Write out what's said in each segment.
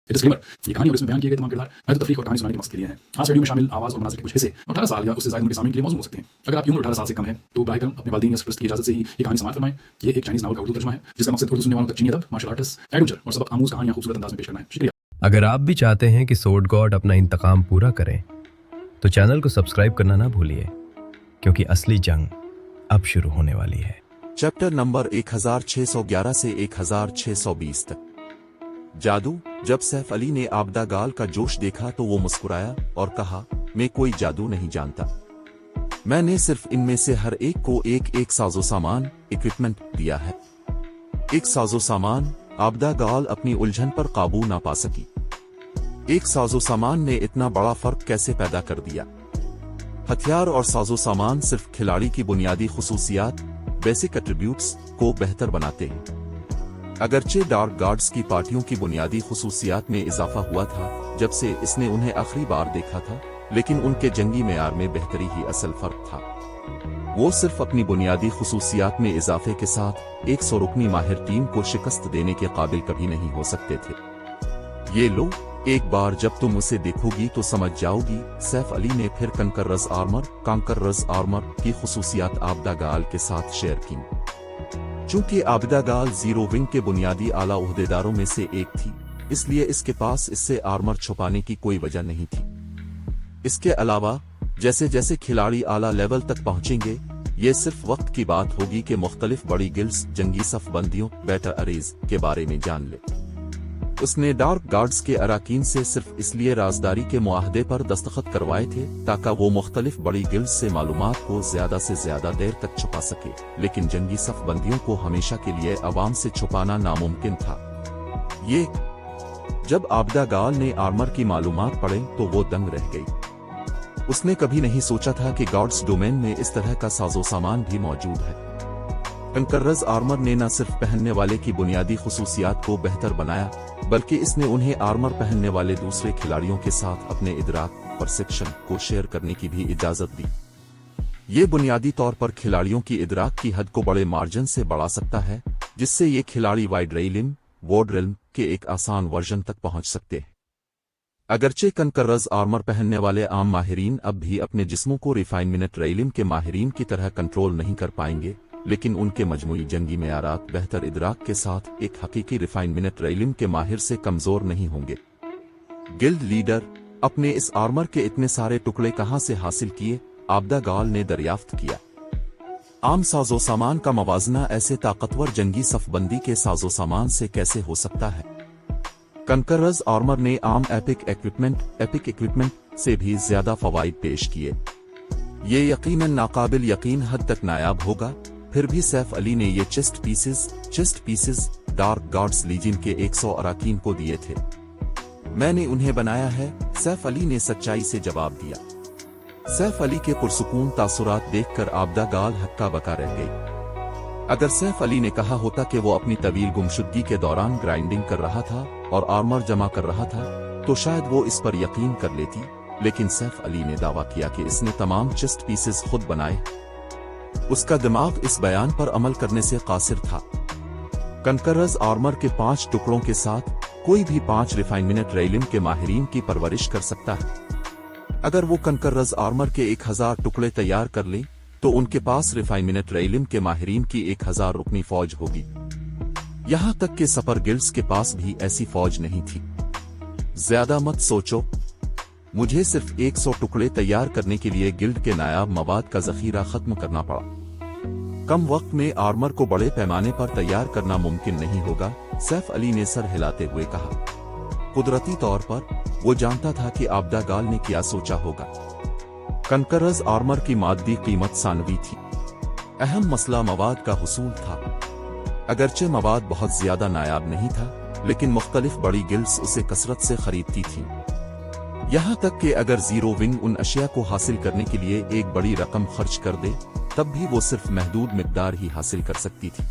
Disclaimer, ये कहानी और इसमें बयान किए गए तमाम किरदार महज तफरीक और कहानी सुनाने के मकसद के लिए हैं। आज वीडियो में शामिल आवाज़ और मनाज़िर के कुछ हिस्से 18 साल या उससे ज़्यादा उम्र के सामीन के लिए मौजूद हो सकते हैं। अगर आपकी उम्र 18 साल से कम है तो बराए करम अपने वालिदैन या सरपरस्त की इजाज़त से ही ये कहानी समाअत फरमाएं। ये एक चाइनीज़ नावल का उर्दू तर्जुमा है जिसका मकसद उर्दू सुनने वालों तक चीनी अदब, मार्शल आर्ट्स, एडवेंचर और सबक आमूज़ कहानियाँ खूबसूरत अंदाज में पेश करना है। शुक्रिया। अगर आप भी चाहते हैं कि सोर्ड गॉड अपना इंतकाम पूरा करें तो चैनल को सब्सक्राइब करना ना भूलिए, क्योंकि असली जंग अब शुरू होने वाली है। चैप्टर नंबर 1611 से 1620 तक। जादू। जब सैफ अली ने आबदा गाल का जोश देखा तो वो मुस्कुराया और कहा, मैं कोई जादू नहीं जानता। मैंने सिर्फ इनमें से हर एक को एक साजो सामान इक्विपमेंट दिया है। एक साजो सामान। आबदा गाल अपनी उलझन पर काबू ना पा सकी। एक साजो सामान ने इतना बड़ा फर्क कैसे पैदा कर दिया? हथियार और साजो सामान सिर्फ खिलाड़ी की बुनियादी खुसूसियात, बेसिक एट्रीब्यूट्स को बेहतर बनाते हैं। अगरचे डार्क गार्ड्स की पार्टियों की बुनियादी खुसूसियात में इजाफा हुआ था जब से इसने उन्हें आखिरी बार देखा था, लेकिन उनके जंगी मेयार में बेहतरी ही असल फर्क था। वो सिर्फ अपनी बुनियादी खुसूसियात में इजाफे के साथ एक 100 रुकनी माहिर टीम को शिकस्त देने के काबिल कभी नहीं हो सकते थे। ये लो, एक बार जब तुम उसे देखोगी तो समझ जाओगी। सैफ अली ने फिर कांकररज आर्मर की खुसूसियात आबदा गाल के साथ शेयर की। चूंकि आबदा गाल जीरो विंग के बुनियादी आला ओहदेदारों में से एक थी, इसलिए इसके पास इससे आर्मर छुपाने की कोई वजह नहीं थी। इसके अलावा जैसे जैसे खिलाड़ी आला लेवल तक पहुंचेंगे, ये सिर्फ वक्त की बात होगी कि मुख्तलिफ बड़ी गिल्ड्स जंगी सफबंदियों बेटर अरेज के बारे में जान ले। उसने डार्क गार्ड्स के अराकीन से सिर्फ इसलिए राजदारी के मुआहदे पर दस्तखत करवाए थे ताकि वो मुख्तलिफ बड़ी गिल्ड्स से मालूमात को ज्यादा से ज्यादा देर तक छुपा सके, लेकिन जंगी सफबंदियों को हमेशा के लिए अवाम से छुपाना नामुमकिन था। ये जब आबदा गाल ने आर्मर की मालूमात पढ़े तो वो दंग रह गई। उसने कभी नहीं सोचा था कि गार्ड्स डोमेन में इस तरह का साजो सामान भी मौजूद है। कंकररज आर्मर ने न सिर्फ पहनने वाले की बुनियादी खुसूसियात को बेहतर बनाया, बल्कि इसने उन्हें आर्मर पहनने वाले दूसरे खिलाड़ियों के साथ अपने इदराक परसेप्शन को शेयर करने की भी इजाजत दी। ये बुनियादी तौर पर खिलाड़ियों की इदराक की हद को बड़े मार्जिन से बढ़ा सकता है, जिससे ये खिलाड़ी वाइड रेलिम वॉर्ड रेल्म के एक आसान वर्जन तक पहुंच सकते हैं। अगरचे कंकररज आर्मर पहनने वाले आम माहिरीन अब भी अपने जिस्मों को रिफाइनमेंट रेलिम के माहिरीन की तरह कंट्रोल नहीं कर पाएंगे, लेकिन उनके मजमूई जंगी मेयारात बेहतर इदराक के साथ एक हकीकी रिफाइनमेंट रेलिम के माहिर से कमजोर नहीं होंगे। गिल्ड लीडर, अपने इस आर्मर के इतने सारे टुकड़े कहां से हासिल किए? आबदा गाल ने दरियाफ्त किया। आम साजो सामान का मवाजना ऐसे ताकतवर जंगी सफबंदी के साजो सामान से कैसे हो सकता है? कंकररज आर्मर ने आम एपिक इक्विपमेंट से भी ज्यादा फवाइद पेश किए। ये यकीनन नाकाबिल यकीन हद तक नायाब होगा। फिर भी सैफ अली ने ये chest pieces dark guards lesion के 100 अराकीन को दिए थे। मैंने उन्हें बनाया है, सैफ अली ने सच्चाई से जवाब दिया। सैफ अली के पुरसुकून तासुरात देखकर आबदा गाल हक्का बका रह गई। अगर सैफ अली ने कहा होता कि वो अपनी तवील गुमशुदगी के दौरान ग्राइंडिंग कर रहा था और आर्मर जमा कर रहा था, तो शायद वो इस पर यकीन कर लेती, लेकिन सैफ अली ने दावा किया कि इसने तमाम चेस्ट पीसेस खुद बनाए। उसका दिमाग इस बयान पर अमल करने से कासिर था। कंकररज आर्मर के 5 टुकड़ों के साथ कोई भी 5 रिफाइनमेंट रेलिम के माहिरीन की परवरिश कर सकता है। अगर वो कंकररज आर्मर के 1000 टुकड़े तैयार कर ले तो उनके पास रिफाइनमेंट रेलिम के माहिरीन की 1000 रुकनी फौज होगी। यहां तक कि सपर गिल्ड्स के पास भी ऐसी फौज नहीं थी। ज्यादा मत सोचो, मुझे सिर्फ 100 टुकड़े तैयार करने के लिए गिल्ड के नायाब मवाद का जखीरा खत्म करना पड़ा। कम वक्त में आर्मर को बड़े पैमाने पर तैयार करना मुमकिन नहीं होगा, सैफ अली ने सर हिलाते हुए कहा। कुदरती तौर पर वो जानता था कि आबदा गाल ने क्या सोचा होगा। कंकररज आर्मर की मादी कीमत सानवी थी। अहम मसला मवाद का हुसूल था। अगरचे मवाद बहुत ज्यादा नायाब नहीं था, लेकिन मुख्तलिफ बड़ी गिल्ड्स उसे कसरत से खरीदती थीं। यहां तक कि अगर जीरो विंग उन अशिया को हासिल करने के लिए एक बड़ी रकम खर्च कर दे, तब भी वो सिर्फ महदूद मिकदार ही हासिल कर सकती थी।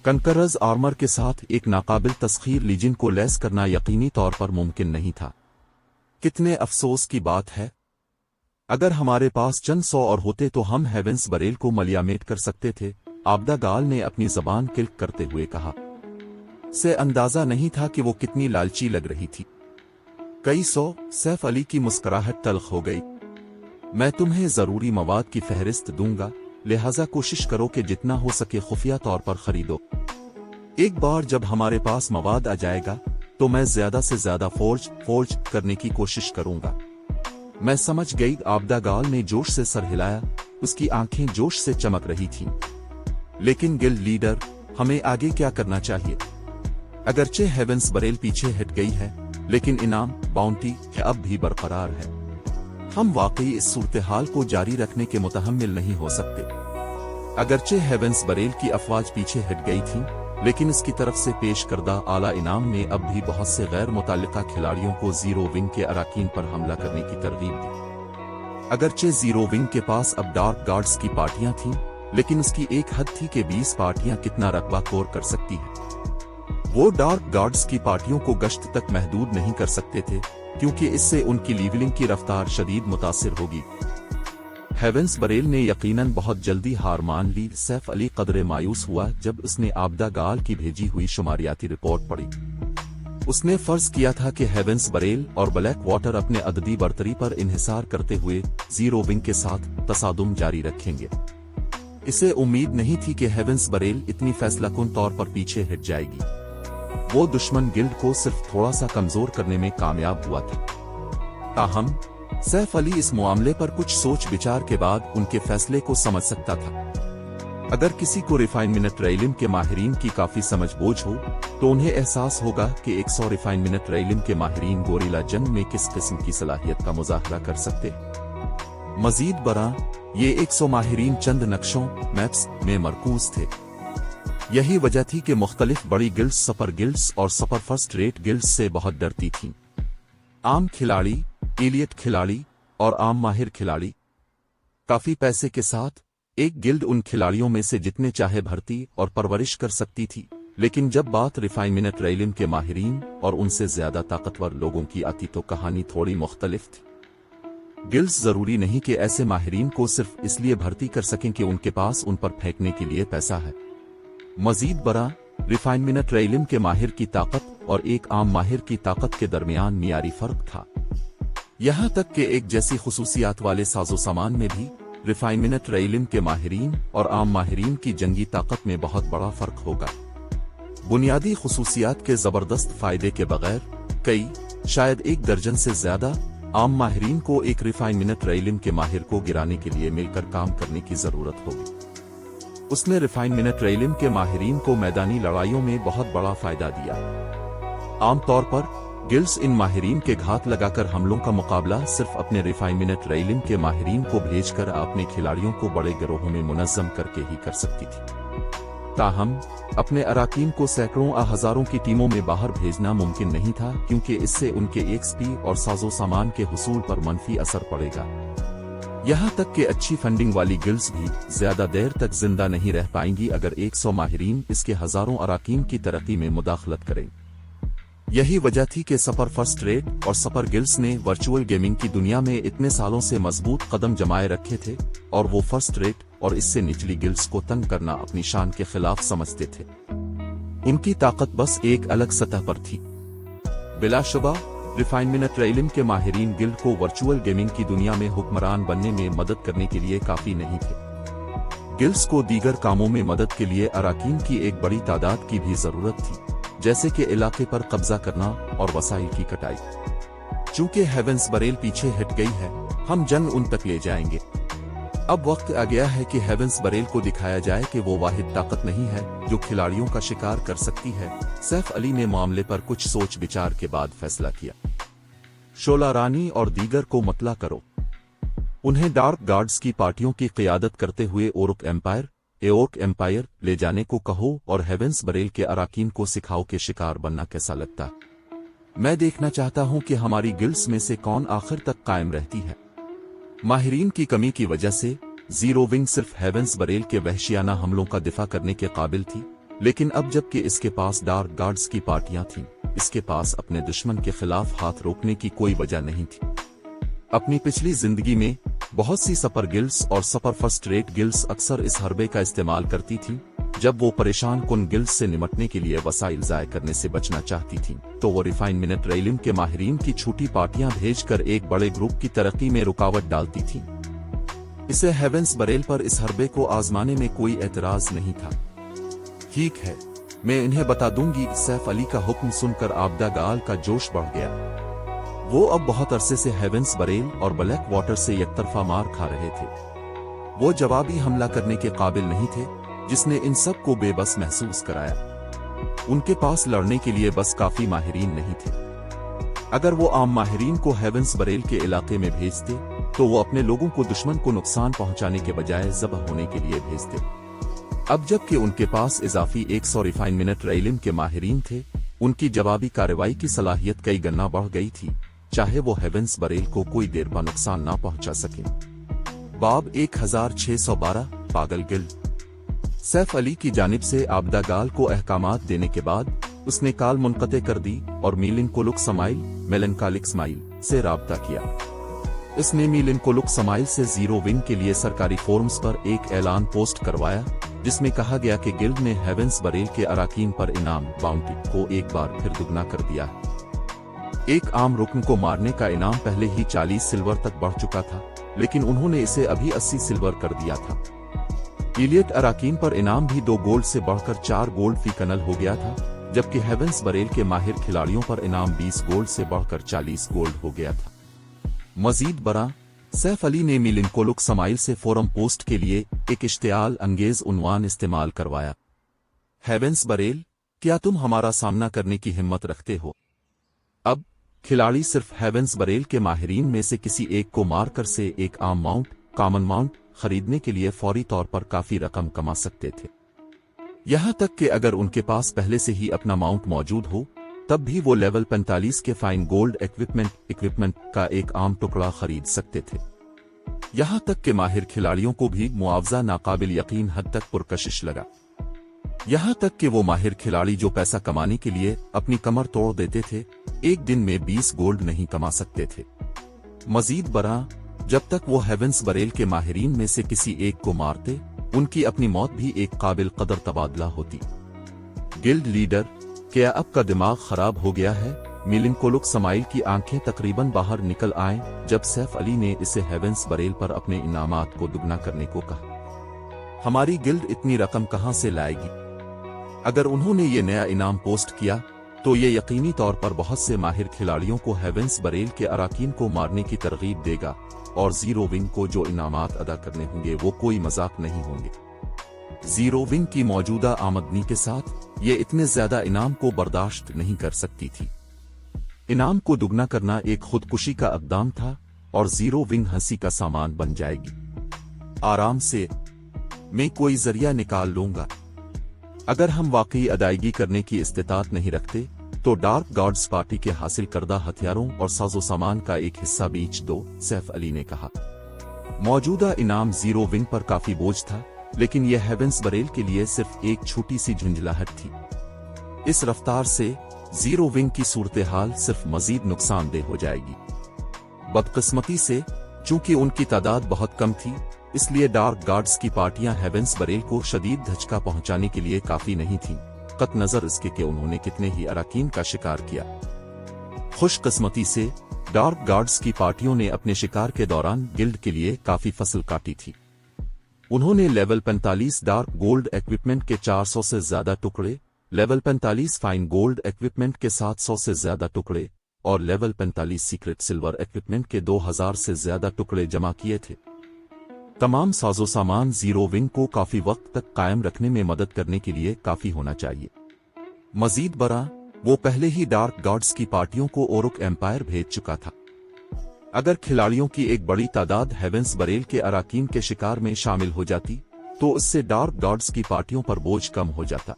कंकररज आर्मर के साथ एक नाकाबिल तस्खीर लीजियन को लैस करना यकीनी तौर पर मुमकिन नहीं था। कितने अफसोस की बात है, अगर हमारे पास चंद 100 और होते तो हम हेवेंस बरेल को मलियामेट कर सकते थे, आबदा गाल ने अपनी जबान किल्क करते हुए कहा। से अंदाजा नहीं था कि वो कितनी लालची लग रही थी। कई सौ। सैफ अली की मुस्कुराहट तल्ख हो गई। मैं तुम्हें जरूरी मवाद की फहरिस्त दूंगा, लिहाजा कोशिश करो कि जितना हो सके खुफिया तौर पर खरीदो। एक बार जब हमारे पास मवाद आ जाएगा तो मैं ज्यादा से ज्यादा फोर्ज करने की कोशिश करूंगा। मैं समझ गई। आबदा गाल ने जोश से सर हिलाया, उसकी आंखें जोश से चमक रही थीं। लेकिन गिल्ड लीडर, हमें आगे क्या करना चाहिए? अगरचे हेवेंस बरेल पीछे हट गई है, लेकिन इनाम बाउंटी अब भी बरकरार है। हम वाकई इस सूरत-ए-हाल को जारी रखने के मुतहम्मिल नहीं हो सकते। अगरचे हेवेंस बरेल की अफवाज पीछे हट गई थी, लेकिन इसकी तरफ से पेश करदा आला इनाम ने अब भी बहुत से गैर मुताल्लिका खिलाड़ियों को जीरो विंग के अराकीन पर हमला करने की तरगीब दी। अगरचे जीरो विंग के पास अब डार्क गार्ड्स की पार्टियां थीं, लेकिन उसकी एक हद थी कि 20 पार्टियां कितना रकबा कोर कर सकती है। वो डार्क गार्ड्स की पार्टियों को गश्त तक महदूद नहीं कर सकते थे, क्योंकि इससे उनकी लीवलिंग की रफ्तार शदीद मुतासिर होगी। हेवेंस बरेल ने यकीनन बहुत जल्दी हार मान ली। सैफ अली कदरे मायूस हुआ जब उसने आबदा गाल की भेजी हुई शुमारियाती रिपोर्ट पढ़ी। उसने फर्ज किया था कि हेवेंस बरेल और ब्लैक वाटर अपने अददी बरतरी पर इन्हिसार करते हुए जीरो विंग के साथ तसादुम जारी रखेंगे। इसे उम्मीद नहीं थी कि हेवेंस बरेल इतनी फैसलाकुन तौर पर पीछे हट जाएगी। वो दुश्मन गिल्ड को सिर्फ थोड़ा सा कमजोर करने में कामयाब हुआ था। ताहम सैफ अली इस मामले पर कुछ सोच विचार के बाद उनके फैसले को समझ सकता था। अगर किसी को रिफाइनमेंट इल्म के माहिरीन की काफी समझ बोझ हो तो उन्हें एहसास होगा कि 100 रिफाइनमेंट इल्म के माहिरीन गोरिल्ला जंग में किस किस्म की सलाहियत का मुजाहरा कर सकते हैं। मजीद बरा, ये 100 माहिरीन चंद नक्शों मैप्स में मरकूज थे। यही वजह थी कि मुख्तलिफ बड़ी गिल्ड्स, सुपर गिल्ड्स और सुपर फर्स्ट रेट गिल्ड्स से बहुत डरती थीं। आम खिलाड़ी, एलियट खिलाड़ी और आम माहिर खिलाड़ी। काफी पैसे के साथ एक गिल्ड उन खिलाड़ियों में से जितने चाहे भर्ती और परवरिश कर सकती थी, लेकिन जब बात रिफाइनमेंट इल्म के माहिरीन और उनसे ज्यादा ताकतवर लोगों की आती तो कहानी थोड़ी मुख्तलिफ थी। गिल्ड्स जरूरी नहीं कि ऐसे माहिरीन को सिर्फ इसलिए भर्ती कर सकें कि उनके पास उन पर फेंकने के लिए पैसा है। मजीद बरा, रिफाइनमेंट इल्म के माहिर की ताकत और एक आम माहिर की ताकत के दरमियान मियारी फर्क था। यहाँ तक कि एक जैसी खुसूसियात वाले साजो सामान में भी रिफाइनमेंट इल्म के माहिरीन और आम माहिरीन की जंगी ताकत में बहुत बड़ा फर्क होगा। बुनियादी खुसूसियात के जबरदस्त फायदे के बगैर कई, शायद एक दर्जन से ज्यादा आम माहिरीन को एक रिफाइनमेंट इल्म के माहिर को गिराने के लिए मिलकर काम करने की जरूरत होगी। उसने रिफाइनमेंट इल्म के माहिरीन को मैदानी लड़ाइयों में बहुत बड़ा फायदा दिया। आमतौर पर गिल्ड्स इन माहिरीन के घात लगाकर हमलों का मुकाबला सिर्फ अपने रिफाइनमेंट इल्म के माहिरीन को भेजकर अपने खिलाड़ियों को बड़े गिरोहों में मुनज़्ज़म करके ही कर सकती थी। ताहम अपने अराकीन को सैकड़ों या हजारों की टीमों में बाहर भेजना मुमकिन नहीं था, क्योंकि इससे उनके एक्सपी और साजो सामान के हुसूल पर मनफी असर पड़ेगा। यहाँ तक कि अच्छी फंडिंग वाली गिल्ड्स भी ज्यादा देर तक जिंदा नहीं रह पाएंगी अगर 100 माहिरीन इसके हजारों अराकीन की तरक्की में मुदाखलत करें। यही वजह थी कि सुपर फर्स्ट रेट और सुपर गिल्ड्स ने वर्चुअल गेमिंग की दुनिया में इतने सालों से मजबूत कदम जमाए रखे थे, और वो फर्स्ट रेट और इससे निचली गिल्ड्स को तंग करना अपनी शान के खिलाफ समझते थे। उनकी ताकत बस एक अलग सतह पर थी। बिलाशुबा रिफाइनमेंट इल्म के माहिरीन गिल्ड को वर्चुअल गेमिंग की दुनिया में हुक्मरान बनने में मदद करने के लिए काफी नहीं थे। गिल्ड्स को दीगर कामों में मदद के लिए अराकीन की एक बड़ी तादाद की भी जरूरत थी, जैसे कि इलाके पर कब्जा करना और वसाइल की कटाई। चूंकि हेवेंस बरेल पीछे हट गई है, हम जंग उन तक ले जाएंगे। अब वक्त आ गया है कि हेवेंस बरेल को दिखाया जाए कि वो वाहिद ताकत नहीं है जो खिलाड़ियों का शिकार कर सकती है। सैफ अली ने मामले पर कुछ सोच विचार के बाद फैसला किया। शोला रानी और दीगर को मतला करो। उन्हें डार्क गार्ड्स की पार्टियों की क़ियादत करते हुए ओरुक एम्पायर ले जाने को कहो और हेवेंस बरेल के अराकीन को सिखाओ के शिकार बनना कैसा लगता। मैं देखना चाहता हूं कि हमारी गिल्ड्स में से कौन आखिर तक कायम रहती है। माहिरीन की कमी की वजह से जीरो विंग सिर्फ हेवेंस बरेल के वहशियाना हमलों का दिफा करने के काबिल थी, लेकिन अब जबकि इसके पास डार्क गार्ड्स की पार्टियां थीं, इसके पास अपने दुश्मन के खिलाफ हाथ रोकने की कोई वजह नहीं थी। अपनी पिछली जिंदगी में बहुत सी सुपर गिल्ड्स और सुपर फर्स्ट रेट गिल्ड्स अक्सर इस हरबे का इस्तेमाल करती थीं, जब वो परेशान कुन गिल्ड से निपटने के लिए वसाइल ज़ाय करने से बचना चाहती थीं, तो वो रिफाइनमेंट रेलिम के माहिरीन की छोटी पार्टियां भेजकर एक बड़े ग्रुप की तरक्की में रुकावट डालती थीं। इसे हेवेंस बरेल पर इस हरबे को आजमाने में कोई एतराज नहीं था। ठीक है, मैं इन्हें बता दूंगी। सैफ अली का हुक्म सुनकर आबदा गाल का जोश बढ़ गया। वो अब बहुत अरसे से हेवेंस बरेल और ब्लैक वाटर से एकतरफा मार खा रहे थे। वो जवाबी हमला करने के काबिल नहीं थे, जिसने इन सब को बेबस महसूस कराया। उनके पास लड़ने के लिए बस काफी माहिरीन नहीं थे। अगर वो आम माहिरीन को हेवेंस बरेल के इलाके में भेजते, तो वो अपने लोगों को दुश्मन को नुकसान पहुंचाने के बजाय ज़ब्ह होने के लिए भेजते। अब जबकि उनके पास इजाफी 100 रिफाइनमेंट रेलिम के माहिरीन थे, उनकी जवाबी कार्रवाई की सलाहियत कई गुना बढ़ गई थी, चाहे वो हेवेंस बरेल को कोई देर बा नुकसान ना पहुंचा सके। बाब 1612 पागल गिल्ड। सैफ अली की जानिब से आबदा गाल को अहकामात देने के बाद उसने काल मुनक़ते कर दी और मीलिनकोलुक समाइल मेलनकालिक स्माइल से राब्ता किया। इसने मीलिनकोलुक समाइल से जीरो विंग के लिए सरकारी फोरम्स पर एक ऐलान पोस्ट करवाया, जिसमें कहा गया कि गिल्ड ने हेवेंस बरेल के अराकीन पर इनाम बाउंटी को एक बार फिर दुगना कर दिया है। एक आम रुकन को मारने का इनाम पहले ही 40 सिल्वर तक बढ़ चुका था, लेकिन उन्होंने इसे अभी 80 सिल्वर कर दिया था। इलियट अराकीन पर इनाम भी 2 गोल्ड से बढ़कर 4 गोल्ड फी कनल हो गया था, जबकि हेवेंस बरेल के माहिर खिलाड़ियों पर इनाम 20 गोल्ड से बढ़कर 40 गोल्ड हो गया था। मजीद बरा, सैफ अली ने मीलिनकोलुक समाइल से फोरम पोस्ट के लिए एक इश्तियाल अंगेज उन्वान इस्तेमाल करवाया। हेवेंस बरेल, क्या तुम हमारा सामना करने की हिम्मत रखते हो? अब खिलाड़ी सिर्फ हेवेंस बरेल के माहिरीन में से किसी एक को मारकर से एक आम माउंट, कॉमन माउंट खरीदने के लिए फौरी तौर पर काफी रकम कमा सकते थे। यहां तक कि अगर उनके पास पहले से ही अपना माउंट मौजूद हो, तब भी वो लेवल 45 के फाइन गोल्ड इक्विपमेंट का एक आम टुकड़ा खरीद सकते थे। यहां तक कि माहिर खिलाड़ियों को भी मुआवजा नाकाबिल यकीन हद तक पुरकशिश लगा। यहां तक कि वो माहिर खिलाड़ी जो पैसा कमाने के लिए अपनी कमर तोड़ देते थे, एक दिन में 20 गोल्ड नहीं कमा सकते थे। मजीद बरा, जब तक वो हेवेंस बरेल के माहिरीन में से किसी एक को मारते, उनकी अपनी मौत भी एक काबिल कदर तबादला होती। गिल्ड लीडर, क्या अब का दिमाग खराब हो गया है? मीलिनकोलुक समाइल की आंखें तकरीबन बाहर निकल आएं जब सैफ अली ने इसे हेवेंस बरेल पर अपने इनामात को दुगना करने को कहा। हमारी गिल्ड इतनी रकम कहां से लाएगी? अगर उन्होंने ये नया इनाम पोस्ट किया, तो ये यकीनी तौर पर बहुत से माहिर खिलाड़ियों को हेवेंस बरेल के अराकीन को मारने की तरगीब देगा, और जीरो विंग को जो इनामात अदा करने होंगे वो कोई मजाक नहीं होंगे। जीरो विंग की मौजूदा आमदनी के साथ ये इतने ज्यादा इनाम को बर्दाश्त नहीं कर सकती थी। इनाम को दुगना करना एक खुदकुशी का इक़दाम था, और जीरो विंग हंसी का सामान बन जाएगी। आराम से मैं कोई जरिया निकाल लूंगा। अगर हम वाकई अदायगी करने की इस्तिताअत नहीं रखते, तो डार्क गॉड्स पार्टी के हासिल करदा हथियारों और साजो सामान का एक हिस्सा बेच दो, सैफ अली ने कहा। मौजूदा इनाम जीरो विंग पर काफी बोझ था, लेकिन यह हेवेंस बरेल के लिए सिर्फ एक छोटी सी झुंझलाहट थी। इस रफ्तार से जीरो विंग की सूरत हाल सिर्फ मजीद नुकसानदेह हो जाएगी। बदकिस्मती से, चूंकि उनकी तादाद बहुत कम थी, इसलिए डार्क गार्ड्स की पार्टियां हेवेंस बरेल को शदीद धचका पहुंचाने के लिए काफी नहीं थीं, कत नजर इसके कि उन्होंने कितने ही अराकीन का शिकार किया। खुशकिस्मती से डार्क गार्ड्स की पार्टियों ने अपने शिकार के दौरान गिल्ड के लिए काफी फसल काटी थी। उन्होंने लेवल 45 डार्क गोल्ड इक्विपमेंट के 400 से ज्यादा टुकड़े, लेवल 45 फाइन गोल्ड इक्विपमेंट के 700 से ज्यादा टुकड़े और लेवल 45 सीक्रेट सिल्वर इक्विपमेंट के 2000 से ज्यादा टुकड़े जमा किए थे। तमाम साजो सामान जीरो विंग को काफी वक्त तक कायम रखने में मदद करने के लिए काफी होना चाहिए। मजीद बरा, वो पहले ही डार्क गॉड्स की पार्टियों को ओरुक एम्पायर भेज चुका था। अगर खिलाड़ियों की एक बड़ी तादाद हेवेंस बरेल के अराकीन के शिकार में शामिल हो जाती, तो इससे डार्क गॉड्स की पार्टियों पर बोझ कम हो जाता।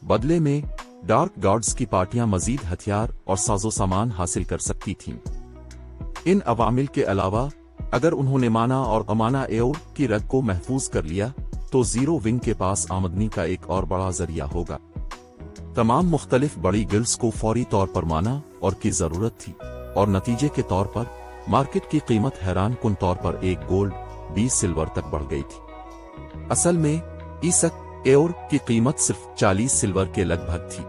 बदले में डार्क गॉड्स की पार्टियां मजीद हथियार और साजो सामान हासिल कर सकती थीं। इन अवामिल के अलावा, अगर उन्होंने माना और अमाना एओर की रग को महफूज कर लिया, तो जीरो विंग के पास आमदनी का एक और बड़ा जरिया होगा। तमाम मुख्तलिफ बड़ी गिल्ड्स को फौरी तौर पर माना और की जरूरत थी, और नतीजे के तौर पर मार्केट की कीमत हैरान कुन तौर पर 1 गोल्ड 20 सिल्वर तक बढ़ गई थी। असल में ईसक एओर की कीमत सिर्फ 40 सिल्वर के लगभग थी।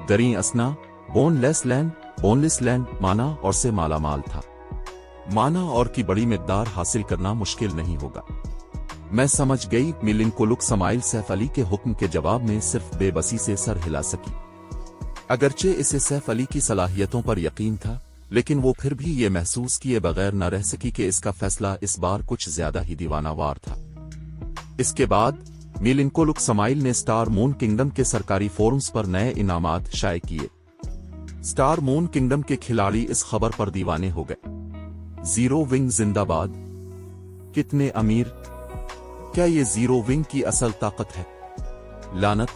दरी असना, बोनलेस लैंड माना और से मालामाल था। माना और की बड़ी मिकदार हासिल करना मुश्किल नहीं होगा। मैं समझ गई। मिलिनकोलुक समाइल सैफ अली के हुक्म के जवाब में सिर्फ बेबसी से सर हिला सकी। अगरचे इसे सैफ अली की सलाहियतों पर यकीन था, लेकिन वो फिर भी ये महसूस किए बगैर न रह सकी कि इसका फैसला इस बार कुछ ज्यादा ही दीवानावार था। इसके बाद मिलिनकोलुक समाइल ने स्टार मून किंगडम के सरकारी फोरम्स पर नए इनामात शाये किए। स्टार मून किंगडम के खिलाड़ी इस खबर पर दीवाने हो गए। जीरो विंग जिंदाबाद। कितने अमीर। क्या ये जीरो विंग की असल ताकत है? लानत।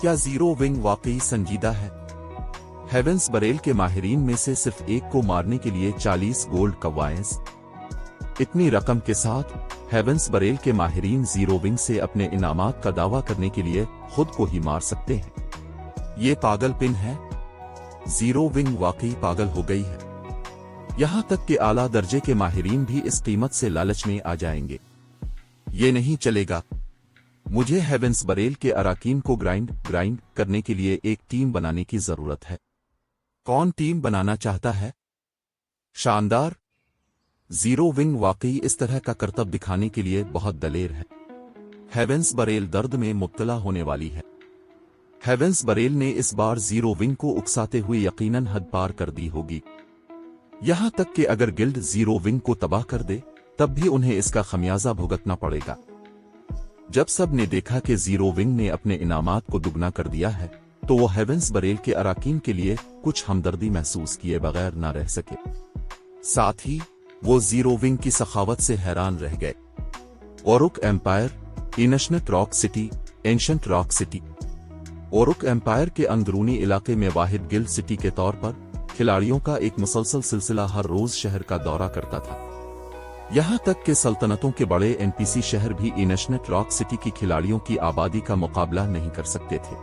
क्या जीरो विंग वाकई संजीदा है? हेवेंस बरेल के माहिरीन में से सिर्फ एक को मारने के लिए 40 गोल्ड कवायंस। इतनी रकम के साथ हेवेंस बरेल के माहिरीन जीरो विंग से अपने इनामात का दावा करने के लिए खुद को ही मार सकते हैं। ये पागलपिन है। जीरो विंग वाकई पागल हो गई है। यहां तक कि आला दर्जे के माहिरीन भी इस कीमत से लालच में आ जाएंगे। ये नहीं चलेगा। मुझे हेवेंस बरेल के अराकीन को ग्राइंड करने के लिए एक टीम बनाने की जरूरत है। कौन टीम बनाना चाहता है? शानदार। जीरो विंग वाकई इस तरह का करतब दिखाने के लिए बहुत दलेर है। हेवेंस बरेल दर्द में मुब्तला होने वाली है। हेवेंस बरेल ने इस बार जीरो विंग को उकसाते हुए यकीनन हद पार कर दी होगी। यहां तक कि अगर गिल्ड जीरो विंग को तबाह कर दे तब भी उन्हें इसका खमियाजा भुगतना पड़ेगा। जब सब ने देखा कि जीरो विंग ने अपने इनामात को दुगना कर दिया है, तो वो हेवेंस बरेल के अराकीन के लिए कुछ हमदर्दी महसूस किए बगैर न रह सके। साथ ही वो जीरो विंग की सखावत से हैरान रह गए। Uruk empire, ancient rock city, ancient rock city. Uruk empire के अंदरूनी इलाके में वाहिद गिल्ड सिटी के तौर पर खिलाड़ियों का एक मुसलसल सिलसिला हर रोज शहर का दौरा करता था। यहां तक कि सल्तनतों के बड़े एनपीसी शहर भी इनशनेट रॉक सिटी की खिलाड़ियों की आबादी का मुकाबला नहीं कर सकते थे।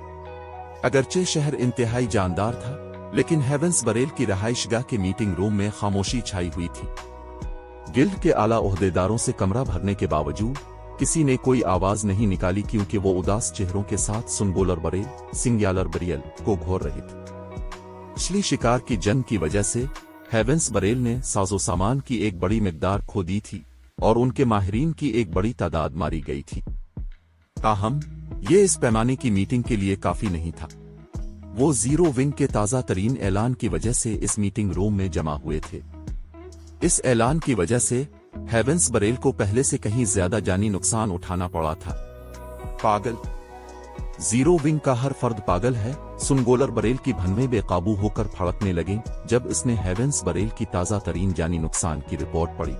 अगरचे शहर इंतहाई जानदार था, लेकिन हेवेंस बरेल की रहाइशगाह के मीटिंग रूम में खामोशी छाई हुई थी। गिल्ड के आला ओहदेदारों से कमरा भरने के बावजूद किसी ने कोई आवाज नहीं निकाली, क्योंकि वो उदास चेहरों के साथ सुनगोलर बरेल, सिंग्यालर बरियल को घोर रहे थे। पिछली शिकार की जंग की वजह से हेवेंस बरेल ने साजो सामान की एक बड़ी मिकदार खो दी थी और उनके माहिरीन की एक बड़ी तादाद मारी गई थी। ताहम ये इस पैमाने की मीटिंग के लिए काफी नहीं था। वो जीरो विंग के ताजा तरीन ऐलान की वजह से इस मीटिंग रूम में जमा हुए थे। इस ऐलान की वजह से हेवेंस बरेल को पहले से कहीं ज्यादा जानी नुकसान उठाना पड़ा था। पागल। जीरो विंग का हर फर्द पागल है। सुनगोलर बरेल की भनवें बेकाबू होकर फड़कने लगे जब इसने हेवेंस बरेल की ताजा तरीन जानी नुकसान की रिपोर्ट पढ़ी।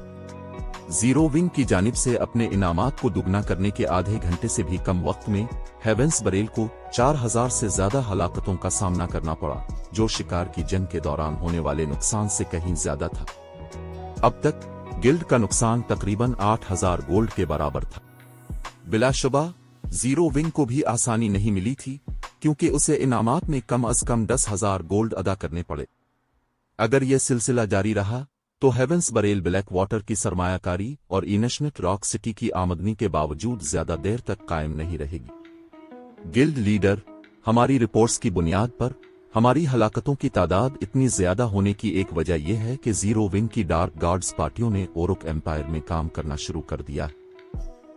जीरो विंग की जानिब से अपने इनामात को दुगना करने के आधे घंटे से भी कम वक्त में हेवेंस बरेल को 4000 से ज्यादा हलाकतों का सामना करना पड़ा, जो शिकार की जंग के दौरान होने वाले नुकसान से कहीं ज्यादा था। अब तक गिल्ड का नुकसान तकरीबन 8000 गोल्ड के बराबर था। बिलाशुबा जीरो विंग को भी आसानी नहीं मिली थी, क्योंकि उसे इनामात में कम अज कम 10,000 गोल्ड अदा करने पड़े। अगर यह सिलसिला जारी रहा तो हेवेंस बरेल ब्लैक वाटर की सरमायाकारी और इनशनेट रॉक सिटी की आमदनी के बावजूद ज्यादा देर तक कायम नहीं रहेगी। गिल्ड लीडर, हमारी रिपोर्ट्स की बुनियाद पर हमारी हलाकतों की तादाद इतनी ज्यादा होने की एक वजह यह है कि जीरो विंग की डार्क गार्ड्स पार्टियों ने ओरुक एम्पायर में काम करना शुरू कर दिया।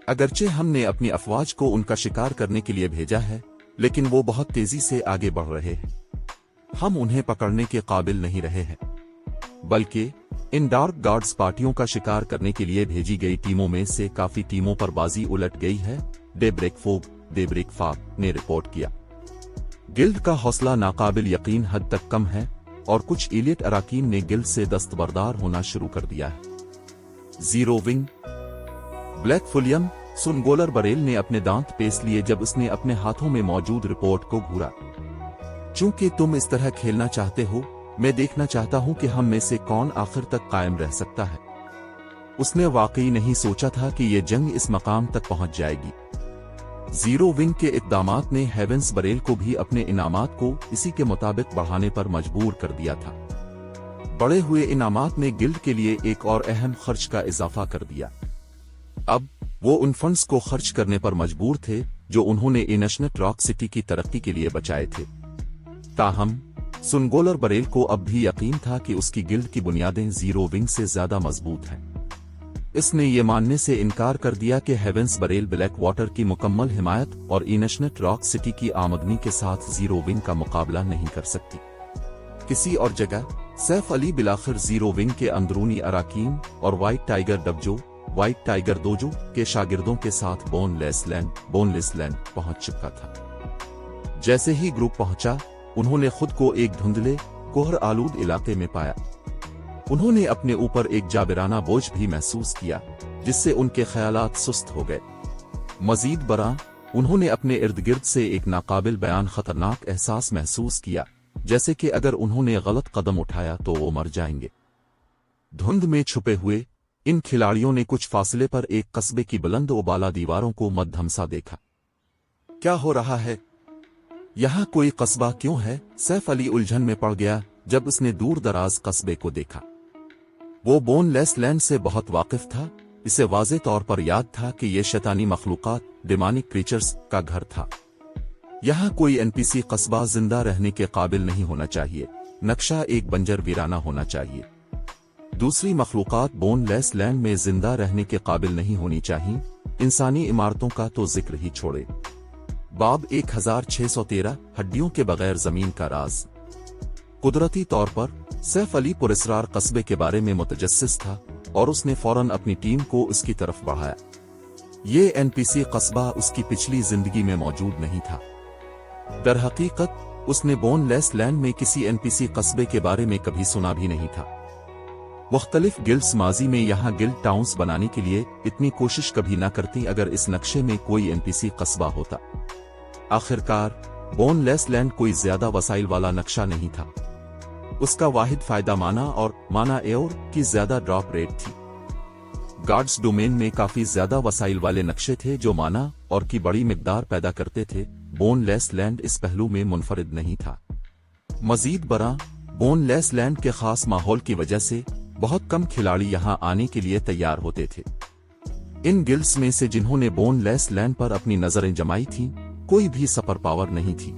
अगरचे हमने अपनी अफवाज को उनका शिकार करने के लिए भेजा है, लेकिन वो बहुत तेजी से आगे बढ़ रहे हैं। हम उन्हें पकड़ने के काबिल नहीं रहे हैं, बल्कि इन डार्क गार्ड्स पार्टियों का शिकार करने के लिए भेजी गई टीमों में से काफी टीमों पर बाजी उलट गई है, डेब्रेक फाग ने रिपोर्ट किया। गिल्ड का हौसला नाकाबिल यकीन हद तक कम है और कुछ इलियट अराकीन ने गिल्ड से दस्तबरदार होना शुरू कर दिया है। Zero wing. ब्लैक फुलियम, सुनगोलर बरेल ने अपने दांत पेश लिए जब उसने अपने हाथों में मौजूद रिपोर्ट को घूरा। चूंकि तुम इस तरह खेलना चाहते हो, मैं देखना चाहता हूं कि हम में से कौन आखिर तक कायम रह सकता है। उसने वाकई नहीं सोचा था कि यह जंग इस मकाम तक पहुंच जाएगी। जीरो विंग के इक़दामात ने हेवेंस बरेल को भी अपने इनामात को इसी के मुताबिक बढ़ाने पर मजबूर कर दिया था। बढ़े हुए इनामात ने गिल्ड के लिए एक और अहम खर्च का इजाफा कर दिया। अब वो उन फंड्स को खर्च करने पर मजबूर थे जो उन्होंने इनशनट रॉक सिटी की तरक्की के लिए बचाए थे। ताहम सुनगोलर बरेल को अब भी यकीन था कि उसकी गिल्ड की बुनियादें जीरो विंग से ज्यादा मजबूत हैं। इसने ये मानने से इनकार कर दिया कि हेवेंस बरेल ब्लैक वाटर की मुकम्मल हिमायत और इनशनट रॉक सिटी की आमदनी के साथ जीरो विंग का मुकाबला नहीं कर सकती। किसी और जगह सैफ अली बिलाखिर जीरो विंग के अंदरूनी अराकीन और व्हाइट टाइगर दोजो के शागिर्दों के साथ बोनलेस लैंड पहुंच चुका था। जैसे ही ग्रुप पहुंचा, उन्होंने खुद को एक धुंधले कोहर आलूद इलाके में पाया। उन्होंने अपने ऊपर एक जाबिराना बोझ भी महसूस किया, जिससे उनके ख्यालात सुस्त हो गए। मजीद बरां, उन्होंने अपने इर्द गिर्द से एक नाकाबिल बयान खतरनाक एहसास महसूस किया, जैसे कि अगर उन्होंने गलत कदम उठाया तो वो मर जाएंगे। धुंध में छुपे हुए इन खिलाड़ियों ने कुछ फासले पर एक कस्बे की बुलंद उबाला दीवारों को मद्धमसा देखा। क्या हो रहा है? यहाँ कोई कस्बा क्यों है? सैफ अली उलझन में पड़ गया जब उसने दूर दराज कस्बे को देखा। वो बोनलेस लैंड से बहुत वाकिफ था। इसे वाज़े तौर पर याद था कि यह शैतानी मखलूकात, डिमानिक क्रीचर्स का घर था। यहाँ कोई एनपीसी कस्बा जिंदा रहने के काबिल नहीं होना चाहिए। नक्शा एक बंजर वीराना होना चाहिए। दूसरी मखलूकात बोनलेस लैंड में जिंदा रहने के काबिल नहीं होनी चाहिए। इंसानी इमारतों का तो जिक्र ही छोड़े। बाब 1613 हड्डियों के बगैर जमीन का राज। कुदरती तौर पर सैफ अली पुरस्रार कस्बे के बारे में मुतजस्सिस था और उसने फौरन अपनी टीम को इसकी तरफ बढ़ाया। ये एनपीसी कस्बा उसकी पिछली जिंदगी में मौजूद नहीं था। दर हकीकत उसने बोनलेस लैंड में किसी एनपीसी कस्बे के बारे में कभी सुना भी नहीं था। मुख्तलिफ गिल्ड्स माजी में यहाँ गिल्ड टाउन्स बनाने के लिए इतनी कोशिश कभी न करती अगर इस नक्शे में कोई एनपीसी कस्बा होता। आखिरकार बोनलेस लैंड कोई ज्यादा वसाइल वाला नक्शा नहीं था। उसका वाहिद फायदा माना एयर की ज्यादा ड्रॉप रेट थी। गार्ड्स डोमेन में काफी ज्यादा वसाइल वाले नक्शे थे जो माना और की बड़ी मिकदार पैदा करते थे। बोनलेस लैंड इस पहलू में मुनफरिद नहीं था। मजीद बरां, बोनलेस लैंड के खास माहौल की वजह से बहुत कम खिलाड़ी यहां आने के लिए तैयार होते थे। इन गिल्ड्स में से जिन्होंने बोनलेस लैंड पर अपनी नजरें जमाई थीं, कोई भी सुपर पावर नहीं थी।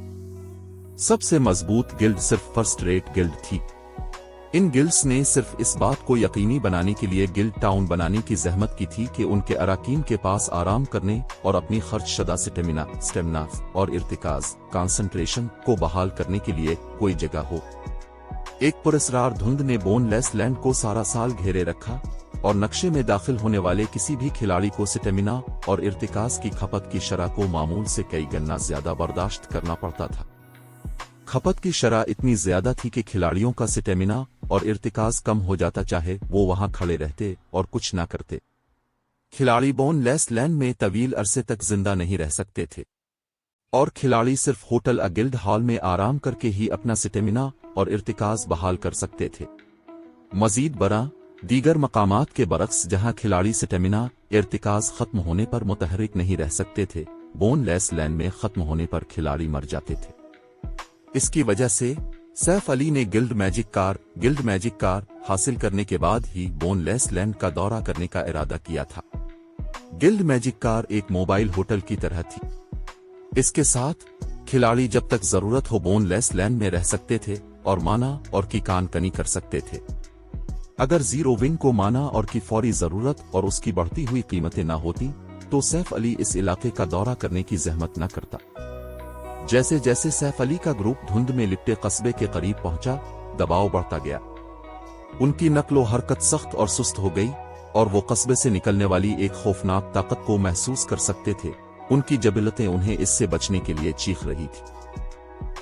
सबसे मजबूत गिल्ड सिर्फ फर्स्ट रेट गिल्ड थी। इन गिल्ड्स ने सिर्फ इस बात को यकीनी बनाने के लिए गिल्ड टाउन बनाने की जहमत की थी कि उनके अराकीन के पास आराम करने और अपनी खर्च शुदा स्टेमिना और इर्तिकाज कंसंट्रेशन को बहाल करने के लिए कोई जगह हो। एक पुरस्रार धुंध ने बोनलेस लैंड को सारा साल घेरे रखा और नक्शे में दाखिल होने वाले किसी भी खिलाड़ी को स्टेमिना और इर्तिकाज की खपत की शरह को मामूल से कई गुना ज्यादा बर्दाश्त करना पड़ता था। खपत की शरह इतनी ज्यादा थी कि खिलाड़ियों का स्टेमिना और इर्तिकाज कम हो जाता, चाहे वो वहां खड़े रहते और कुछ ना करते। खिलाड़ी बोनलेस लैंड में तवील अरसे तक जिंदा नहीं रह सकते थे और खिलाड़ी सिर्फ होटल या गिल्ड हॉल में आराम करके ही अपना स्टेमिना और इर्तिकाज बहाल कर सकते थे। मजीद बरां, दीगर मकामात के बरक्स जहां खिलाड़ी स्टेमिना इर्तिकाज खत्म होने पर मुतहरिक नहीं रह सकते थे, बोनलेस लैंड में खत्म होने पर खिलाड़ी मर जाते थे। इसकी वजह से सैफ अली ने गिल्ड मैजिक कार हासिल करने के बाद ही बोनलेस लैंड का दौरा करने का इरादा किया था। गिल्ड मैजिक कार एक मोबाइल होटल की तरह थी। इसके साथ खिलाड़ी जब तक जरूरत हो बोनलेस लैंड में रह सकते थे और माना और की कानकनी कर सकते थे। अगर जीरो विंग को माना और की फौरी जरूरत और उसकी बढ़ती हुई कीमतें न होती तो सैफ अली इस इलाके का दौरा करने की जहमत न करता। जैसे जैसे सैफ अली का ग्रुप धुंध में लिपटे कस्बे के करीब पहुंचा, दबाव बढ़ता गया। उनकी नक्लो हरकत सख्त और सुस्त हो गई और वो कस्बे से निकलने वाली एक खौफनाक ताकत को महसूस कर सकते थे। उनकी जबिलतें उन्हें इससे बचने के लिए चीख रही थी।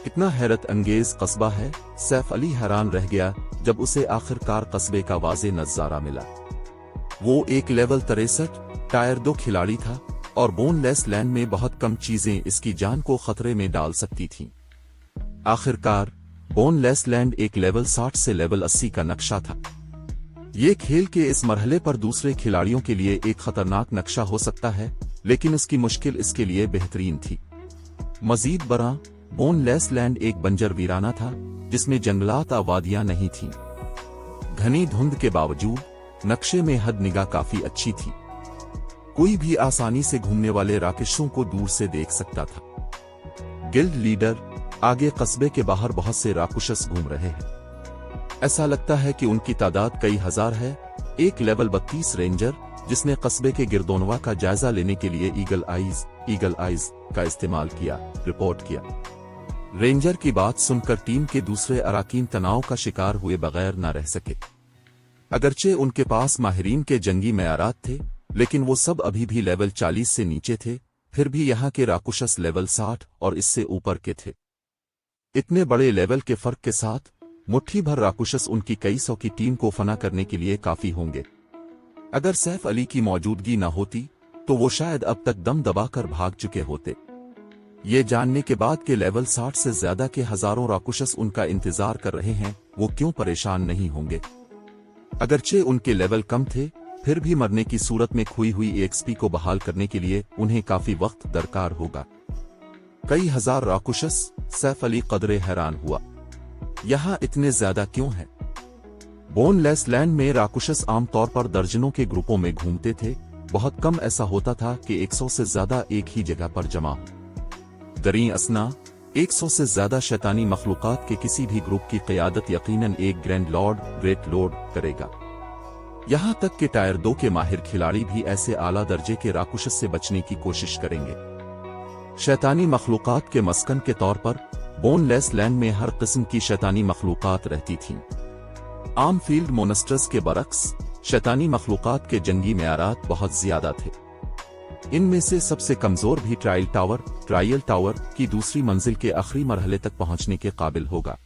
कितना हैरत अंगेज कस्बा है, सैफ अली हैरान रह गया जब उसे आखिरकार कस्बे का वाज़े नज़ारा मिला। वो एक लेवल 63 टायर 2 खिलाड़ी था और बोनलेस लैंड में बहुत कम चीजें इसकी जान को खतरे में डाल सकती थीं। आखिरकार बोनलेस लैंड एक लेवल 60 से लेवल 80 का नक्शा था। ये खेल के इस मरहले पर दूसरे खिलाड़ियों के लिए एक खतरनाक नक्शा हो सकता है, लेकिन उसकी मुश्किल इसके लिए बेहतरीन थी। मजीद बरां, बोनलेस लैंड एक बंजर वीराना था जिसमें जंगलात आबादियां नहीं थीं। घनी धुंध के बावजूद नक्शे में हद निगाह काफी अच्छी थी। कोई भी आसानी से घूमने वाले राक्षसों को दूर से देख सकता था। गिल्ड लीडर, आगे कस्बे के बाहर बहुत से राक्षस घूम रहे हैं। ऐसा लगता है कि उनकी तादाद कई हजार है। एक लेवल 32 रेंजर जिसने कस्बे के गिरदोनवा का जायजा लेने के लिए ईगल आइज का इस्तेमाल किया, रिपोर्ट किया। रेंजर की बात सुनकर टीम के दूसरे अराकीन तनाव का शिकार हुए बगैर न रह सके। अगरचे उनके पास माहिरीन के जंगी मयारात थे, लेकिन वो सब अभी भी लेवल 40 से नीचे थे। फिर भी यहाँ के राक्षस लेवल 60 और इससे ऊपर के थे। इतने बड़े लेवल के फर्क के साथ मुट्ठी भर राक्षस उनकी कई सौ की टीम को फना करने के लिए काफी होंगे। अगर सैफ अली की मौजूदगी न होती तो वो शायद अब तक दम दबाकर भाग चुके होते। ये जानने के बाद कि लेवल 60 से ज्यादा के हजारों राक्षस उनका इंतजार कर रहे हैं, वो क्यों परेशान नहीं होंगे। अगरचे उनके लेवल कम थे, फिर भी मरने की सूरत में खोई हुई एक्सपी को बहाल करने के लिए उन्हें काफी वक्त दरकार होगा। कई हजार राक्षस, सैफ अली कदरे हैरान हुआ। यहाँ इतने ज्यादा क्यों हैं? बोनलेस लैंड में राक्षस आमतौर पर दर्जनों के ग्रुपों में घूमते थे। बहुत कम ऐसा होता था कि 100 से ज्यादा एक ही जगह पर जमा हो। दरी असना 100 से ज्यादा शैतानी मखलूकात के किसी भी ग्रुप की क़यादत यकीनन एक ग्रैंड लॉर्ड ग्रेट लॉर्ड करेगा। यहाँ तक कि टायर 2 के माहिर खिलाड़ी भी ऐसे आला दर्जे के राक्षस से बचने की कोशिश करेंगे। शैतानी मखलूकात के मस्कन के तौर पर बोनलेस लैंड में हर किस्म की शैतानी मखलूकात रहती थीं। आम फील्ड मोनस्टर्स के बरक्स शैतानी मखलूकात के जंगी मयारात बहुत ज्यादा थे। इनमें से सबसे कमजोर भी ट्रायल टावर की दूसरी मंजिल के आखिरी मरहले तक पहुंचने के काबिल होगा।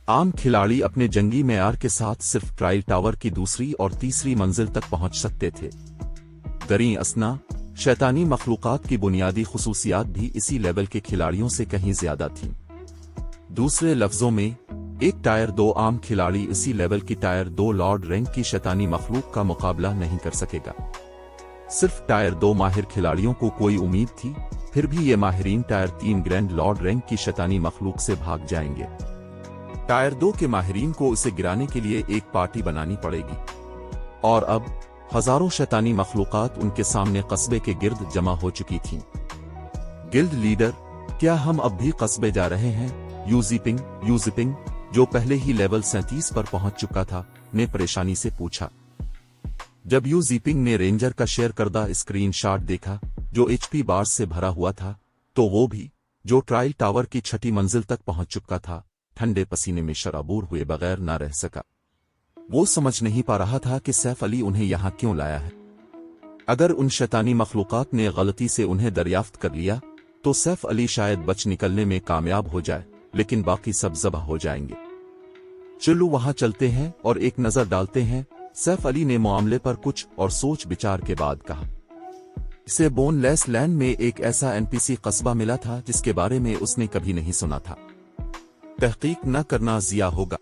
आम खिलाड़ी अपने जंगी मेयार के साथ सिर्फ ट्रायल टावर की दूसरी और तीसरी मंजिल तक पहुंच सकते थे। दरी असना शैतानी मखलूकात की बुनियादी खुसूसियात भी इसी लेवल के खिलाड़ियों से कहीं ज्यादा थीं। दूसरे लफ्जों में, एक टायर 2 आम खिलाड़ी इसी लेवल की टायर 2 लॉर्ड रैंक की शैतानी मखलूक का मुकाबला नहीं कर सकेगा। सिर्फ टायर 2 माहिर खिलाड़ियों को कोई उम्मीद थी, फिर भी ये माहिरीन टायर 3 ग्रैंड लॉर्ड रैंक की शैतानी मखलूक से भाग जाएंगे। टायर 2 के माहिरीन को इसे गिराने के लिए एक पार्टी बनानी पड़ेगी। और अब हजारों शैतानी मखलूकात उनके सामने कस्बे के गिर्द जमा हो चुकी थीं। गिल्ड लीडर, क्या हम अब भी कस्बे जा रहे हैं? यूजिपिंग जो पहले ही लेवल 37 पर पहुंच चुका था, ने परेशानी से पूछा। जब यूजिपिंग ने रेंजर का शेयर करदा स्क्रीनशॉट देखा जो एचपी बार्स से भरा हुआ था, तो वो भी, जो ट्रायल टावर की 6ठी मंजिल तक पहुंच चुका था, ठंडे पसीने में शराबूर हुए बगैर न रह सका। वो समझ नहीं पा रहा था कि सैफ अली उन्हें यहां क्यों लाया है। अगर उन शैतानी मखलूकात ने गलती से उन्हें दरियाफ्त कर लिया तो सैफ अली शायद बच निकलने में कामयाब हो जाए, लेकिन बाकी सब ज़बह हो जाएंगे। चलो वहां चलते हैं और एक नजर डालते हैं, सैफ अली ने मामले पर कुछ और सोच विचार के बाद कहा। इसे बोनलेस लैंड में एक ऐसा एनपीसी कस्बा मिला था जिसके बारे में उसने कभी नहीं सुना था। तहकीक न करना ज़िया होगा।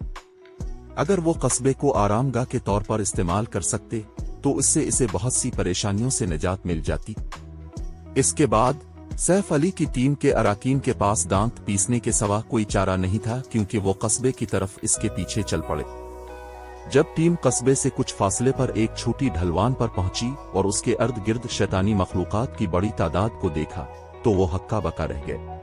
अगर वो कस्बे को आरामगाह के तौर पर इस्तेमाल कर सकते तो इससे इसे बहुत सी परेशानियों से निजात मिल जाती। इसके बाद सैफ अली की टीम के अराकीन के पास दांत पीसने के सिवा कोई चारा नहीं था, क्योंकि वो कस्बे की तरफ इसके पीछे चल पड़े। जब टीम कस्बे से कुछ फासले पर एक छोटी ढलवान पर पहुंची और उसके अर्द गिर्द शैतानी मखलूकात की बड़ी तादाद को देखा तो वो हक्का बक्का रह गए।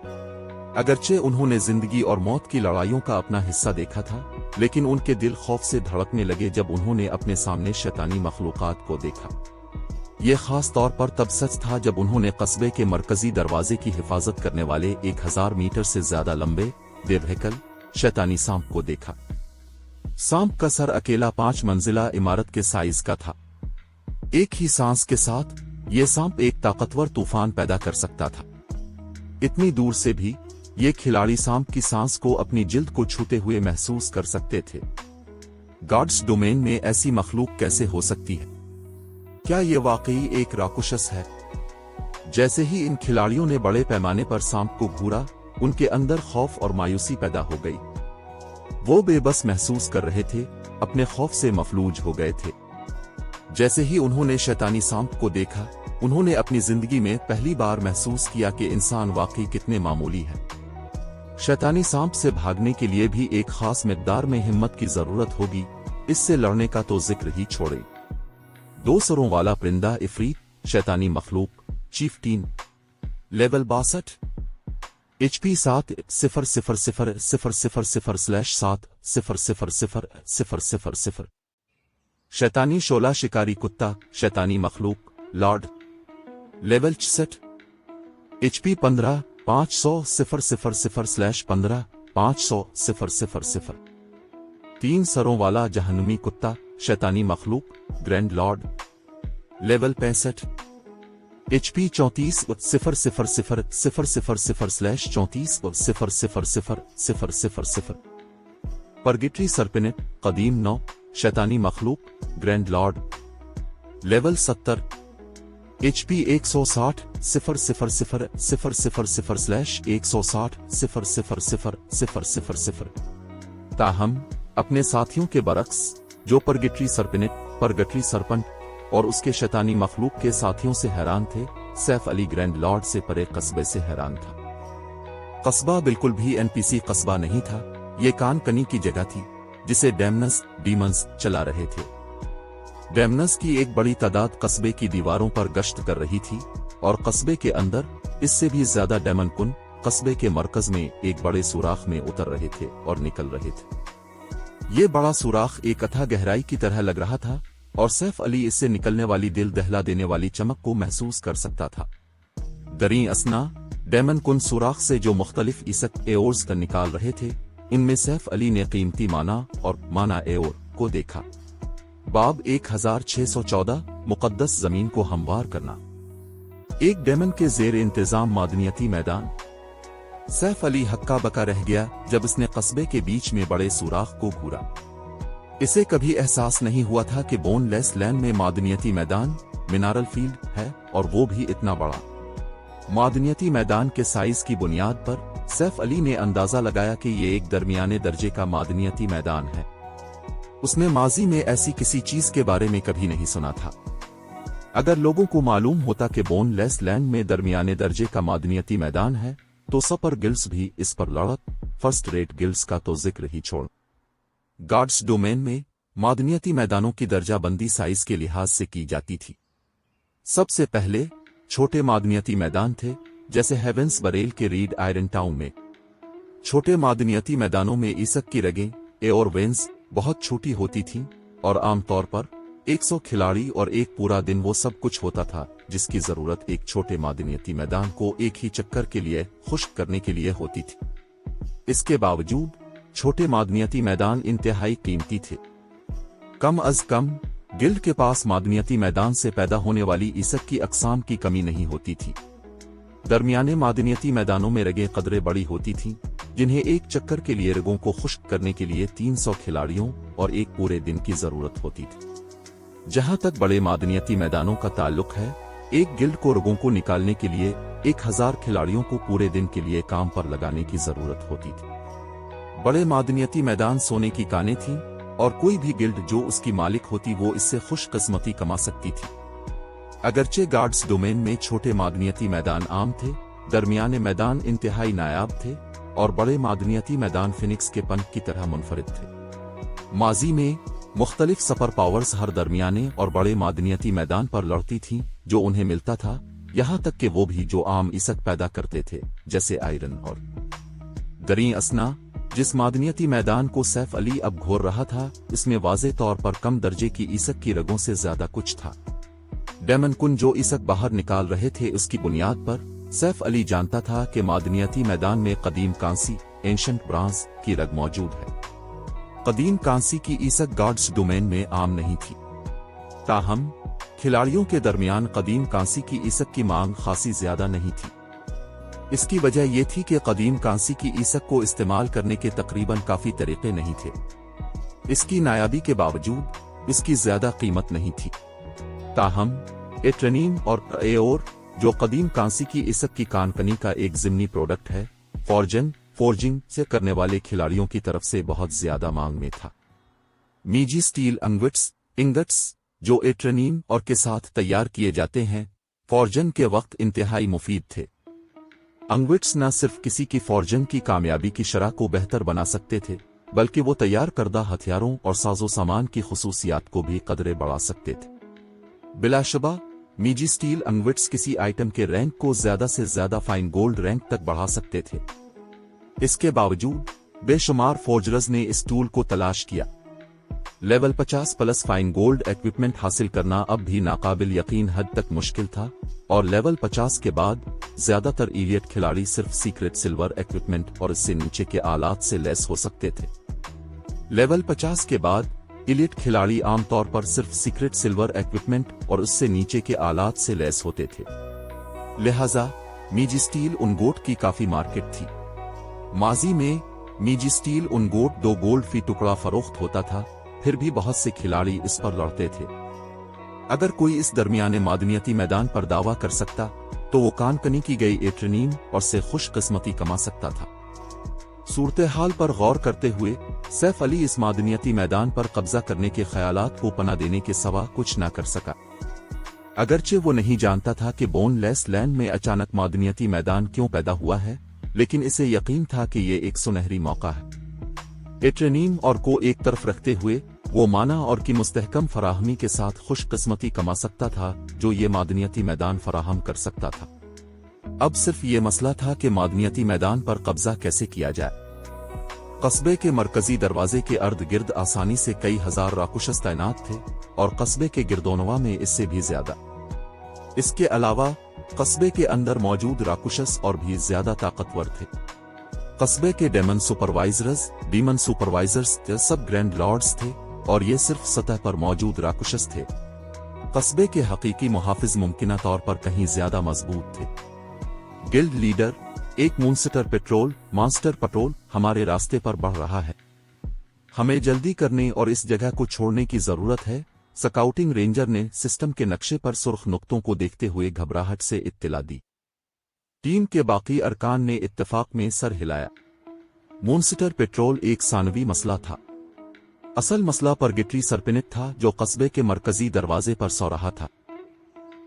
अगरचे उन्होंने जिंदगी और मौत की लड़ाइयों का अपना हिस्सा देखा था, लेकिन उनके दिल खौफ से धड़कने लगे जब उन्होंने अपने सामने शैतानी मखलूकात को देखा। ये खास तौर पर तब सच था जब उन्होंने कस्बे के मरकजी दरवाजे की हिफाजत करने वाले 1000 मीटर से ज्यादा लंबे बेवहकल शैतानी सांप को देखा। सांप का सर अकेला 5 मंजिला इमारत के साइज का था। एक ही सांस के साथ ये सांप एक ताकतवर तूफान पैदा कर सकता था। इतनी दूर से भी ये खिलाड़ी सांप की सांस को अपनी जिल्द को छूते हुए महसूस कर सकते थे। गॉड्स डोमेन में ऐसी मखलूक कैसे हो सकती है? क्या ये वाकई एक राक्षस है? जैसे ही इन खिलाड़ियों ने बड़े पैमाने पर सांप को घूरा, उनके अंदर खौफ और मायूसी पैदा हो गई। वो बेबस महसूस कर रहे थे, अपने खौफ से मफलूज हो गए थे। जैसे ही उन्होंने शैतानी सांप को देखा, उन्होंने अपनी जिंदगी में पहली बार महसूस किया कि इंसान वाकई कितने मामूली है। शैतानी सांप से भागने के लिए भी एक खास मिकदार में हिम्मत की जरूरत होगी, इससे लड़ने का तो जिक्र ही छोड़े। 2 सरों वाला परिंदा इफरीत शैतानी मखलूक, चीफ 3, लेवल 62, HP 70000/7000000, शैतानी शोला शिकारी कुत्ता, शैतानी मखलूक, लॉर्ड, लेवल 66, HP 15 500/15 3 सरों वाला जहन्नुमी कुत्ता, शैतानी मखलूक, ग्रैंड लॉर्ड, लेवल 65, HP 34/3400000000, परगिटरी सरपिनेट, कदीम 9, शैतानी मखलूक, ग्रैंड लॉर्ड, लेवल 70, HP 160/160000000, ताहम अपने साथियों के बरक्स, जो परगिटरी सरपिनेट, परगटरी सरपंच और उसके शैतानी मखलूक के साथियों से हैरान थे, सैफ अली ग्रैंड लॉर्ड से परे कस्बे से हैरान था। कस्बा बिल्कुल भी NPC कस्बा नहीं था, ये कान कनी की जगह थी जिसे डीमंस चला रहे थे। डेमनस की एक बड़ी तादाद कस्बे की दीवारों पर गश्त कर रही थी और कस्बे के अंदर इससे भी ज्यादा डेमन कुन कस्बे के मरकज में एक बड़े सुराख में उतर रहे थे और निकल रहे थे। ये बड़ा सुराख एक अथाह गहराई की तरह लग रहा था और सैफ अली इससे निकलने वाली दिल दहला देने वाली चमक को महसूस कर सकता था। दरी असना डेमन कुन सुराख से जो मुख्तलिफ ईसक एओर्स कर निकाल रहे थे, इनमें सैफ अली ने कीमती माना और माना एओर को देखा। बाब 1614 मुकद्दस जमीन को हमवार करना। एक डेमन के जेर इंतजाम मादनियती मैदान। सैफ अली हक्का बका रह गया जब इसने कस्बे के बीच में बड़े सुराख को घूरा। इसे कभी एहसास नहीं हुआ था कि बोनलेस लैंड में मादनियती मैदान, मिनारल फील्ड है, और वो भी इतना बड़ा। मादनियती मैदान के साइज की बुनियाद पर सैफ अली ने अंदाजा लगाया कि ये एक दरमियाने दर्जे का मादनियती मैदान है। उसने माजी में ऐसी किसी चीज के बारे में कभी नहीं सुना था। अगर लोगों को मालूम होता कि बोनलेस लैंड में दरमियाने दर्जे का मादनियती मैदान है, तो सुपर गिल्ड्स भी इस पर लड़त, फर्स्ट रेट गिल्ड्स का तो जिक्र ही छोड़। गार्ड्स डोमेन में मादनियती मैदानों की दर्जाबंदी साइज के लिहाज से की जाती थी। सबसे पहले छोटे मादनियती मैदान थे, जैसे हेवेंस बरेल के रीड आयरन टाउन में। छोटे मादनियती मैदानों में ईसक की रगें और वेंस बहुत छोटी होती थीं और आमतौर पर 100 खिलाड़ी और एक पूरा दिन वो सब कुछ होता था जिसकी जरूरत एक छोटे मादनियती मैदान को एक ही चक्कर के लिए खुश्क करने के लिए होती थी। इसके बावजूद छोटे मादनियती मैदान इंतहाई कीमती थे। कम अज कम गिल्ड के पास मादनियती मैदान से पैदा होने वाली ईसक की अकसाम की कमी नहीं होती थी। दरमियाने मादनियती मैदानों में रगें कदरे बड़ी होती थीं, जिन्हें एक चक्कर के लिए रगों को खुश्क करने के लिए 300 खिलाड़ियों और एक पूरे दिन की जरूरत होती थी। जहां तक बड़े मादनियती मैदानों का ताल्लुक है, एक गिल्ड को रगों को निकालने के लिए 1000 खिलाड़ियों को पूरे दिन के लिए काम पर लगाने की जरूरत होती थी। बड़े मादनियती मैदान सोने की कानें थीं और कोई भी गिल्ड जो उसकी मालिक होती वो इससे खुशकिस्मती कमा सकती थी। अगरचे गार्ड्स डोमेन में छोटे मादनियती मैदान आम थे, दरमियाने मैदान इंतहाई नायाब थे और बड़े मादनियती मैदान फिनिक्स के पंख की तरह मुनफरिद थे। माजी में मुख्तलिफ सुपर पावर्स हर दरमियाने और बड़े मादनियती मैदान पर लड़ती थीं जो उन्हें मिलता था, यहां तक कि वो भी जो आम ईसक पैदा करते थे, जैसे आयरन और दरी असना। जिस मादनियती मैदान को सैफ अली अब घोर रहा था, इसमें वाज़े तौर पर कम दर्जे की ईसक की रगों से ज्यादा कुछ था। डेमन कुन जो ईसक बाहर निकाल रहे थे, उसकी बुनियाद पर सैफ अली जानता था कि मादनियती मैदान में कदीम कांसी एंशंट ब्रांज की रग मौजूद है। कदीम कांसी की ईसक गार्ड्स डोमेन में आम नहीं थी, ताहम खिलाड़ियों के दरमियान कदीम कांसी की ईसक की मांग खासी ज्यादा नहीं थी। इसकी वजह यह थी कि कदीम कांसी की ईसक को इस्तेमाल करने के तकरीबन काफी तरीके नहीं थे। इसकी नायाबी के बावजूद इसकी ज्यादा कीमत नहीं थी। ताहम एट्रेनीम और एओर जो कदीम कांसी की ईसक की कानकनी का एक ज़िमनी प्रोडक्ट है, फोर्जिंग से करने वाले खिलाड़ियों की तरफ से बहुत ज्यादा मांग में था। मीजी स्टील इंगट्स जो एट्रेनीम और के साथ तैयार किए जाते हैं, फॉर्जन के वक्त इंतहाई मुफीद थे। अंगविट्स न सिर्फ किसी की फॉर्जन की कामयाबी की शरह को बेहतर बना सकते थे, बल्कि वो तैयार करदा हथियारों और साजो सामान की खुसूसियात को भी कदरे बढ़ा सकते थे। बिलाशुबा मीजी स्टील अंगविट्स किसी आइटम के रैंक को ज्यादा से ज्यादा फाइन गोल्ड रैंक तक बढ़ा सकते थे। इसके बावजूद बेशुमार फोर्जर्स ने इस टूल को तलाश किया। Level 50 plus fine gold equipment हासिल करना अब भी नाकाबिल यकीन हद तक मुश्किल था, और लेवल 50 के बाद ज्यादातर इलियट खिलाड़ी सिर्फ सीक्रेट सिल्वर इक्विपमेंट और इससे नीचे के आलात से लैस हो सकते थे। लेवल 50 के बाद इलियट खिलाड़ी आमतौर पर सिर्फ सीक्रेट सिल्वर इक्विपमेंट और उससे नीचे के आलात से लैस होते थे। लिहाजा मीजी स्टील उनगोट की काफी मार्केट थी। माजी में मीजी स्टील उनगोट 2 गोल्ड फी टुकड़ा फरोख्त होता था, फिर भी बहुत से खिलाड़ी इस पर लड़ते थे। अगर कोई इस दरमियाने मादनियती मैदान पर दावा कर सकता तो वो कानकनी की गई एट्रेनीम और से खुशकिस्मती कमा सकता था। सूरत हाल पर गौर करते हुए सैफ अली इस मादनियती मैदान पर कब्जा करने के ख्यालात को पना देने के सिवा कुछ न कर सका। अगरचे वो नहीं जानता था कि बोनलेस लैंड में अचानक मादनियती मैदान क्यों पैदा हुआ है, लेकिन इसे यकीन था कि ये एक सुनहरी मौका है। एट्रेनीम और को एक तरफ रखते हुए वो माना और की मुस्तहकम फराहमी के साथ खुशकिस्मती कमा सकता था जो ये मादनियती मैदान फराहम कर सकता था। अब सिर्फ ये मसला था कि मादनियती मैदान पर कब्जा कैसे किया जाए। कस्बे के मरकजी दरवाजे के अर्द गिर्द आसानी से कई हजार राकुशस तैनात थे और कस्बे के गिरदोनवा में इससे भी ज्यादा। इसके अलावा कस्बे के अंदर मौजूद राकुशस और भी ज्यादा ताकतवर थे। कस्बे के डेमन सुपरवाइजर्स सब ग्रैंड लॉर्ड्स थे और ये सिर्फ सतह पर मौजूद राकुशस थे। कस्बे के हकीकी मुहाफिज मुमकिना तौर पर कहीं ज्यादा मजबूत थे। गिल्ड लीडर, एक मास्टर पेट्रोल हमारे रास्ते पर बढ़ रहा है। हमें जल्दी करने और इस जगह को छोड़ने की जरूरत है। स्काउटिंग रेंजर ने सिस्टम के नक्शे पर सुर्ख नुक्तों को देखते हुए घबराहट से इत्तिला दी। टीम के बाकी अरकान ने इत्तेफाक में सर हिलाया। मूनस्टर पेट्रोल एक सानवी मसला था। असल मसला परगेटरी सरपिनिक था जो कस्बे के मरकजी दरवाजे पर सो रहा था।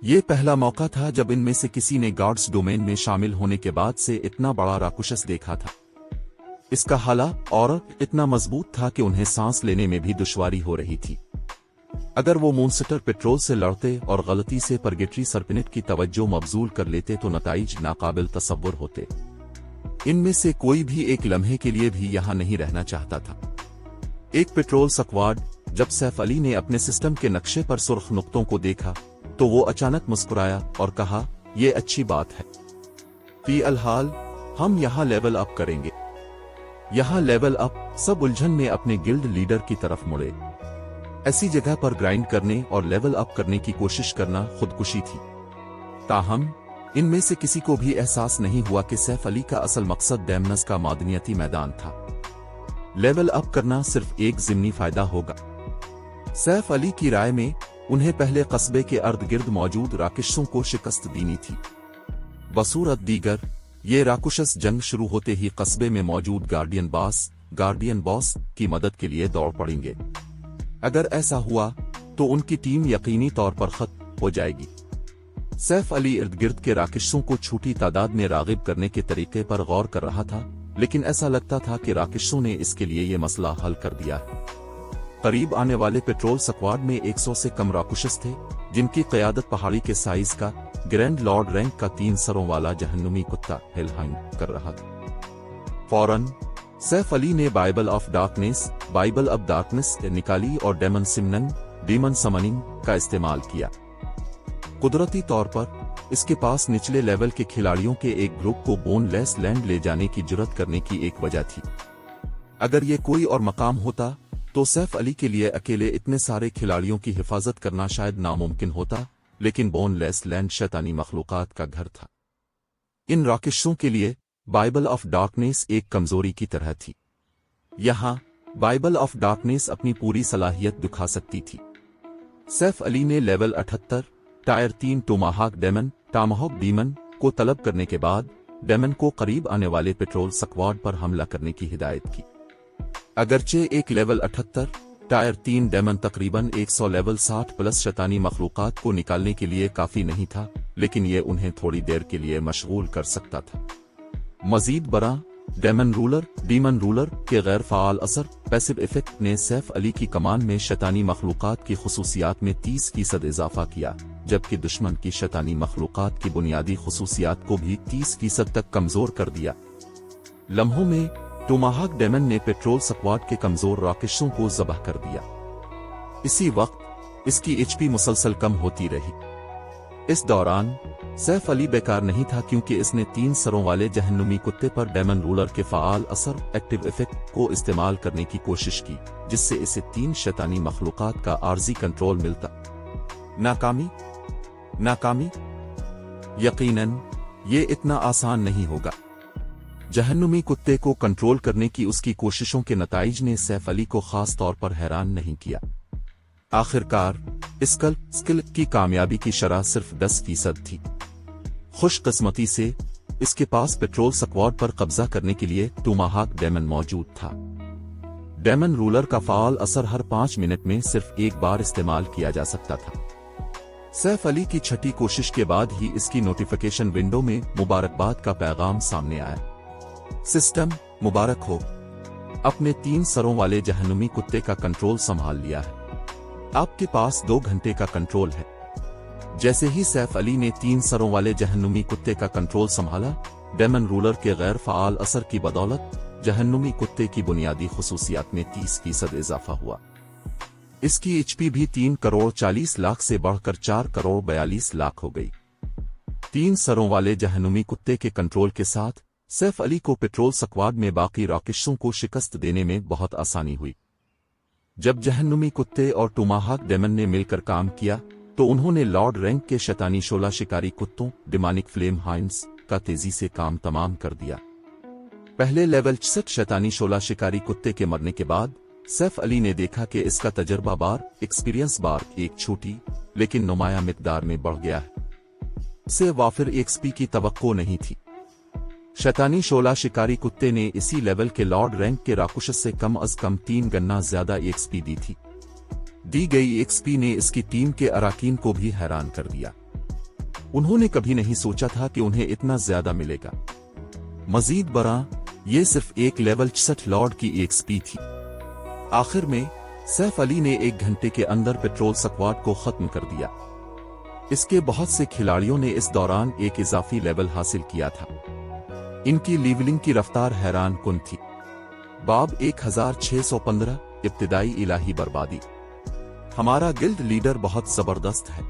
ये पहला मौका था जब इनमें से किसी ने गार्ड्स डोमेन में शामिल होने के बाद से इतना बड़ा राकुशस देखा था। इसका हला और इतना मजबूत था कि उन्हें सांस लेने में भी दुश्वारी हो रही थी। अगर वो मूनस्टर पेट्रोल से लड़ते और गलती से परगेटरी सरपिनिक की तवज्जो मबजूल कर लेते तो नताइज नाकाबिल तसव्वुर होते। इनमें से कोई भी एक लम्हे के लिए भी यहां नहीं रहना चाहता था। एक पेट्रोल स्क्वाड जब सैफ अली ने अपने सिस्टम के नक्शे पर सुर्ख नुक्तों को देखा तो वो अचानक मुस्कुराया और कहा, ये अच्छी बात है। फिलहाल हम यहाँ लेवल अप करेंगे। यहाँ लेवल अप। सब उलझन में अपने गिल्ड लीडर की तरफ मुड़े। ऐसी जगह पर ग्राइंड करने और लेवल अप करने की कोशिश करना खुदकुशी थी। ताहम इनमें से किसी को भी एहसास नहीं हुआ कि सैफ अली का असल मकसद डैमनस का मादनियती मैदान था। लेवल अप करना सिर्फ एक ज़िम्नी फायदा होगा। सैफ अली की राय में उन्हें पहले कस्बे के अर्द गिर्द मौजूद राकुशों को शिकस्त देनी थी। बसूरत दीगर ये राकुशस जंग शुरू होते ही कस्बे में मौजूद गार्डियन बॉस की मदद के लिए दौड़ पड़ेंगे। अगर ऐसा हुआ तो उनकी टीम यकीनी तौर पर खत्म हो जाएगी। सैफ अली इर्द गिर्द के राकुशों को छोटी तादाद में रागिब करने के तरीके पर गौर कर रहा था, लेकिन ऐसा लगता था कि राकुशों ने इसके लिए ये मसला हल कर दिया है। करीब आने वाले पेट्रोल स्क्वाड में 100 से कम राकुशस थे, जिनकी क़यादत पहाड़ी के साइज का ग्रैंड लॉर्ड रैंक का 3 सरों वाला जहन्नुमी कुत्ता हेलहाइम कर रहा था। फौरन सैफ अली ने बाइबल ऑफ डार्कनेस निकाली और डेमन समनिंग का इस्तेमाल किया। कुदरती तौर पर इसके पास निचले लेवल के खिलाड़ियों के एक ग्रुप को बोनलेस लैंड ले जाने की जुर्रत करने की एक वजह थी। अगर ये कोई और मकाम होता तो सैफ अली के लिए अकेले इतने सारे खिलाड़ियों की हिफाजत करना शायद नामुमकिन होता, लेकिन बोनलेस लैंड शैतानी मखलूकात का घर था। इन राकुशों के लिए बाइबल ऑफ डार्कनेस एक कमजोरी की तरह थी। यहां बाइबल ऑफ डार्कनेस अपनी पूरी सलाहियत दिखा सकती थी। सैफ अली ने लेवल 78 टायर 3 टॉमाहॉक डीमन को तलब करने के बाद डेमन को करीब आने वाले पेट्रोल स्क्वाड पर हमला करने की हिदायत की। अगरचे एक लेवल 78 टायर 3 डेमन तकरीबन 100 लेवल 60 प्लस शैतानी मखलूकात को निकालने के लिए काफी नहीं था, लेकिन ये उन्हें थोड़ी देर के लिए मशगूल कर सकता था। मजीद बरा डीमन रूलर के गैर फाल असर पैसिव इफेक्ट ने सैफ अली की कमान में शैतानी मखलूकात की खुसूसियात में 30% इजाफा किया। जबकि दुश्मन की शैतानी मखलूकात की बुनियादी खुसूसियात को भी 30% तक कमजोर कर दिया। लम्हों में टोमाहाक डेमन ने पेट्रोल स्क्वाड के कमजोर राकेशों को ज़बह कर दिया। इसी वक्त इसकी एचपी मुसलसल कम होती रही। इस दौरान सैफ अली बेकार नहीं था, क्योंकि इसने 3 सरों वाले जहन्नुमी कुत्ते पर डेमन रूलर के फाल असर एक्टिव इफेक्ट को इस्तेमाल करने की कोशिश की, जिससे इसे 3 शैतानी मखलूकात का आर्जी कंट्रोल मिलता। नाकामी यकीनन ये इतना आसान नहीं होगा। जहन्नुमी कुत्ते को कंट्रोल करने की उसकी कोशिशों के नताइज ने सैफ अली को खास तौर पर हैरान नहीं किया। आखिरकार इस स्किल की कामयाबी की शरह सिर्फ 10% थी। खुशकिस्मती से इसके पास पेट्रोल स्क्वाड पर कब्जा करने के लिए टोमाहाक डेमन मौजूद था। डेमन रूलर का फाल असर हर 5 मिनट में सिर्फ एक बार इस्तेमाल किया जा सकता था। सैफ अली की छठी कोशिश के बाद ही इसकी नोटिफिकेशन विंडो में मुबारकबाद का पैगाम सामने आया। सिस्टम मुबारक हो, अपने 3 सरों वाले जहन्नुमी कुत्ते का कंट्रोल संभाल लिया है। आपके पास 2 घंटे का कंट्रोल है। जैसे ही सैफ अली ने 3 सरों वाले जहन्नुमी कुत्ते का कंट्रोल संभाला, डेमन रूलर के गैर फाल असर की बदौलत जहन्नुमी कुत्ते की बुनियादी खुसूसियात में 30% इजाफा हुआ। इसकी एचपी भी 3 करोड़ 40 लाख से बढ़कर 4 करोड़ 42 लाख हो गई। 3 सरों वाले जहन्नुमी कुत्ते के कंट्रोल के साथ सैफ अली को पेट्रोल स्क्वाड में बाकी राकेशों को शिकस्त देने में बहुत आसानी हुई। जब जहन्नुमी कुत्ते और टोमाहाक डेमन ने मिलकर काम किया तो उन्होंने लॉर्ड रैंक के शैतानी शोला शिकारी कुत्तों डिमानिक फ्लेम हाइंड्स का तेजी से काम तमाम कर दिया। पहले लेवल 66 शैतानी शोला शिकारी कुत्ते के मरने के बाद सैफ अली ने देखा कि इसका तजर्बा बार एक्सपीरियंस बार एक छोटी लेकिन नुमाया मिकदार में बढ़ गया है। से वाफिर एक्सपी की तवक्को नहीं थी। शैतानी शोला शिकारी कुत्ते ने इसी लेवल के लॉर्ड रैंक के राकुशस से कम अज कम 3 गन्ना ज्यादा एक्सपी दी थी। दी गई एक्सपी ने इसकी टीम के अराकीन को भी हैरान कर दिया। उन्होंने कभी नहीं सोचा था कि उन्हें इतना ज्यादा मिलेगा। मजीद बरा ये सिर्फ एक लेवल 66 लॉर्ड की एक्सपी थी। आखिर में सैफ अली ने 1 घंटे के अंदर पेट्रोल स्क्वाड को खत्म कर दिया। इसके बहुत से खिलाड़ियों ने इस दौरान एक इजाफी लेवल हासिल किया था। इनकी लीवलिंग की रफ्तार हैरान कुन थी। बाब 1615 इब्तिदाई इलाही बर्बादी। हमारा गिल्ड लीडर बहुत जबरदस्त है।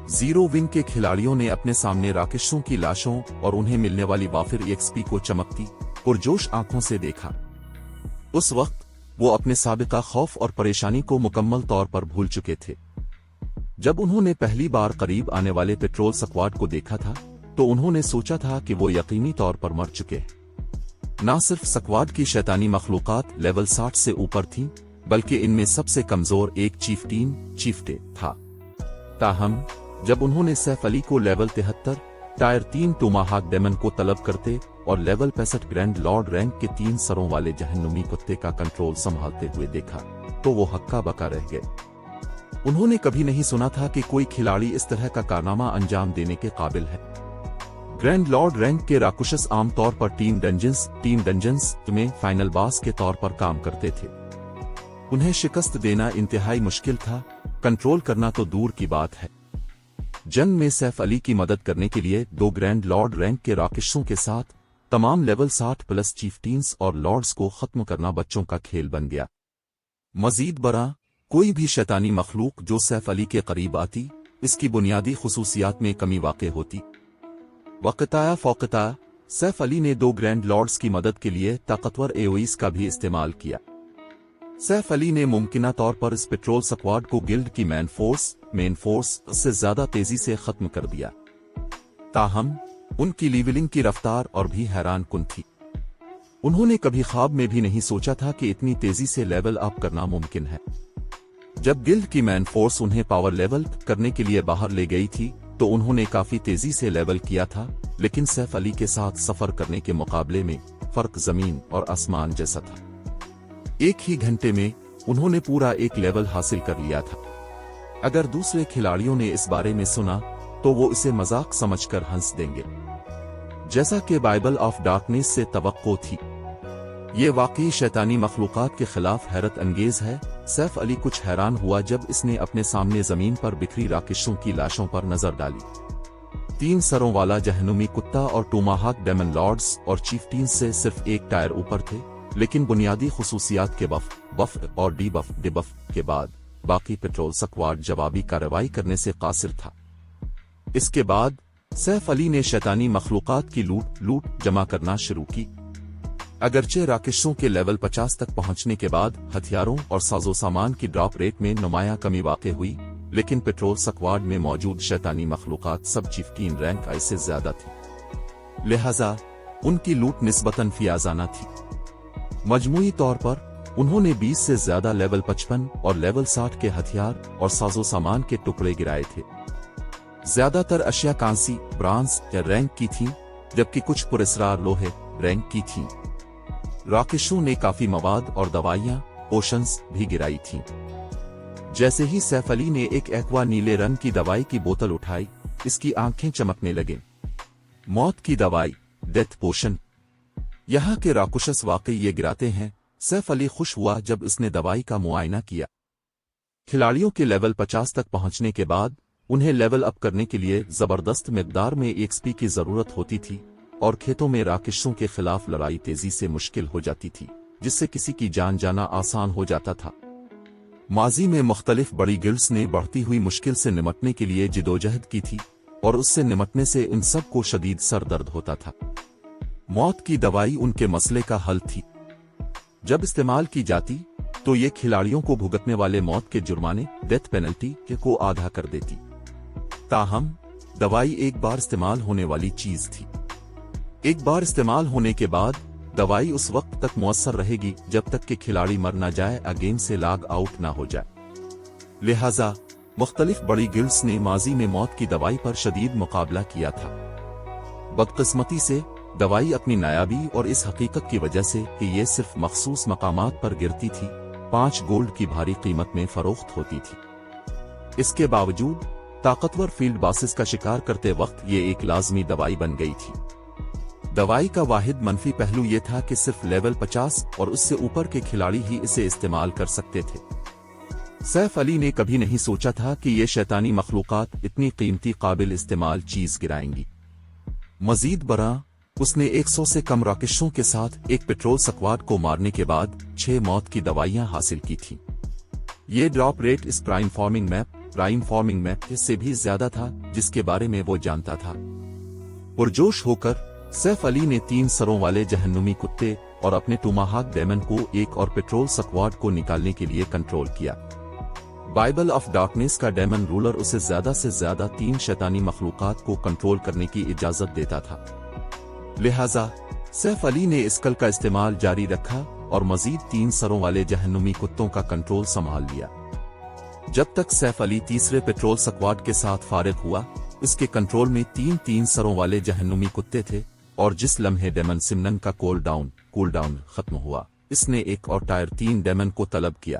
0 विंग के खिलाड़ियों ने अपने सामने राकेशों की लाशों और उन्हें मिलने वाली वाफिर एक्सपी को चमकती पुरजोश आंखों से देखा। उस वक्त वो अपने साबिका खौफ और परेशानी को मुकम्मल तौर पर भूल चुके थे। जब उन्होंने पहली बार करीब आने वाले पेट्रोल स्क्वाड को देखा था तो उन्होंने सोचा था कि वो यकीनी तौर पर मर चुके हैं। न सिर्फ स्क्वाड की शैतानी मखलूकात लेवल 60 से ऊपर थीं, बल्कि इनमें सबसे कमजोर एक चीफ्टे था। ताहम जब उन्होंने सैफ अली को लेवल 73 टायर 3 टोमाहाक डेमन को तलब करते और लेवल 65 ग्रैंड लॉर्ड रैंक के 3 सरों वाले जहन्नुमी कुत्ते का कंट्रोल संभालते हुए देखा तो वो हक्का बक्का रह गए। उन्होंने कभी नहीं सुना था कि कोई खिलाड़ी इस तरह का कारनामा अंजाम देने के काबिल है। ग्रैंड लॉर्ड रैंक के राकुशस आमतौर पर टीम डंजन्स में फाइनल बॉस के तौर पर काम करते थे। उन्हें शिकस्त देना इंतहाई मुश्किल था, कंट्रोल करना तो दूर की बात है। जंग में सैफ अली की मदद करने के लिए 2 ग्रैंड लॉर्ड रैंक के राकेशों के साथ तमाम लेवल 60 प्लस चीफ्टीन्स और लॉर्ड्स को खत्म करना बच्चों का खेल बन गया। मजीद बरा कोई भी शैतानी मखलूक जो सैफ अली के करीब आती, इसकी बुनियादी खुसूसियात में कमी वाक़ होती। वक़्ताया फ़ौक़ता सैफ अली ने 2 ग्रैंड लॉर्ड्स की मदद के लिए ताकतवर एओईस का भी इस्तेमाल किया। सैफ अली ने मुमकिना तौर पर इस पेट्रोल स्क्वाड को गिल्ड की मेन फोर्स से ज्यादा तेजी से खत्म कर दिया। ताहम उनकी लीवलिंग की रफ्तार और भी हैरान कुन थी। उन्होंने कभी ख्वाब में भी नहीं सोचा था कि इतनी तेजी से लेवल अप करना मुमकिन है। जब गिल्ड की मैन फोर्स उन्हें पावर लेवल करने के लिए बाहर ले गई थी तो उन्होंने काफी तेजी से लेवल किया था, लेकिन सैफ अली के साथ सफर करने के मुकाबले में फर्क जमीन और आसमान जैसा था। एक ही घंटे में उन्होंने पूरा एक लेवल हासिल कर लिया था। अगर दूसरे खिलाड़ियों ने इस बारे में सुना तो वो इसे मजाक समझकर हंस देंगे, जैसा कि बाइबल ऑफ डार्कनेस से तवक्को थी। ये वाकई शैतानी मखलूकात के खिलाफ हैरत अंगेज है। सैफ अली कुछ हैरान हुआ जब इसने अपने सामने जमीन पर बिखरी राकेशों की लाशों पर नजर डाली। 3 सरों वाला जहनुमी कुत्ता और टोमाहाक डेमन लॉर्ड्स और चीफ्टीन से सिर्फ एक टायर ऊपर थे, लेकिन बुनियादी खुसूसियात के बफ और डिबफ के बाद बाकी पेट्रोल स्क्वाड जवाबी कार्रवाई करने से कासिर था। इसके बाद सैफ अली ने शैतानी मखलूकात की लूट जमा करना शुरू की। अगरचे राकेशों के लेवल 50 तक पहुंचने के बाद हथियारों और साजो सामान की ड्रॉप रेट में नुमाया कमी वाक़ हुई, लेकिन पेट्रोल स्क्वाड में मौजूद शैतानी मखलूकात सब चीफ्टीन रैंक आई से ज्यादा थी, लिहाजा उनकी लूट निस्बतन फियाजाना थी। मजमूई तौर पर उन्होंने 20 से ज्यादा लेवल 55 और लेवल 60 के हथियार और साजो सामान के टुकड़े गिराए थे। ज्यादातर अशिया कांसी, ब्रांज या रैंक की थीं, जबकि कुछ पुरस्कार लोहे रैंक की थीं। राकेशों ने काफी मवाद और दवाइयां, पोशंस भी गिराई थीं। जैसे ही सैफ अली ने एक एक्वा नीले रंग की दवाई की बोतल उठाई, इसकी आंखें चमकने लगीं। मौत की दवाई, डेथ पोशन। यहाँ के राकुशस वाकई ये गिराते हैं। सैफ अली खुश हुआ जब उसने दवाई का मुआयना किया। खिलाड़ियों के लेवल 50 तक पहुंचने के बाद उन्हें लेवल अप करने के लिए जबरदस्त मिकदार में एक्सपी की जरूरत होती थी और खेतों में राकेशों के खिलाफ लड़ाई तेजी से मुश्किल हो जाती थी, जिससे किसी की जान जाना आसान हो जाता था। माजी में मुख्तलिफ बड़ी गिल्ड्स ने बढ़ती हुई मुश्किल से निमटने के लिए जिदोजहद की थी और उससे निमटने से इन सब को शदीद सर दर्द होता था। मौत की दवाई उनके मसले का हल थी। जब इस्तेमाल की जाती तो ये खिलाड़ियों को भुगतने वाले मौत के जुर्माने, डेथ पेनल्टी को आधा कर देती। ताहम दवाई एक बार इस्तेमाल होने वाली चीज थी। एक बार इस्तेमाल होने के बाद दवाई उस वक्त तक मुअस्सर रहेगी जब तक कि खिलाड़ी मर न जाए या गेम से लॉग आउट न हो जाए। लिहाजा मुख्तलिफ बड़ी गिल्ड्स ने माजी में मौत की दवाई पर शदीद मुकाबला किया था। बदकिस्मती से दवाई अपनी नायाबी और इस हकीकत की वजह से कि ये सिर्फ मखसूस मकामात पर गिरती थी, 5 गोल्ड की भारी कीमत में फरोख्त होती थी। इसके बावजूद ताकतवर फील्ड बासिस का शिकार करते वक्त ये एक लाजमी दवाई बन गई थी। दवाई का वाहिद मनफी पहलू ये था कि सिर्फ लेवल 50 और उससे ऊपर के खिलाड़ी ही इसे इस्तेमाल कर सकते थे। सैफ अली ने कभी नहीं सोचा था कि ये शैतानी मखलूकात इतनी कीमती काबिल इस्तेमाल चीज गिराएंगी। मजीद बरा उसने 100 से कम राकेशों के साथ एक पेट्रोल स्क्वाड को मारने के बाद 6 मौत की दवाइयां हासिल की थी। ये ड्रॉप रेट इस प्राइम फार्मिंग मैप से भी ज्यादा था जिसके बारे में वो जानता था। पुरजोश होकर सैफ अली ने 3 सरों वाले जहन्नुमी कुत्ते और अपने टोमाहाक डेमन को एक और पेट्रोल स्क्वाड को निकालने के लिए कंट्रोल किया। बाइबल ऑफ डार्कनेस का डेमन रूलर उसे ज्यादा से ज्यादा 3 शैतानी मखलूकात को कंट्रोल करने की इजाजत देता था। लिहाजा सैफ अली ने इस कल का इस्तेमाल जारी रखा और मजीद 3 सरों वाले जहन्नुमी कुत्तों का कंट्रोल संभाल लिया। जब तक सैफ अली तीसरे पेट्रोल स्क्वाड के साथ फारिग हुआ, इसके कंट्रोल में 3 सरों वाले जहन्नुमी कुत्ते थे और जिस लम्हे डेमन सिमनन का कूल डाउन खत्म हुआ, इसने एक और टायर 3 डेमन को तलब किया।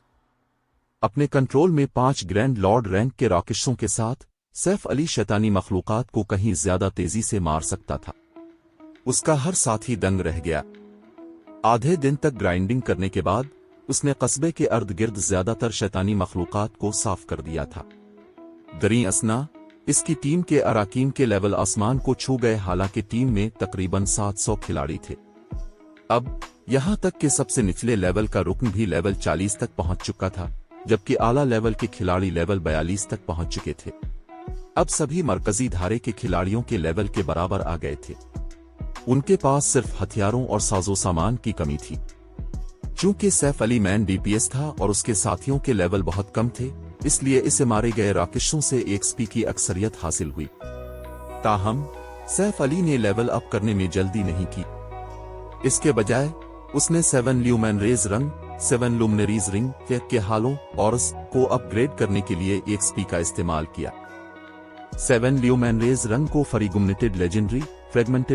अपने कंट्रोल में 5 ग्रैंड लॉर्ड रैंक के राकेशों के साथ सैफ अली शैतानी मखलूकात को कहीं ज्यादा तेजी से मार सकता था। उसका हर साथी दंग रह गया। आधे दिन तक ग्राइंडिंग करने के बाद उसने कस्बे के अर्द गिर्द ज्यादातर शैतानी मखलूकात को साफ कर दिया था। दरी असना इसकी टीम के अराकीन के लेवल आसमान को छू गए, हालांकि टीम में तकरीबन 700 खिलाड़ी थे। अब यहां तक कि सबसे निचले लेवल का रुकन भी लेवल 40 तक पहुंच चुका था, जबकि आला लेवल के खिलाड़ी लेवल 42 तक पहुंच चुके थे। अब सभी मरकजी धारे के खिलाड़ियों के लेवल के बराबर आ गए थे। उनके पास सिर्फ हथियारों और साजो सामान की कमी थी। चूंकि सैफ अली मैन डीपीएस था और उसके साथियों के लेवल बहुत कम थे, इसलिए इसे मारे गए राकेशों से एक्सपी की अक्सरियत हासिल हुई। ताहम सैफ अली ने लेवल अप करने में जल्दी नहीं की। इसके बजाय उसने 7 ल्यूमिनरीज रंग, 7 लुमिनरीज रिंग के हालों और को अपग्रेड करने के लिए एक्सपी का इस्तेमाल किया। 7 ल्यूमिनरीज रंग को फ्रेगमेंटेड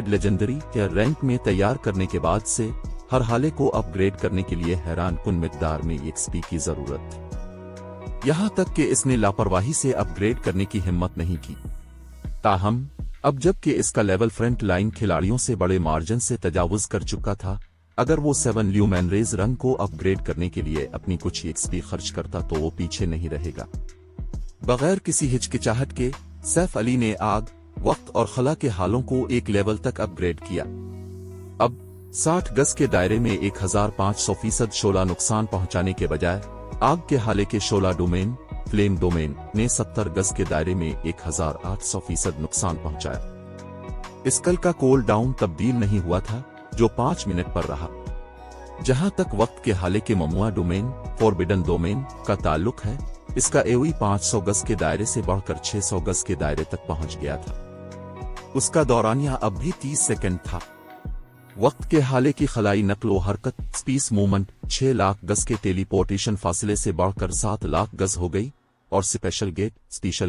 लेजेंडरी या रैंक में तैयार करने के बाद से हर हाले को अपग्रेड करने के लिए हैरान कुन मिकदार में एक्सपी की जरूरत थी। यहां तक कि इसने लापरवाही से अपग्रेड करने की हिम्मत नहीं की। ताहम अब जबकि इसका लेवल फ्रंट लाइन खिलाड़ियों से बड़े मार्जिन से तजावुज कर चुका था, अगर वो 7 ल्यूमेनरेज रंग को अपग्रेड करने के लिए अपनी कुछ एक्सपी खर्च करता तो वो पीछे नहीं रहेगा। बगैर किसी हिचकिचाहट के सैफ अली ने आग, वक्त और खला के हालों को एक लेवल तक अपग्रेड किया। अब 60 गज के दायरे में 1500% शोला नुकसान पहुंचाने के बजाय आग के हाले के शोला डोमेन, फ्लेम डोमेन ने 70 गज के दायरे में 1800% नुकसान पहुंचाया। इस कल का कोल डाउन तब्दील नहीं हुआ था जो 5 मिनट पर रहा। जहां तक वक्त के हाले के ममुआ डोमेन, फॉरबिडन डोमेन का ताल्लुक है, इसका एओई 500 गज के दायरे से बढ़कर 600 गज के दायरे तक पहुंच गया था। उसका दौरानिया अब भी 30 सेकंड था। वक्त के हाले की खलाई नकलो हरकत स्पेस मूवमेंट 6 लाख गज के टेलीपोर्टेशन फासले से बढ़कर 7 लाख गज हो गई और स्पेशल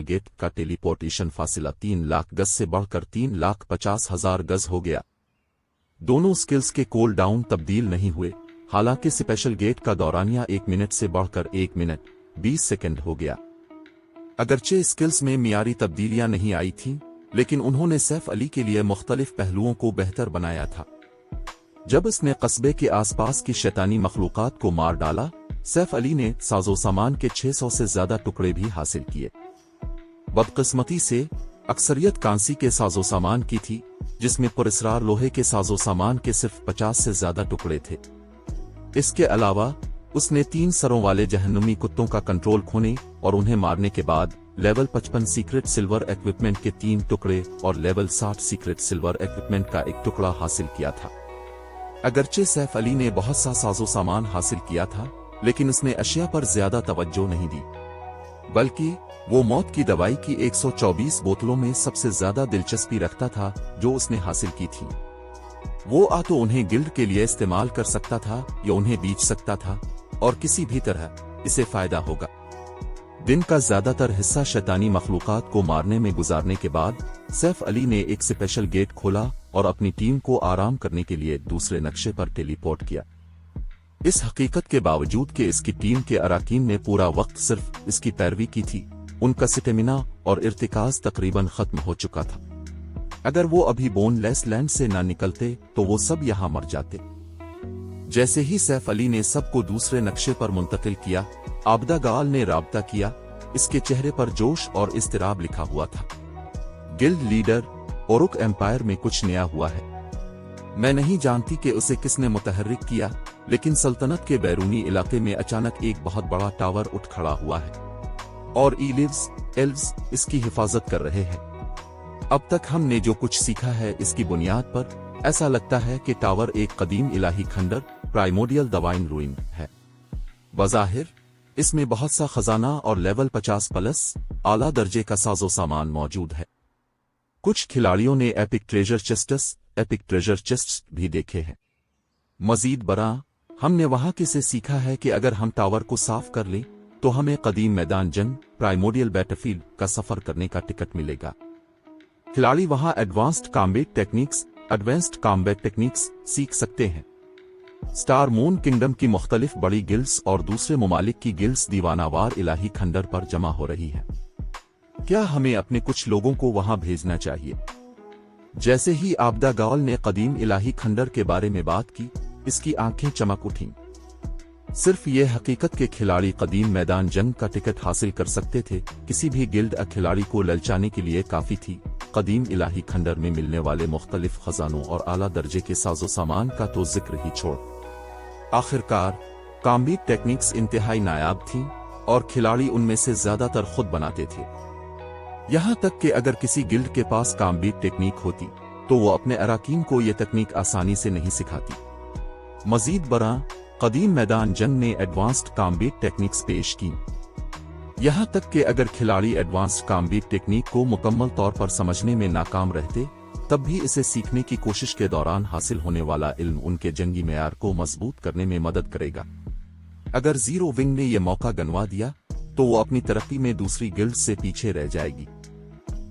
गेट का टेलीपोर्टेशन फासला 3 लाख गज से बढ़कर 3,50,000 गज हो गया। दोनों स्किल्स के कोल डाउन तब्दील नहीं हुए, हालांकि स्पेशल गेट का दौरानिया 1 मिनट से बढ़कर 1 मिनट 20 सेकंड हो गया। अगरचे स्किल्स में मियारी तब्दीलियां नहीं आई थीं, लेकिन उन्होंने सैफ अली के लिए मुख्तलिफ पहलुओं को बेहतर बनाया था। जब इसने कस्बे के आसपास की शैतानी मखलूकात को मार डाला, सैफ अली ने साजो सामान के 600 से ज्यादा टुकड़े भी हासिल किए। बदकिस्मती से अक्सरियत कांसी के साजो सामान की थी, जिसमें पुरस्रार लोहे के साजो सामान के सिर्फ 50 से ज्यादा टुकड़े थे। इसके अलावा उसने 3 सरों वाले जहन्नुमी कुत्तों का कंट्रोल खोने और उन्हें मारने के बाद लेवल 55 सीक्रेट सिल्वर इक्विपमेंट के 3 टुकड़े और लेवल 60 सीक्रेट सिल्वर इक्विपमेंट का 1 टुकड़ा हासिल किया था। अगरचे सैफ अली ने बहुत सा साजो सामान हासिल किया था, लेकिन उसने अशिया पर ज्यादा तवज्जो नहीं दी, बल्कि वो मौत की दवाई की 124 बोतलों में सबसे ज्यादा दिलचस्पी रखता था जो उसने हासिल की थी। वो तो उन्हें गिल्ड के लिए इस्तेमाल कर सकता था या उन्हें बेच सकता था और किसी भी तरह इसे फायदा होगा। दिन का ज्यादातर हिस्सा शैतानी मखलूकात को मारने में गुजारने के बाद सैफ अली ने एक स्पेशल गेट खोला और अपनी टीम को आराम करने के लिए दूसरे नक्शे पर टेलीपोर्ट किया। इस हकीकत के बावजूद कि इसकी टीम के अराकीन ने पूरा वक्त सिर्फ इसकी पैरवी की थी, उनका स्टेमिना और इर्तिकाज तकरीबन खत्म हो चुका था। अगर वो अभी बोनलेस लैंड से ना निकलते तो वो सब यहां मर जाते। जैसे ही सैफ अली ने सबको दूसरे नक्शे पर मुंतकिल किया, आबदा गाल ने राब्ता किया। इसके चेहरे पर जोश और इस्तिराब लिखा हुआ था। गिल्ड लीडर, ओरुक एम्पायर में कुछ नया हुआ है। मैं नहीं जानती कि उसे किसने मुतहर्रिक किया, लेकिन सल्तनत के बैरूनी इलाके में अचानक एक बहुत बड़ा टावर उठ खड़ा हुआ है और एल्व्स इसकी हिफाजत कर रहे हैं। अब तक हमने जो कुछ सीखा है इसकी बुनियाद पर ऐसा लगता है कि टावर एक कदीम इलाही खंडर, प्राइमोडियल डिवाइन रूइन है। बज़ाहिर इसमें बहुत सा खजाना और लेवल 50 प्लस आला दर्जे का साजो सामान मौजूद है। कुछ खिलाड़ियों ने एपिक ट्रेजर चेस्ट्स भी देखे हैं। मजीद बरा, हमने वहां से सीखा है कि अगर हम टावर को साफ कर लें तो हमें कदीम मैदान जंग, प्राइमोडियल बैटलफील्ड का सफर करने का टिकट मिलेगा। खिलाड़ी वहां एडवांस्ड कॉम्बैट टेक्निक्स सीख सकते हैं। स्टार मून किंगडम की मुख्तलिफ बड़ी गिल्ड्स और दूसरे ममालिक की गिल्ड्स दीवानावार इलाही खंडर पर जमा हो रही है। क्या हमें अपने कुछ लोगों को वहां भेजना चाहिए? जैसे ही आबदा गाल ने कदीम इलाही खंडर के बारे में बात की, इसकी आंखें चमक उठीं। सिर्फ ये हकीकत के खिलाड़ी कदीम मैदान जंग का टिकट हासिल कर सकते थे, किसी भी गिल्ड खिलाड़ी को ललचाने के लिए काफी थी। कदीम इलाही खंडर में मिलने वाले मुख्तलिफ खजानों और आला दर्जे के साजो सामान का तो जिक्र ही छोड़। आखिरकार कॉम्बैट टेक्निक्स इंतहाई नायाब थीं और खिलाड़ी उनमें से ज्यादातर खुद बनाते थे। यहां तक कि अगर किसी गिल्ड के पास कॉम्बैट टेक्निक होती तो वो अपने अराकीन को ये तकनीक आसानी से नहीं सिखाती। मजीद बरा, कदीम मैदान जंग ने एडवांस्ड कॉम्बैट टेक्निक्स पेश की। यहां तक कि अगर खिलाड़ी एडवांस्ड कॉम्बैट टेक्निक को मुकम्मल तौर पर समझने में नाकाम रहते, तब भी इसे सीखने की कोशिश के दौरान हासिल होने वाला इल्म उनके जंगी मेयार को मजबूत करने में मदद करेगा। अगर जीरो विंग ने यह मौका गंवा दिया तो वो अपनी तरक्की में दूसरी गिल्ड से पीछे रह जाएगी।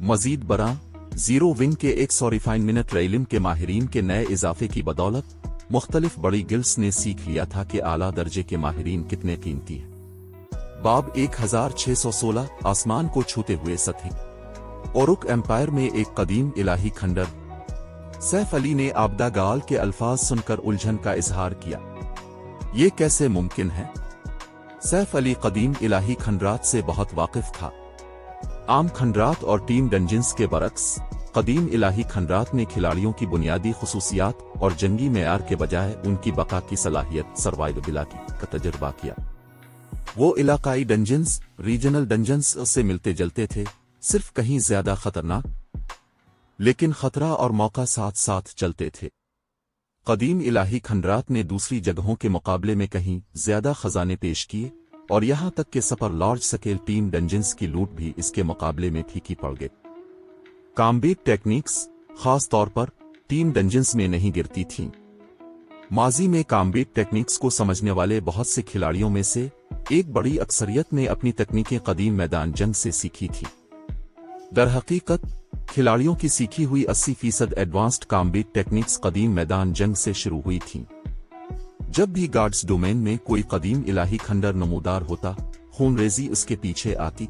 मजीद बरा, जीरो विंग के 100 मिनट रेलिम के माहिरीन के नए इजाफे की बदौलत मुख्तलिफ बड़ी गिल्ड्स ने सीख लिया था कि आला दर्जे के माहिरीन कितने कीमती हैं। बाब 1616 आसमान को छूते हुए सतही। ओरुक एम्पायर में एक कदीम इलाही खंडर। सैफ अली ने आबदा गाल के अल्फाज सुनकर उलझन का इजहार किया। ये कैसे मुमकिन है? सैफ अली कदीम इलाही खंडरात से बहुत वाकिफ था। आम खंडरात और टीम डंजिन्स के बरक्स, कदीम इलाही खंडरात ने खिलाड़ियों की बुनियादी खुसूसियात और जंगी मेयार के बजाय उनकी बका की सलाहियत सर्वाइवबिलिटी का तजर्बा किया। वो इलाकाई डंजिन्स, रीजनल डंजिन्स से मिलते जलते थे, सिर्फ कहीं ज्यादा खतरनाक, लेकिन खतरा और मौका साथ साथ चलते थे। कदीम इलाही खंडरात ने दूसरी जगहों के मुकाबले में कहीं ज्यादा खजाने पेश किए, और यहां तक कि सपर लार्ज स्केल टीम डंजिन्स की लूट भी इसके मुकाबले में फीकी पड़ गई। कॉम्बैट टेक्निक्स खास तौर पर टीम डंजिन्स में नहीं गिरती थीं। माजी में कॉम्बैट टेक्निक्स को समझने वाले बहुत से खिलाड़ियों में से एक बड़ी अक्सरियत ने अपनी तकनीकें कदीम मैदान जंग से सीखी थी। दरहकीकत खिलाड़ियों की सीखी हुई 80% एडवांस्ड कॉम्बैट टेक्निक्स कदीम मैदान जंग से शुरू हुई थीं। जब भी गार्ड्स डोमेन में कोई कदीम इलाही खंडर नमूदार होता, खूनरेजी उसके पीछे आती।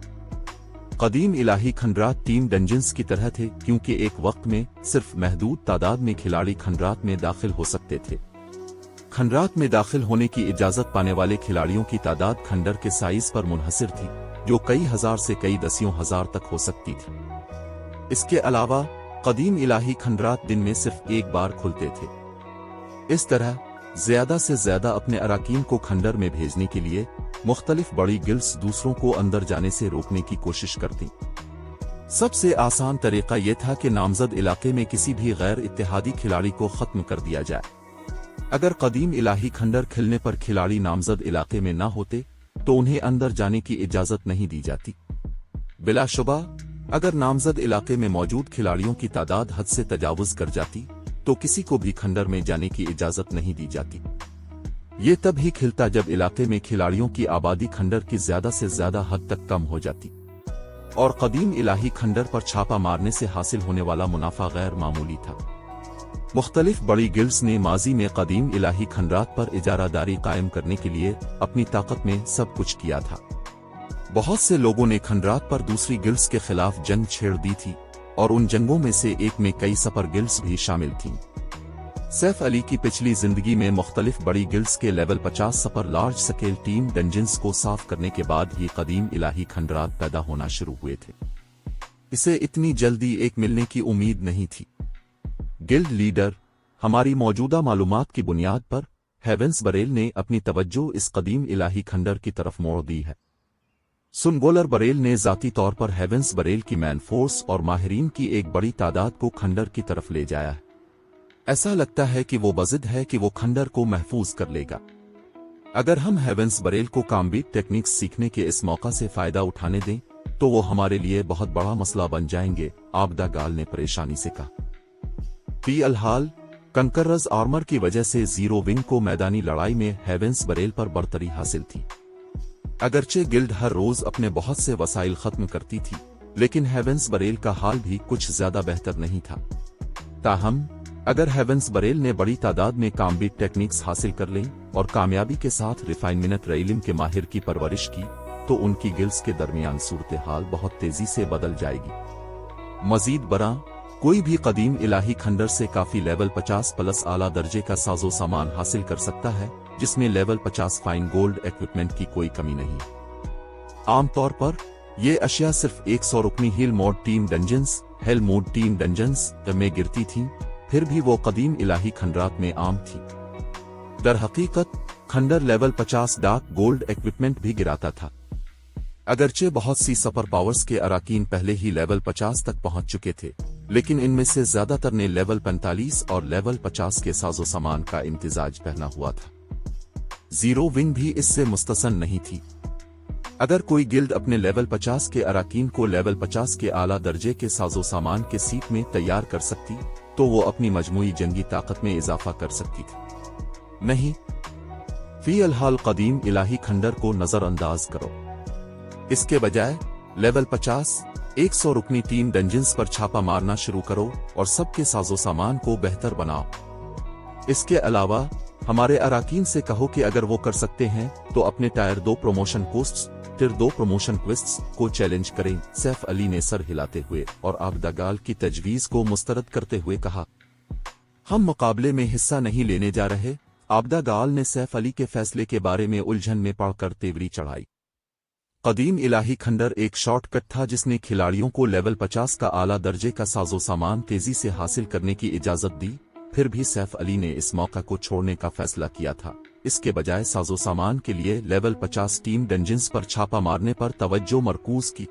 कदीम इलाही खंडरात टीम डंजिन्स की तरह थे, क्योंकि एक वक्त में सिर्फ महदूद तादाद में खिलाड़ी खंडरात में दाखिल हो सकते थे। खंडरात में दाखिल होने की इजाजत पाने वाले खिलाड़ियों की तादाद खंडर के साइज पर मुनहसिर थी, जो कई हजार से कई दसियों हजार तक हो सकती थी। इसके अलावा कदीम इलाही खंडरात दिन में सिर्फ एक बार खुलते थे। इस तरह ज्यादा से ज्यादा अपने अराकीन को खंडर में भेजने के लिए मुख्तलिफ बड़ी गिल्ड्स दूसरों को अंदर जाने से रोकने की कोशिश करती। सबसे आसान तरीका यह था कि नामजद इलाके में किसी भी गैर इत्तेहादी खिलाड़ी को खत्म कर दिया जाए। अगर कदीम इलाही खंडर खिलने पर खिलाड़ी नामजद इलाके में न होते तो उन्हें अंदर जाने की इजाजत नहीं दी जाती। बिलाशुबा अगर नामजद इलाके में मौजूद खिलाड़ियों की तादाद हद से तजावुज कर जाती तो किसी को भी खंडर में जाने की इजाजत नहीं दी जाती। ये तब ही खिलता जब इलाके में खिलाड़ियों की आबादी खंडर की ज्यादा से ज्यादा हद तक कम हो जाती, और कदीम इलाही खंडर पर छापा मारने से हासिल होने वाला मुनाफा गैर मामूली था। मुख्तलिफ बड़ी गिल्ड्स ने माजी में कदीम इलाही खंडरात पर इजारादारी कायम करने के लिए अपनी ताकत में सब कुछ किया था। बहुत से लोगों ने खंडरात पर दूसरी गिल्ड्स के खिलाफ जंग छेड़ दी थी, और उन जंगों में से एक में कई सपर गिल्ड्स भी शामिल थीं। सैफ अली की पिछली जिंदगी में मुख्तलिफ बड़ी गिल्ड्स के लेवल 50 सपर लार्ज स्केल टीम डंजिन्स को साफ करने के बाद ही कदीम इलाही खंडरात पैदा होना शुरू हुए थे। इसे इतनी जल्दी एक मिलने की उम्मीद नहीं थी। गिल्ड लीडर हमारी मौजूदा मालूमात की बुनियाद पर हेवेंस बरेल ने अपनी तवज्जो इस कदीम इलाही खंडर की तरफ मोड़ दी है। सुनगोलर बरेल ने जाती तौर पर हेवेंस बरेल की मैन फोर्स और माहिरीन की एक बड़ी तादाद को खंडर की तरफ ले जाया है। ऐसा लगता है कि वो बज़िद है कि वो खंडर को महफूज कर लेगा। अगर हम हेवेंस बरेल को कॉम्बैट टेक्निक्स सीखने के इस मौका से फायदा उठाने दें तो वो हमारे लिए बहुत बड़ा मसला बन जाएंगे, आबदा गाल ने परेशानी से कहा। फिलहाल कंकर्रस आर्मर की वजह से जीरो विंग को मैदानी लड़ाई में हेवेंस बरेल पर बढ़तरी हासिल थी। अगरचे गिल्ड हर रोज अपने बहुत से वसाइल खत्म करती थी, लेकिन हेवेंस बरेल का हाल भी कुछ ज्यादा बेहतर नहीं था। ताहम अगर हेवेंस बरेल ने बड़ी तादाद में कॉम्बैट टेक्निक्स हासिल कर लें और कामयाबी के साथ रिफाइनमेंट इल्म के माहिर की परवरिश की तो उनकी गिल्ड्स के दरमियान सूरत हाल बहुत तेजी से बदल जाएगी। मजीद बरा कोई भी कदीम इलाही खंडर से काफी लेवल 50 प्लस आला दर्जे का साजो सामान हासिल कर सकता है, जिसमें लेवल 50 फाइन गोल्ड इक्विपमेंट की कोई कमी नहीं। आमतौर पर ये अशिया सिर्फ 100 रुकनी hell mode team dungeons, hell mode team dungeons में गिरती थीं, फिर भी वो कदीम इलाही खंडरात में आम थी। दर हकीकत खंडर लेवल 50 डार्क गोल्ड इक्विपमेंट भी गिराता था। अगरचे बहुत सी सुपर पावर्स के अराकीन पहले ही लेवल 50 तक पहुंच चुके थे, लेकिन इनमें से ज्यादातर ने लेवल 45 और लेवल 50 के साजो सामान का इम्तिजाज पहना हुआ था। जीरो विंग भी इससे मुस्तसन नहीं थी। अगर कोई गिल्ड अपने लेवल 50 के अराकीन को लेवल 50 के आला दर्जे के साजो सामान के सीट में तैयार कर सकती तो वो अपनी मजमूई जंगी ताकत में इजाफा कर सकती थी। नहीं, फिलहाल कदीम इलाही खंडर को नजरअंदाज करो। इसके बजाय लेवल 50, 100 रुकनी टीम डंजिन्स पर छापा मारना शुरू करो और सबके साजो सामान को बेहतर बनाओ। इसके अलावा हमारे अराकीन से कहो कि अगर वो कर सकते हैं तो अपने tier 2 promotion quests, tier 2 promotion quests को चैलेंज करें। सैफ अली ने सर हिलाते हुए और आबदा गाल की तजवीज को मुस्तरद करते हुए कहा। हम मुकाबले में हिस्सा नहीं लेने जा रहे। आबदा गाल ने सैफ अली के फैसले के बारे में उलझन में पड़कर तेवरी चढ़ाई। कदीम इलाही खंडर एक शॉर्टकट था जिसने खिलाड़ियों को लेवल 50 का आला दर्जे का साजो सामान तेजी से हासिल करने की इजाजत दी। फिर भी सैफ अली ने इस मौका को छोड़ने का फैसला किया था। इसके बजाय साजो सामान के लिए लेवल 50 टीम डंजन्स पर छापा मारने पर तवज्जो मरकूज की।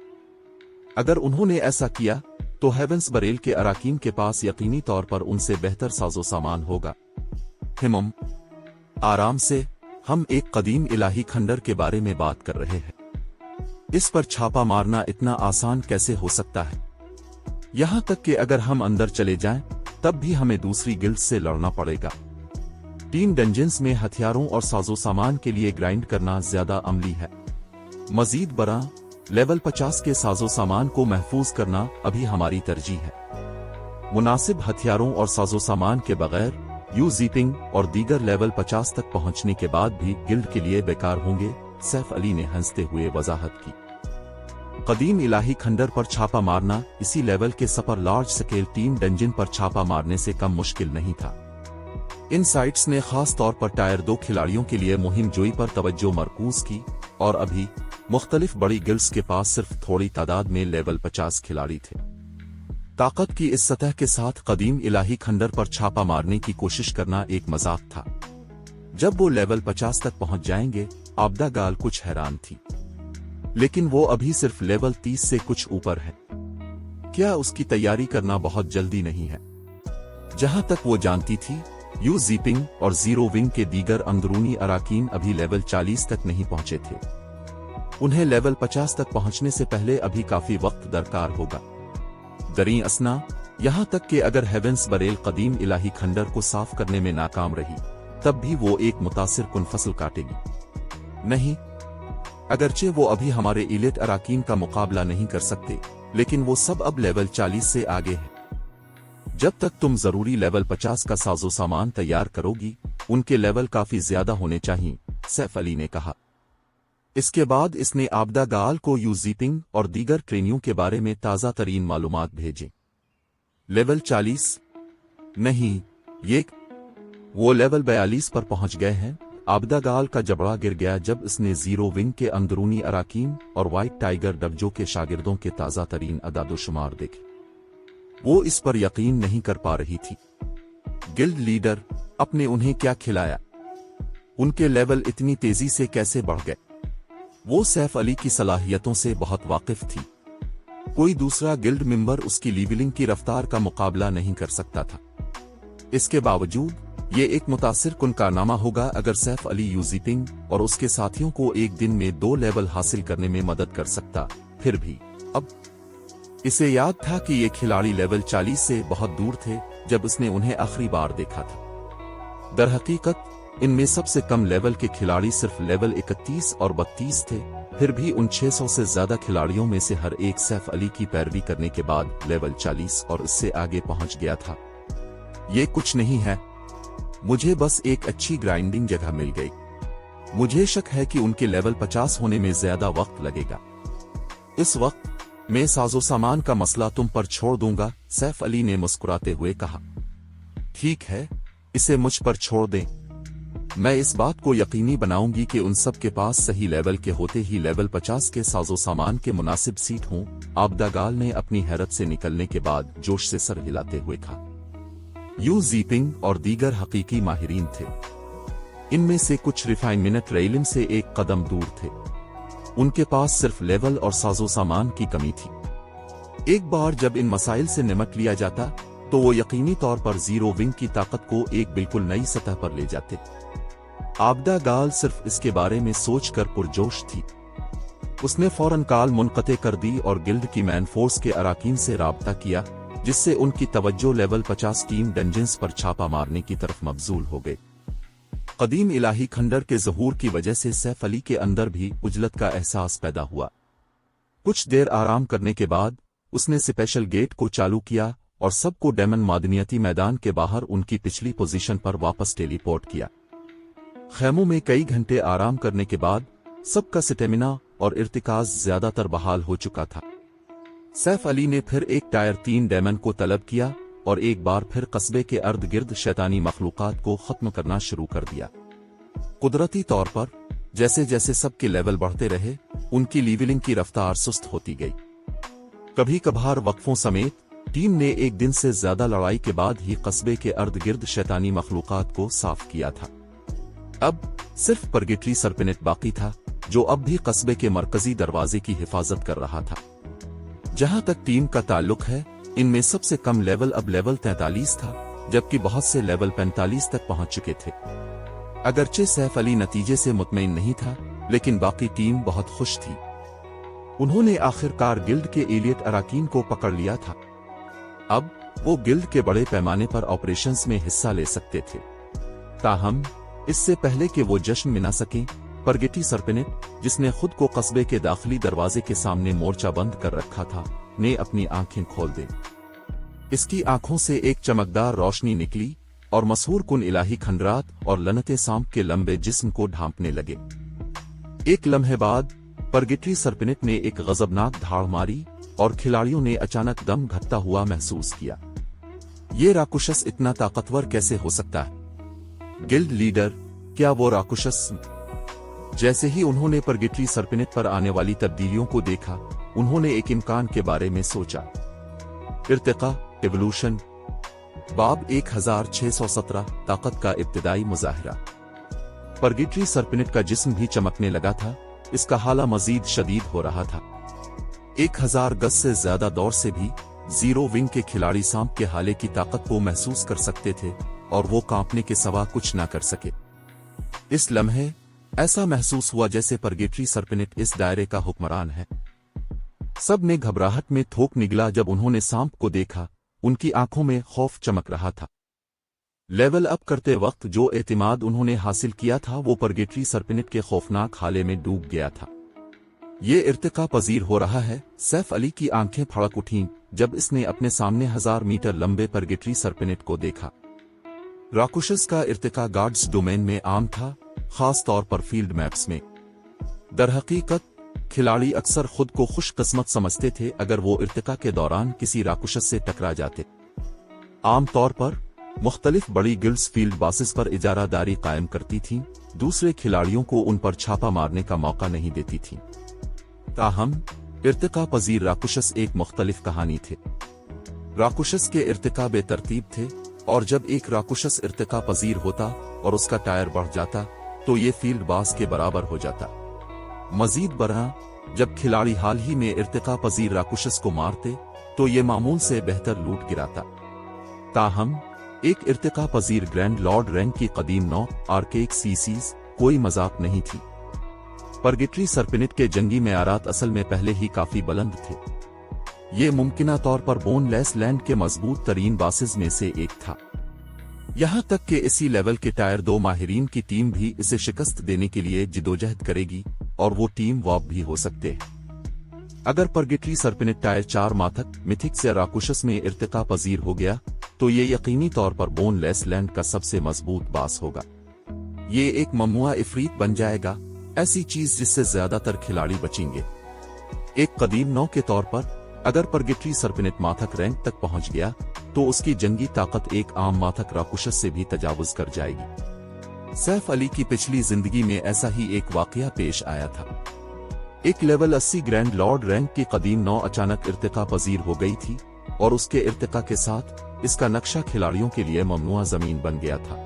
अगर उन्होंने ऐसा किया तो हेवेंस बरेल के अराकीन के पास यकीनी तौर पर उनसे बेहतर साजो सामान होगा। हिमम, आराम से, हम एक कदीम इलाही खंडर के बारे में बात कर रहे हैं। इस पर छापा मारना इतना आसान कैसे हो सकता है? यहां तक कि अगर हम अंदर चले जाएं, तब भी हमें दूसरी गिल्ड से लड़ना पड़ेगा। टीम डंजन्स में हथियारों और साजो सामान के लिए ग्राइंड करना ज्यादा अमली है। मजीद बरा लेवल 50 के साजो सामान को महफूज करना अभी हमारी तरजीह है। मुनासिब हथियारों और साजो सामान के बगैर यूजीपिंग और दीगर लेवल 50 तक पहुंचने के बाद भी गिल्ड के लिए बेकार होंगे, सैफ अली ने हंसते हुए वजाहत की। कदीम इलाही खंडर पर छापा मारना इसी लेवल के सपर लार्ज स्केल टीम डंजन पर छापा मारने से कम मुश्किल नहीं था। इन साइट्स ने खास तौर पर टायर 2 खिलाड़ियों के लिए मुहिम जोई पर तवज्जो मरकूज की और अभी मुख्तलिफ बड़ी गिल्ड्स के पास सिर्फ थोड़ी तादाद में लेवल 50 खिलाड़ी थे। ताकत की इस सतह के साथ कदीम इलाही खंडर पर छापा मारने की कोशिश करना एक मजाक था। जब वो लेवल 50 तक पहुंच जाएंगे, आबदा गाल कुछ हैरान थी। लेकिन वो अभी सिर्फ लेवल 30 से कुछ ऊपर है। क्या उसकी तैयारी करना बहुत जल्दी नहीं है? जहां तक वो जानती थी, यू जीपिंग और जीरो विंग के दीगर अंदरूनी अराकीन अभी लेवल 40 तक नहीं पहुंचे थे। उन्हें लेवल 50 तक पहुंचने से पहले अभी काफी वक्त दरकार होगा। दरीं असना, यहां तक कि अगर हेवेंस बरेल कदीम इलाही खंडर को साफ करने में नाकाम रही, तब भी वो एक मुतासिर कुन फसल काटेगी। नहीं, अगरचे वो अभी हमारे इलेट अराकीन का मुकाबला नहीं कर सकते, लेकिन वो सब अब लेवल 40 से आगे हैं। जब तक तुम जरूरी लेवल 50 का साजो सामान तैयार करोगी, उनके लेवल काफी ज्यादा होने चाहिए, सैफ अली ने कहा। इसके बाद इसने आबदा गाल को यूजीपिंग और दीगर ट्रेनियों के बारे में ताज़ा तरीन मालूमात भेजे। लेवल 40? नहीं, वो लेवल 42 पर पहुंच गए हैं। आबदा गाल का जबड़ा गिर गया जब इसने जीरो विंग के अंदरूनी अराकीन और व्हाइट टाइगर डबजो के शागिर्दों के ताज़ा तरीन अदादोशुमार देखे। वो इस पर यकीन नहीं कर पा रही थी। गिल्ड लीडर, अपने उन्हें क्या खिलाया? उनके लेवल इतनी तेजी से कैसे बढ़ गए? वो सैफ अली की सलाहियतों से बहुत वाकिफ थी। कोई दूसरा गिल्ड मेंबर उसकी लीवलिंग की रफ्तार का मुकाबला नहीं कर सकता था। इसके बावजूद ये एक मुतासिर कुन कारनामा होगा अगर सैफ अली यूजीपिंग और उसके साथियों को एक दिन में 2 लेवल हासिल करने में मदद कर सकता। फिर भी अब इसे याद था कि ये खिलाड़ी लेवल 40 से बहुत दूर थे जब उसने उन्हें आखिरी बार देखा था। दरहकीकत इनमें सबसे कम लेवल के खिलाड़ी सिर्फ लेवल 31 और 32 थे। फिर भी उन 600 से ज्यादा खिलाड़ियों में से हर एक सैफ अली की पैरवी करने के बाद लेवल 40 और इससे आगे पहुंच गया था। ये कुछ नहीं है, मुझे बस एक अच्छी ग्राइंडिंग जगह मिल गई। मुझे शक है कि उनके लेवल 50 होने में ज्यादा वक्त लगेगा। इस वक्त मैं साजो सामान का मसला तुम पर छोड़ दूंगा, सैफ अली ने मुस्कुराते हुए कहा। ठीक है, इसे मुझ पर छोड़ दें। मैं इस बात को यकीनी बनाऊंगी कि उन सब के पास सही लेवल के होते ही लेवल 50 के साजो सामान के मुनासिब सीट हों। आबदा गाल ने अपनी हैरत से निकलने के बाद जोश से सर हिलाते हुए कहा। यू जीपिंग और दीगर हकीकी माहिरीन थे। इनमें से कुछ रिफाइनमेंट रेलिम से एक कदम दूर थे। उनके पास सिर्फ लेवल और साजो सामान की कमी थी। एक बार जब इन मसाइल से निमट लिया जाता तो वो यकीनी तौर पर जीरो विंग की ताकत को एक बिल्कुल नई सतह पर ले जाते। आबदा गाल सिर्फ इसके बारे में सोचकर पुरजोश थी। उसने फौरन कॉल मुनक़ते कर दी और गिल्ड की मैन फोर्स के अराकीन से राब्ता किया, जिससे उनकी तवज्जो लेवल 50 टीम डंजन्स पर छापा मारने की तरफ मबजूल हो गई। कदीम इलाही खंडर के ज़हूर की वजह से सैफ अली के अंदर भी उजलत का एहसास पैदा हुआ। कुछ देर आराम करने के बाद उसने स्पेशल गेट को चालू किया और सबको डेमन मादनियती मैदान के बाहर उनकी पिछली पोजीशन पर वापस टेलीपोर्ट किया। खैमों में कई घंटे आराम करने के बाद सबका स्टेमिना और इर्तिकाज ज्यादातर बहाल हो चुका था। सैफ अली ने फिर एक टायर 3 डेमन को तलब किया और एक बार फिर कस्बे के अर्द गिर्द शैतानी मखलूकात को खत्म करना शुरू कर दिया। कुदरती तौर पर जैसे जैसे सबके लेवल बढ़ते रहे, उनकी लीवलिंग की रफ्तार सुस्त होती गई। कभी कभार वक्फों समेत टीम ने एक दिन से ज्यादा लड़ाई के बाद ही कस्बे के अर्द गिर्द शैतानी मखलूकात को साफ किया था। अब सिर्फ परगेटरी सरपेनेट बाकी था, जो अब भी कस्बे के मरकजी दरवाजे की हिफाजत कर रहा था। जहां तक टीम का ताल्लुक है, इनमें सबसे कम लेवल अब लेवल 43 था, जबकि बहुत से लेवल 45 तक पहुंच चुके थे। अगरचे सैफ अली नतीजे से मुतमईन नहीं था, लेकिन बाकी टीम बहुत खुश थी। उन्होंने आखिरकार गिल्ड के एलियट अराकीन को पकड़ लिया था। अब वो गिल्ड के बड़े पैमाने पर ऑपरेशंस में हिस्सा ले सकते थे। ताहम इससे पहले कि वो जश्न मना सकें, परगेटरी सरपेनेट, जिसने खुद को कस्बे के दाखिली दरवाजे के सामने मोर्चा बंद कर रखा था, ने अपनी आंखें खोल दी। इसकी आंखों से एक चमकदार रोशनी निकली और मशहूर कुन इलाही खंडरात और लनते सांप के लंबे जिस्म को ढांपने लगे। एक लम्हे बाद परगेटरी सरपेनेट ने एक गजबनाक धाड़ मारी और खिलाड़ियों ने अचानक दम घटता हुआ महसूस किया। ये राकुशस इतना ताकतवर कैसे हो सकता है? गिल्ड लीडर, क्या वो राकुशस? जैसे ही उन्होंने परगेटरी सरपेनेट पर आने वाली तब्दीलियों को देखा, उन्होंने एक इम्कान के बारे में सोचा। इर्तिका, एवोल्यूशन। बाब 1617, ताकत का इब्तिदाई मुजाहिरा। परगेटरी सरपेनेट का जिस्म भी चमकने लगा था, इसका हाला मजीद शदीद हो रहा था। 1000 गज से ज्यादा दौर से भी जीरो विंग के खिलाड़ी सांप के हाले की ताकत को महसूस कर सकते थे, और वो कांपने के सिवा कुछ न कर सके। इस लम्हे ऐसा महसूस हुआ जैसे परगेटरी सरपेनेट इस दायरे का हुक्मरान है। सब ने घबराहट में थोक निगला जब उन्होंने सांप को देखा। उनकी आंखों में खौफ चमक रहा था। लेवल अप करते वक्त जो एतिमाद उन्होंने हासिल किया था, वो परगेटरी सरपेनेट के खौफनाक हाले में डूब गया था। ये इर्तिका पजीर हो रहा है। सैफ अली की आंखें फड़क उठीं जब इसने अपने सामने 1000 मीटर लंबे परगेटरी सरपेनेट को देखा। राकुशस का इर्तिका गार्ड्स डोमेन में आम था, खास तौर पर फील्ड मैप्स में। दरहकीकत खिलाड़ी अक्सर खुद को खुशकिस्मत समझते थे अगर वो इर्तिका के दौरान किसी राकुशस से टकरा जाते। आम तौर पर मुख्तलिफ बड़ी गिल्ड्स फील्ड बासेस पर इजारादारी कायम करती थीं, दूसरे खिलाड़ियों को उन पर छापा मारने का मौका नहीं देती थीं। ताहम इर्तिका पजीर राकुशस एक मुख्तलिफ कहानी थे। राकुशस के इर्तिका बेतरतीब थे, और जब एक राकुशस इर्तिका पजीर होता और उसका टायर बढ़ जाता, तो ये फील्ड बास के बराबर हो जाता। मजीद बरहा, जब खिलाड़ी हाल ही में इर्तिका पजीर राकुशस को मारते, तो ये मामूल से बेहतर लूट गिराता। ताहम एक इर्तिका पजीर ग्रैंड लॉर्ड रैंक की कदीम नौ आर्केक सीसीज कोई मजाक नहीं थी। परगेटरी सरपेनेट के जंगी मेयारात असल में पहले ही काफी बुलंद थे। ये मुमकिना तौर पर बोनलेस लैंड के मजबूत तरीन बासेज में से एक था। यहां तक कि इसी लेवल के टायर 2 माहिरीन की टीम भी इसे शिकस्त देने के लिए जिदोजहद करेगी, और वो टीम वॉप भी हो सकते हैं। अगर परगेटरी सरपेनेट टायर 4 माथक मिथिक्स या राकुशस में इर्तिका पजीर हो गया, तो ये यकीनी तौर पर बोनलेस लैंड का सबसे मजबूत बास होगा। ये एक ममुआ इफरीत बन जाएगा, ऐसी चीज जिससे ज्यादातर खिलाड़ी बचेंगे। एक कदीम नौ के तौर पर अगर परगेटरी सरपेनेट माथक रैंक तक पहुंच गया, तो उसकी जंगी ताकत एक आम माथक राकुशस से भी तजावुज कर जाएगी। सैफ अली की पिछली जिंदगी में ऐसा ही एक वाकया पेश आया था। एक लेवल 80 ग्रैंड लॉर्ड रैंक की कदीम नौ अचानक इर्तिका पजीर हो गई थी, और उसके इर्तिका के साथ इसका नक्शा खिलाड़ियों के लिए ममनुआ जमीन बन गया था।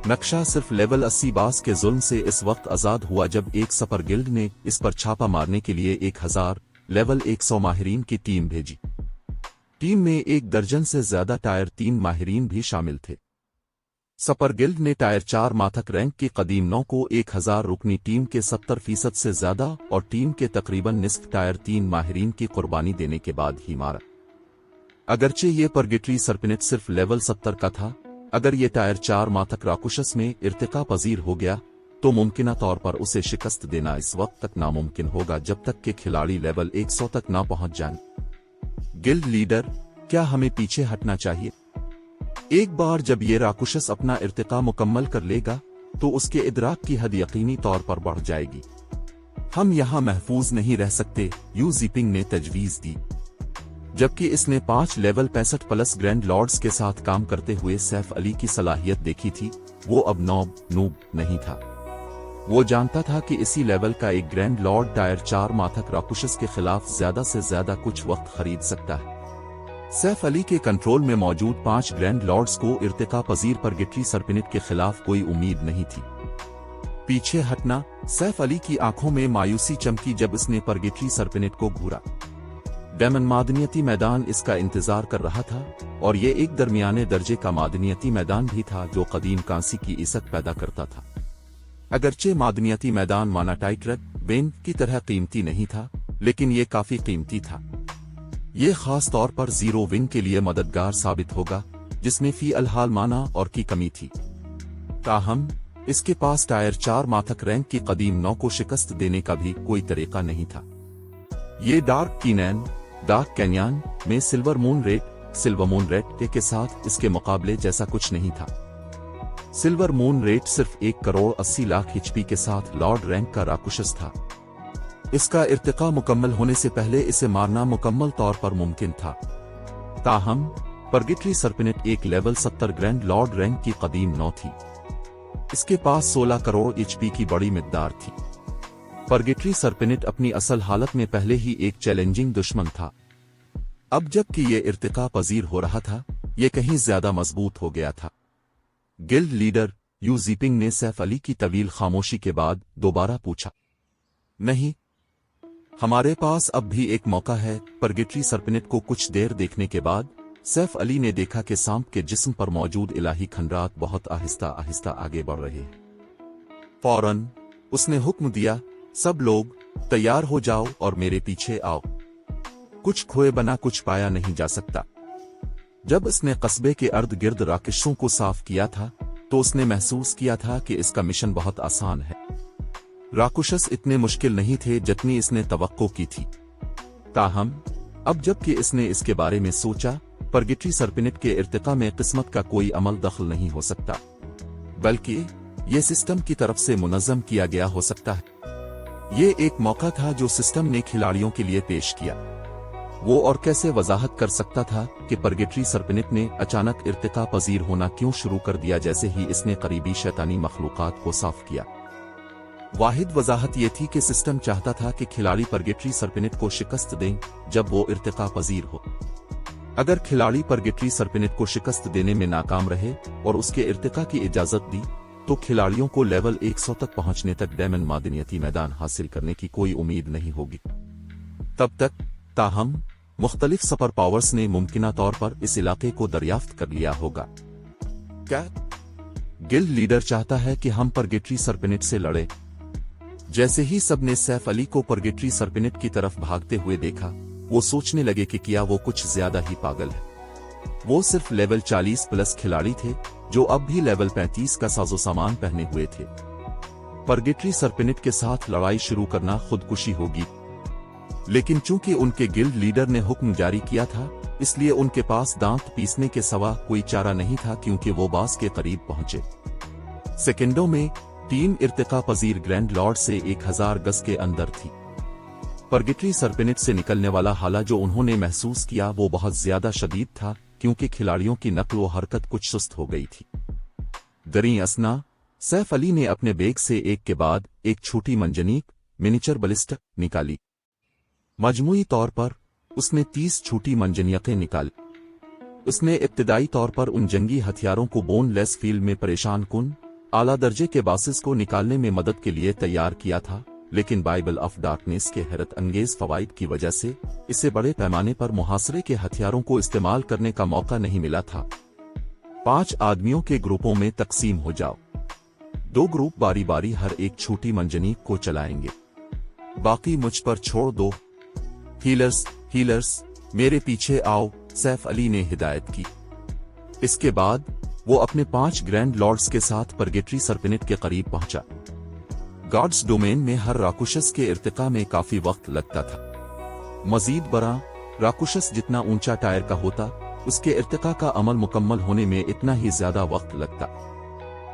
नक्शा सिर्फ लेवल 80 बास के जुल्म से इस वक्त आजाद हुआ जब एक सपर गिल्ड ने इस पर छापा मारने के लिए 1000 लेवल 100 माहिरीन की टीम भेजी। टीम में 1 दर्जन से ज्यादा टायर 3 माहिरीन भी शामिल थे। सपर गिल्ड ने टायर 4 माथक रैंक की कदीम नौ को 1000 रुकनी टीम के 70% से ज्यादा और टीम के तकरीबन निस्फ टायर 3 माहिरीन की कुर्बानी देने के बाद ही मारा। अगरचे ये परगेटरी सरपेनेट सिर्फ लेवल 70 का था, अगर ये टायर 4 माथक राकुशस में इर्तिका पजीर हो गया, तो मुमकिना तौर पर उसे शिकस्त देना इस वक्त तक नामुमकिन होगा जब तक कि खिलाड़ी लेवल 100 तक ना पहुंच जाएं। गिल्ड लीडर, क्या हमें पीछे हटना चाहिए? एक बार जब ये राकुशस अपना इर्तिका मुकम्मल कर लेगा, तो उसके इदराक की हद यकीनी तौर पर बढ़ जाएगी। हम यहां महफूज नहीं रह सकते, यू जिपिंग ने तजवीज दी। जबकि इसने 5 लेवल 65 प्लस ग्रैंड लॉर्ड्स के साथ काम करते हुए सैफ अली की सलाहियत देखी थी, वो अब नूब नहीं था। वो जानता था कि इसी लेवल का एक ग्रैंड लॉर्ड टायर 4 माथक राकुशस के खिलाफ ज्यादा से ज्यादा कुछ वक्त खरीद सकता है। सैफ अली के कंट्रोल में मौजूद 5 ग्रैंड लॉर्ड्स को इर्तिका पजीर परगेटरी सर्पिनिट के खिलाफ कोई उम्मीद नहीं थी। पीछे हटना, सैफ अली की आंखों में मायूसी चमकी जब उसने परगेटरी सर्पिनिट को घूरा। डेमन मादनियती मैदान इसका इंतजार कर रहा था, और ये एक दरमियाने दर्जे का मादनियती मैदान भी था जो कदीम कांसी की इज्जत पैदा करता था। अगरचे मादनियती मैदान मानाटाइट बेन की तरह कीमती नहीं था, लेकिन ये काफी कीमती था। ये खास तौर पर जीरो विंग के लिए मददगार साबित होगा, जिसमें फी अलहाल माना और की कमी थी। ताहम इसके पास टायर 4 माथक रैंक की कदीम 9 को शिकस्त देने का भी कोई तरीका नहीं था। ये डार्क कैन्यन में सिल्वर मून रेट के साथ इसके मुकाबले जैसा कुछ नहीं था। सिल्वर मून रेट सिर्फ 1,80,00,000 HP के साथ लॉर्ड रैंक का राकुशस था। इसका इर्तिका मुकम्मल होने से पहले इसे मारना मुकम्मल तौर पर मुमकिन था। ताहम परगेटरी सर्पिनिट एक लेवल 70 ग्रैंड लॉर्ड रैंक की कदीम 9 थी। इसके पास 16 करोड़ HP की बड़ी मिकदार थी। परगेटरी सर्पिनिट अपनी असल हालत में पहले ही एक चैलेंजिंग दुश्मन था। अब जबकि ये इर्तिका पजीर हो रहा था, ये कहीं ज्यादा मजबूत हो गया था। गिल्ड लीडर यू जीपिंग ने सैफ अली की तवील खामोशी के बाद दोबारा पूछा, नहीं, हमारे पास अब भी एक मौका है। परगेटरी सर्पिनिट को कुछ देर देखने के बाद सैफ अली ने देखा कि सांप के जिस्म पर मौजूद इलाही खंडरात बहुत आहिस्ता आहिस्ता आगे बढ़ रहे हैं। फौरन उसने हुक्म दिया, सब लोग तैयार हो जाओ और मेरे पीछे आओ। कुछ खोए बना कुछ पाया नहीं जा सकता। जब उसने कस्बे के अर्द गिर्द राकेशों को साफ किया था, तो उसने महसूस किया था कि इसका मिशन बहुत आसान है। राकुशस इतने मुश्किल नहीं थे जितनी इसने तवक्को की थी। ताहम अब जबकि इसने इसके बारे में सोचा, परगेटरी सर्पिनिट के इर्तिका में किस्मत का कोई अमल दखल नहीं हो सकता, बल्कि ये सिस्टम की तरफ से मुनज़्ज़म किया गया हो सकता है। ये एक मौका था जो सिस्टम ने खिलाड़ियों के लिए पेश किया। वो और कैसे वजाहत कर सकता था कि परगेटरी सर्पिनिट ने अचानक इर्तिका पजीर होना क्यों शुरू कर दिया जैसे ही इसने करीबी शैतानी मखलूकात को साफ किया। वाहिद वजाहत ये थी कि सिस्टम चाहता था कि खिलाड़ी परगेटरी सर्पिनिट को शिकस्त दें जब वो इर्तिका पजीर हो। अगर खिलाड़ी परगेटरी सर्पिनिट को शिकस्त देने में नाकाम रहे और उसके इर्तिका की इजाजत दी, तो खिलाड़ियों को लेवल 100 तक पहुंचने तक डेमन मादनियती मैदान हासिल करने की कोई उम्मीद नहीं होगी। तब तक ताहम मुख्तलिफ सुपर पावर्स ने मुमकिना तौर पर इस इलाके को दरियाफ्त कर लिया होगा। क्या गिल्ड लीडर चाहता है कि हम परगेटरी सर्पिनिट से लड़े? जैसे ही सबने सैफ अली को परगेटरी सर्पिनिट की तरफ भागते हुए देखा, वो सोचने लगे कि क्या वो कुछ ज्यादा ही पागल है। वो सिर्फ लेवल 40 प्लस खिलाड़ी थे जो अब भी लेवल 35 का साजो सामान पहने हुए थे। परगेटरी सर्पिनिट के साथ लड़ाई शुरू करना खुदकुशी होगी, लेकिन चूंकि उनके गिल्ड लीडर ने हुक्म जारी किया था, इसलिए उनके पास दांत पीसने के सिवा कोई चारा नहीं था, क्योंकि वो बास के करीब पहुंचे। सेकेंडों में टीम इर्तिका पजीर ग्रैंड लॉर्ड से 1000 गज के अंदर थी। परगेटरी सर्पिनिट से निकलने वाला हाला जो उन्होंने महसूस किया वो बहुत ज्यादा शदीद था, क्योंकि खिलाड़ियों की नक्ल व हरकत कुछ सुस्त हो गई थी। दरी असना सैफ अली ने अपने बैग से एक के बाद एक छोटी मंजनीक मिनीचर बलिस्टा निकाली। मजमूई तौर पर उसने 30 छोटी मंजनियकें निकाली। उसने इब्तिदाई तौर पर उन जंगी हथियारों को बोनलेस फील्ड में परेशान कुन आला दर्जे के बासिस को निकालने में मदद के लिए तैयार किया था, लेकिन बाइबल ऑफ डार्कनेस के हैरत अंगेज फवाइद की वजह से इसे बड़े पैमाने पर मुहासरे के हथियारों को इस्तेमाल करने का मौका नहीं मिला था। 5 आदमियों के ग्रुपों में तकसीम हो जाओ। 2 ग्रुप बारी बारी हर एक छोटी मंजनीक को चलाएंगे, बाकी मुझ पर छोड़ दो। हीलर्स मेरे पीछे आओ, सैफ अली ने हिदायत की। इसके बाद वो अपने 5 ग्रैंड लॉर्ड्स के साथ परगेटरी सर्पिनिट के करीब पहुंचा। गॉड्स डोमेन में हर राकुशस के इर्तिका में काफी वक्त लगता था। मजीद बड़ा राकुशस जितना ऊंचा टायर का होता, उसके इर्तिका का अमल मुकम्मल होने में इतना ही ज्यादा वक्त लगता।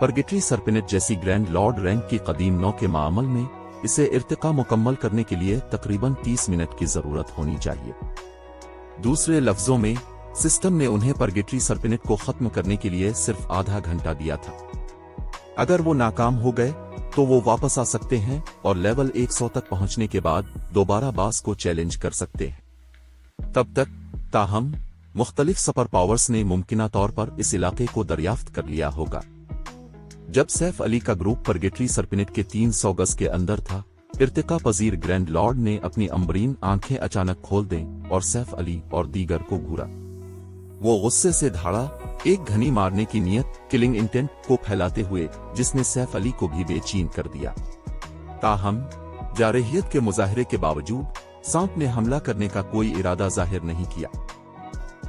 परगेटरी सर्पिनिट जैसी ग्रैंड लॉर्ड रैंक की कदीम 9 के मामल में इसे इर्तिका मुकम्मल करने के लिए तकरीबन 30 मिनट की जरूरत होनी चाहिए। दूसरे लफ्जों में, सिस्टम ने उन्हें परगेटरी सर्पिनेट को खत्म करने के लिए सिर्फ आधा घंटा दिया था। अगर वो नाकाम हो गए तो वो वापस आ सकते हैं और लेवल 100 तक पहुंचने के बाद दोबारा बास को चैलेंज कर सकते हैं। तब तक ताहम मुख्तलिफ सुपर पावर्स ने मुमकिना तौर पर इस इलाके को दरियाफ्त कर लिया होगा। जब सैफ अली का ग्रुप परगेटरी सर्पिनेट के 300 गज के अंदर था, इर्तिका पजीर ग्रैंड लॉर्ड ने अपनी अम्बरीन आंखें अचानक खोल दें और सैफ अली और दीगर को घूरा। वो गुस्से से धाड़ा, एक घनी मारने की नियत, किलिंग इंटेंट को फैलाते हुए, जिसने सैफ अली को भी बेचैन कर दिया। ताहम जारहियत के मुजाहरे के बावजूद सांप ने हमला करने का कोई इरादा जाहिर नहीं किया।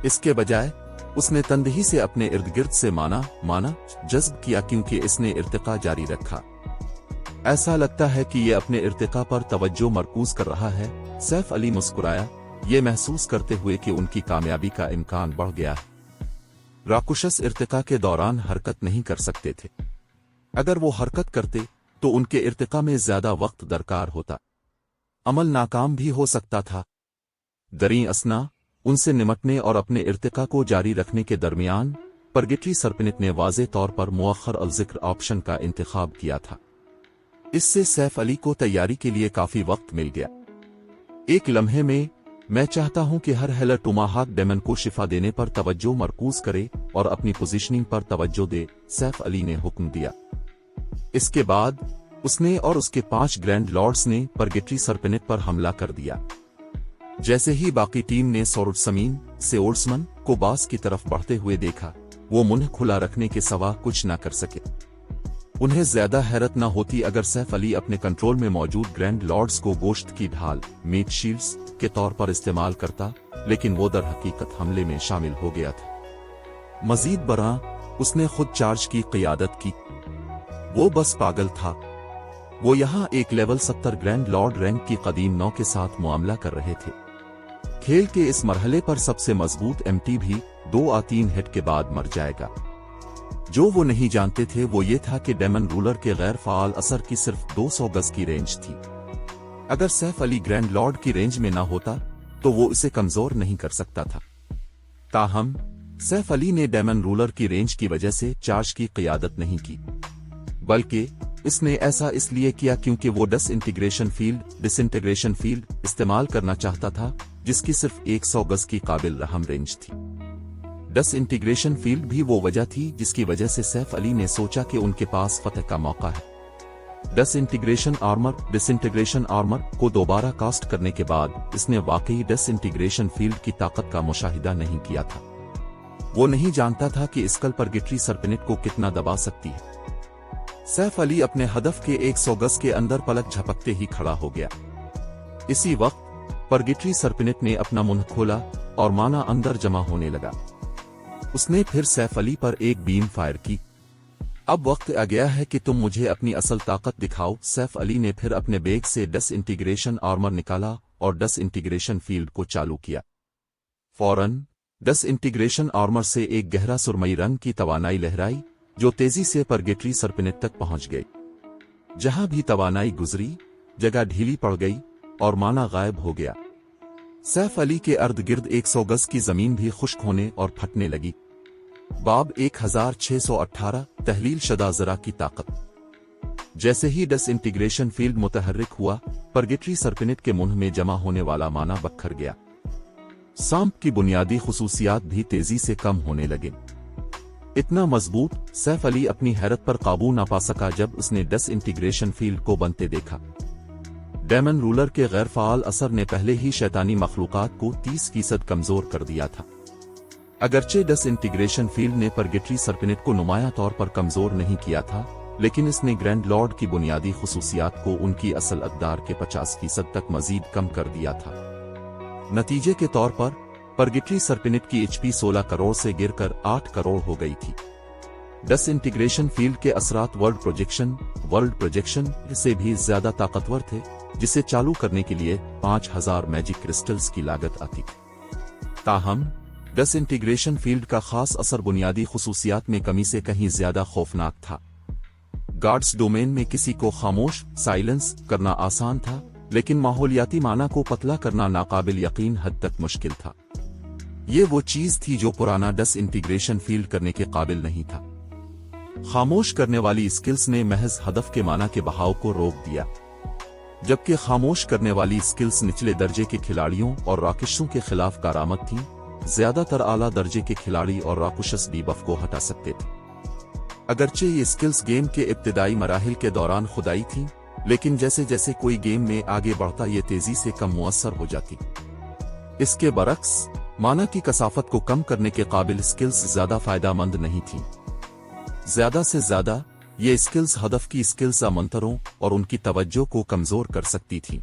इसके बजाय उसने तंदही से अपने इर्द गिर्द से माना जज्ब किया, क्योंकि इसने इर्तिका जारी रखा। ऐसा लगता है कि ये अपने इर्तिका पर तवज्जो मरकूज कर रहा है। सैफ अली मुस्कुराया, ये महसूस करते हुए कि उनकी कामयाबी का इम्कान बढ़ गया है। राकुशस इर्तिका के दौरान हरकत नहीं कर सकते थे। अगर वो हरकत करते तो उनके इर्तिका में ज्यादा वक्त दरकार होता, अमल नाकाम भी हो सकता था। दरीं असना उनसे निमटने और अपने इर्तिका को जारी रखने के दरमियान परगेटरी सर्पिनेट ने वाज़े तौर पर मुअख्खर अल-ज़िक्र ऑप्शन का इंतखाब किया था। इससे सैफ अली को तैयारी के लिए काफी वक्त मिल गया। एक लम्हे में, मैं चाहता हूं कि हर हेलर टुमाहाक डेमन को शिफा देने पर तवज्जो मरकूज करे और अपनी पोजीशनिंग पर तवज्जो दे, सैफ अली ने हुक्म दिया। इसके बाद उसने और उसके 5 ग्रैंड लॉर्ड्स ने परगेटरी सर्पिनेट पर हमला कर दिया। जैसे ही बाकी टीम ने सोर्ड्समैन सेओर्ड्समन को बास की तरफ बढ़ते हुए देखा, वो मुंह खुला रखने के सिवा कुछ न कर सके। उन्हें ज्यादा हैरत न होती अगर सैफ अली अपने कंट्रोल में मौजूद ग्रैंड लॉर्ड्स को गोश्त की ढाल मीट शील्ड्स के तौर पर इस्तेमाल करता, लेकिन वो दर हकीकत हमले में शामिल हो गया था। मजीद बरा, उसने खुद चार्ज की क़ियादत की। वो बस पागल था। वो यहाँ एक लेवल 70 ग्रैंड लॉर्ड रैंक की कदीम नौ के साथ मुआमला कर रहे थे। खेल के इस मरहले पर सबसे मजबूत एमटी भी 2-3 हिट के बाद मर जाएगा। जो वो नहीं जानते थे वो ये था कि डेमन रूलर के गैर फाल असर की सिर्फ 200 गज की रेंज थी। अगर सैफ अली ग्रैंड लॉर्ड की रेंज में ना होता तो वो इसे कमजोर नहीं कर सकता था। ताहम सैफ अली ने डेमन रूलर की रेंज की वजह से चार्ज की क़ियादत नहीं की, बल्कि इसने ऐसा इसलिए किया क्योंकि वो डिसइंटीग्रेशन फील्ड इस्तेमाल करना चाहता था, जिसकी सिर्फ 100 गज की काबिल रहम रेंज थी। डिसइंटीग्रेशन फील्ड भी वो वजह थी जिसकी वजह से सैफ अली ने सोचा कि उनके पास फतह का मौका है। डिसइंटीग्रेशन आर्मर को दोबारा कास्ट करने के बाद इसने वाकई डिसइंटीग्रेशन फील्ड की ताकत का मुशाहिदा नहीं किया था। वो नहीं जानता था कि स्कल परगेटरी सर्पिनेट को कितना दबा सकती है। सैफ अली अपने हदफ के 100 गज के अंदर पलक झपकते ही खड़ा हो गया। इसी वक्त परगेटरी सर्पिनेट ने अपना मुंह खोला और माना अंदर जमा होने लगा। उसने फिर सैफ अली पर एक बीम फायर की। अब वक्त आ गया है कि तुम मुझे अपनी असल ताकत दिखाओ। सैफ अली ने फिर अपने बैग से डिसइंटीग्रेशन आर्मर निकाला और डिसइंटीग्रेशन फील्ड को चालू किया। फौरन डिसइंटीग्रेशन आर्मर से एक गहरा सुरमई रंग की तवानाई लहराई जो तेजी से परगेटरी सर्पिनेट तक पहुंच गई। जहां भी तवानाई गुजरी, जगह ढीली पड़ गई और माना गायब हो गया। सैफ अली के अर्द गिर्द 100 गज की जमीन भी खुश्क होने और फटने लगी। बाब 1618 तहलील शदा जरा की ताकत। जैसे ही डिसइंटीग्रेशन फील्ड मुतहर्रिक हुआ, परगेटरी सर्पिनेट के मुंह में जमा होने वाला माना बखर गया। सांप की बुनियादी खुसूसियात भी तेजी से कम होने लगे। इतना मजबूत, सैफ अली अपनी हैरत पर काबू ना पा सका जब उसने डिसइंटीग्रेशन फील्ड को बनते देखा। डेमन रूलर के गैर फाल असर ने पहले ही शैतानी मखलूकात को 30% कमजोर कर दिया था। अगरचे डिसइंटीग्रेशन फील्ड ने परगेटरी सर्पिनेट को नुमाया तौर पर कमजोर नहीं किया था, लेकिन इसने ग्रैंड लॉर्ड की बुनियादी खुसूसियात को उनकी असल अक़दार के 50% तक मजीद कम कर दिया था। नतीजे के तौर पर परगेटरी सर्पिनेट की एचपी 16 करोड़ से गिरकर 8 करोड़ हो गई थी। डिसइंटीग्रेशन फील्ड के असरात वर्ल्ड प्रोजेक्शन से भी ज्यादा ताकतवर थे, जिसे चालू करने के लिए 5000 मैजिक क्रिस्टल्स की लागत आती। ताहम डिसइंटीग्रेशन फील्ड का खास असर बुनियादी खुसूसियात में कमी से कहीं ज्यादा खौफनाक था। गार्ड्स डोमेन में किसी को खामोश साइलेंस करना आसान था, लेकिन माहौलियाती माना को पतला करना नाकाबिल यकीन हद तक मुश्किल था। ये वो चीज थी जो पुराना डस इंटीग्रेशन फील्ड करने के काबिल नहीं था। खामोश करने वाली स्किल्स ने महज हदफ के माना के बहाव को रोक दिया, जबकि खामोश करने वाली स्किल्स निचले दर्जे के खिलाड़ियों और राकेशों के खिलाफ कारामद थीं। ज्यादातर आला दर्जे के खिलाड़ी और राकुशस डीबफ को हटा सकते थे। अगरचे ये स्किल्स गेम के इब्तिदाई मराहिल के दौरान खुदाई थीं, लेकिन जैसे जैसे कोई गेम में आगे बढ़ता ये तेजी से कम मुअस्सर हो जाती। इसके बरक्स माना की कसाफत को कम करने के काबिल स्किल्स ज्यादा फायदामंद नहीं थी। ज्यादा से ज्यादा ये स्किल्स हदफ की स्किल्स मंतरों और उनकी तवज्जो को कमजोर कर सकती थी।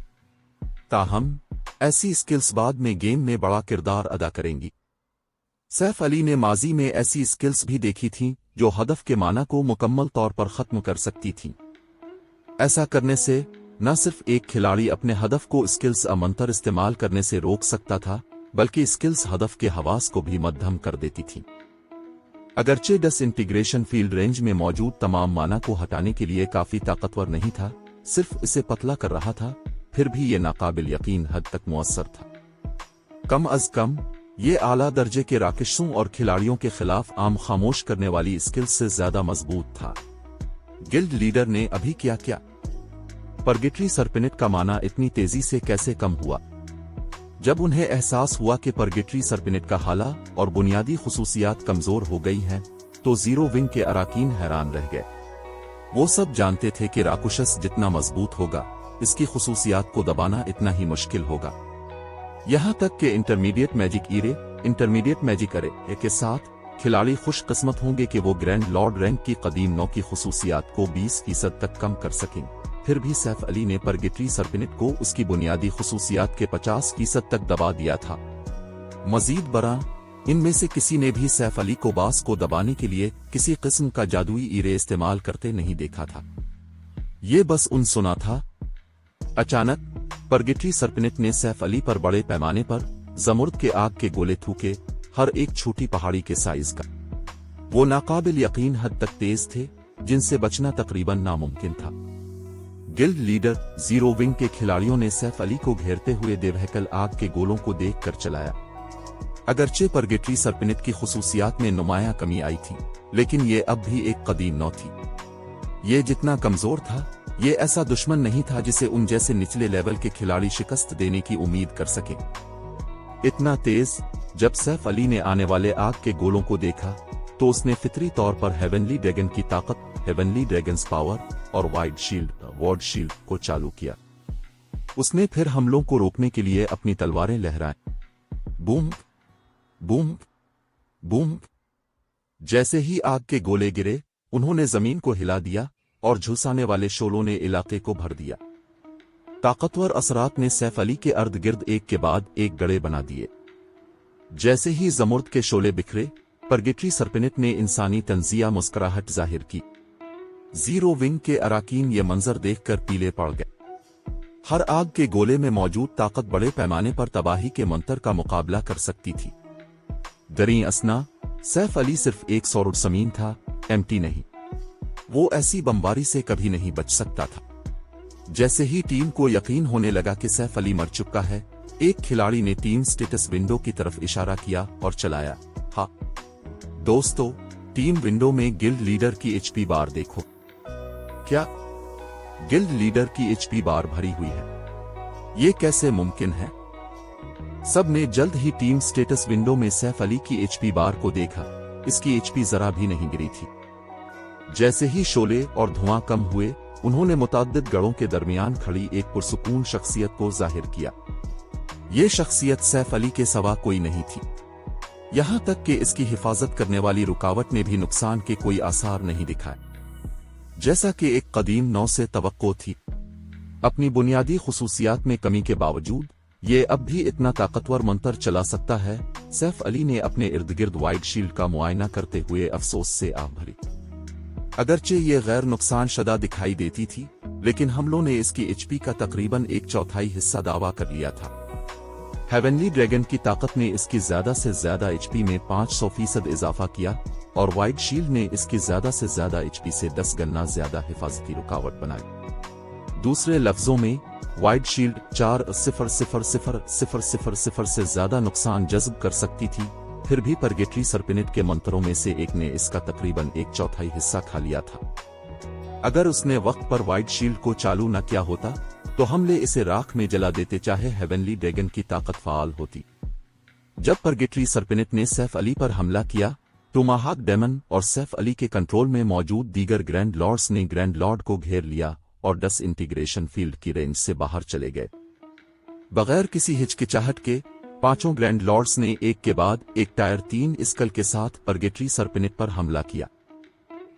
ताहम ऐसी स्किल्स बाद में गेम में बड़ा किरदार अदा करेंगी। सैफ अली ने माजी में ऐसी स्किल्स भी देखी थीं जो हदफ के माना को मुकम्मल तौर पर खत्म कर सकती थीं। ऐसा करने से न सिर्फ एक खिलाड़ी अपने हदफ को स्किल्स मंतर इस्तेमाल करने से रोक सकता था, बल्कि स्किल्स हदफ के हवास को भी मध्यम कर देती थीं। अगरचे डस इंटीग्रेशन फील्ड रेंज में मौजूद तमाम माना को हटाने के लिए काफी ताकतवर नहीं था, सिर्फ इसे पतला कर रहा था, फिर भी ये नाकाबिल यकीन हद तक मुअस्सर था। कम अज कम ये आला दर्जे के राकेशों और खिलाड़ियों के खिलाफ आम खामोश करने वाली स्किल्स से ज्यादा मजबूत था। गिल्ड लीडर ने अभी क्या किया? परगेटरी सरपिनेट का माना इतनी तेजी से कैसे कम हुआ? जब उन्हें एहसास हुआ कि परगेटरी सरपिनेट का हाला और बुनियादी खुसूसियात कमजोर हो गई हैं, तो जीरो विंग के अराकीन हैरान रह गए। वो सब जानते थे कि राकुशस जितना मजबूत होगा, इसकी खुसूसियात को दबाना इतना ही मुश्किल होगा। यहां तक कि इंटरमीडिएट मैजिक अरे के साथ खिलाड़ी खुशकिस्मत होंगे कि वो ग्रैंड लॉर्ड रैंक की कदीम नौ की खुसूसियात को 20% तक कम कर सकें। फिर भी सैफ अली ने परगेटरी सरपिनेट को उसकी बुनियादी खुसूसियात के 50% तक दबा दिया था। मजीद बरा, इनमें से किसी ने भी सैफ अली को बास को दबाने के लिए किसी किस्म का जादुई ईरे इस्तेमाल करते नहीं देखा था। ये बस उन सुना था। अचानक परगेटरी सरपिनेट ने सैफ अली पर बड़े पैमाने पर जमुर्द के आग के गोले थूके, हर एक छोटी पहाड़ी के साइज का। वो नाकाबिल यकीन हद तक तेज थे, जिनसे बचना तकरीबन नामुमकिन था। गिल्ड लीडर जीरो विंग के खिलाड़ियों ने सैफ अली को घेरते हुए देवहकल आग के गोलों को देखकर चलाया। अगरचे परगेटरी सरपिनेट की खुसूसियात में नुमायां कमी आई थी, लेकिन ये अब भी एक कदीम नौ थी। ये जितना कमजोर था, ये ऐसा दुश्मन नहीं था जिसे उन जैसे निचले लेवल के खिलाड़ी शिकस्त देने की उम्मीद कर सके। इतना तेज, जब सैफ अली ने आने वाले आग के गोलों को देखा, तो उसने फितरी तौर पर हेवनली ड्रैगन की ताकत, हेवनली ड्रैगन्स पावर और वॉर्ड शील्ड को चालू किया। उसने फिर हमलों को रोकने के लिए अपनी तलवारें लहराएं। Boom boom boom. जैसे ही आग के गोले गिरे, उन्होंने जमीन को हिला दिया और झुलसाने वाले शोलों ने इलाके को भर दिया। ताकतवर असरात ने सैफ अली के अर्द गिर्द एक के बाद एक गड़े बना दिए। जैसे ही जमुर्द के शोले बिखरे, परगेटरी सरपिनेट ने इंसानी तंजिया मुस्कुराहट जाहिर की। जीरो विंग के अराकीन ये मंजर देखकर पीले पड़ गए। हर आग के गोले में मौजूद ताकत बड़े पैमाने पर तबाही के मंतर का मुकाबला कर सकती थी। दरी असना, सैफ अली सिर्फ एक सौरुड समीन था, एम्प्टी नहीं। वो ऐसी बमबारी से कभी नहीं बच सकता था। जैसे ही टीम को यकीन होने लगा कि सैफ अली मर चुका है, एक खिलाड़ी ने टीम स्टेटस विंडो की तरफ इशारा किया और चलाया। हाँ दोस्तों, टीम विंडो में गिल्ड लीडर की एचपी बार देखो। क्या गिल्ड लीडर की एचपी बार भरी हुई है? ये कैसे मुमकिन है? सब ने जल्द ही टीम स्टेटस विंडो में सैफ अली की एचपी बार को देखा। इसकी एचपी जरा भी नहीं गिरी थी। जैसे ही शोले और धुआं कम हुए, उन्होंने मुताद्दिद गढ़ों के दरमियान खड़ी एक पुरसुकून शख्सियत को जाहिर किया। ये शख्सियत सैफ अली के सिवा कोई नहीं थी। यहां तक कि इसकी हिफाजत करने वाली रुकावट ने भी नुकसान के कोई आसार नहीं दिखाए, जैसा कि एक कदीम नौ से तवक्को थी। अपनी बुनियादी खुसूसियात में कमी के बावजूद ये अब भी इतना ताकतवर मंतर चला सकता है। सैफ अली ने अपने इर्द गिर्द वाइड शील्ड का मुआयना करते हुए अफसोस से आह भरी। अगरचे ये गैर नुकसान शदा दिखाई देती थी, लेकिन हमलों ने इसकी एचपी का तकरीबन 1/4 हिस्सा दावा कर लिया था। हेवनली ड्रैगन की ताकत ने इसकी ज्यादा से ज्यादा एचपी में 500% इजाफा किया और वाइड शील्ड ने इसकी ज्यादा से ज्यादा एचपी से 10 गुना ज्यादा हिफाजती रुकावट बनाई। दूसरे लफ्जों में, वाइड शील्ड 4,0,0,0,0,0 से ज्यादा नुकसान जज्ब कर सकती थी, फिर भी परगेटरी सर्पिनिट के मंत्रों में से एक ने इसका तकरीबन 1/4 हिस्सा खा लिया था। अगर उसने वक्त पर वाइड शील्ड को चालू न किया होता तो हमले इसे राख में जला देते, चाहे हेवनली ड्रैगन की ताकत फाल होती। जब परगेटरी सर्पिनिट ने सैफ अली पर हमला किया, टोमाहाक डेमन और सैफ अली के कंट्रोल में मौजूद दीगर ग्रैंड लॉर्ड्स ने ग्रैंड लॉर्ड को घेर लिया और डिसइंटीग्रेशन फील्ड की रेंज से बाहर चले गए। बगैर किसी हिचकिचाहट के पांचों ग्रैंड लॉर्ड्स ने एक के बाद एक टायर 3 स्कल के साथ परगेटरी सर्पिनिट पर हमला किया।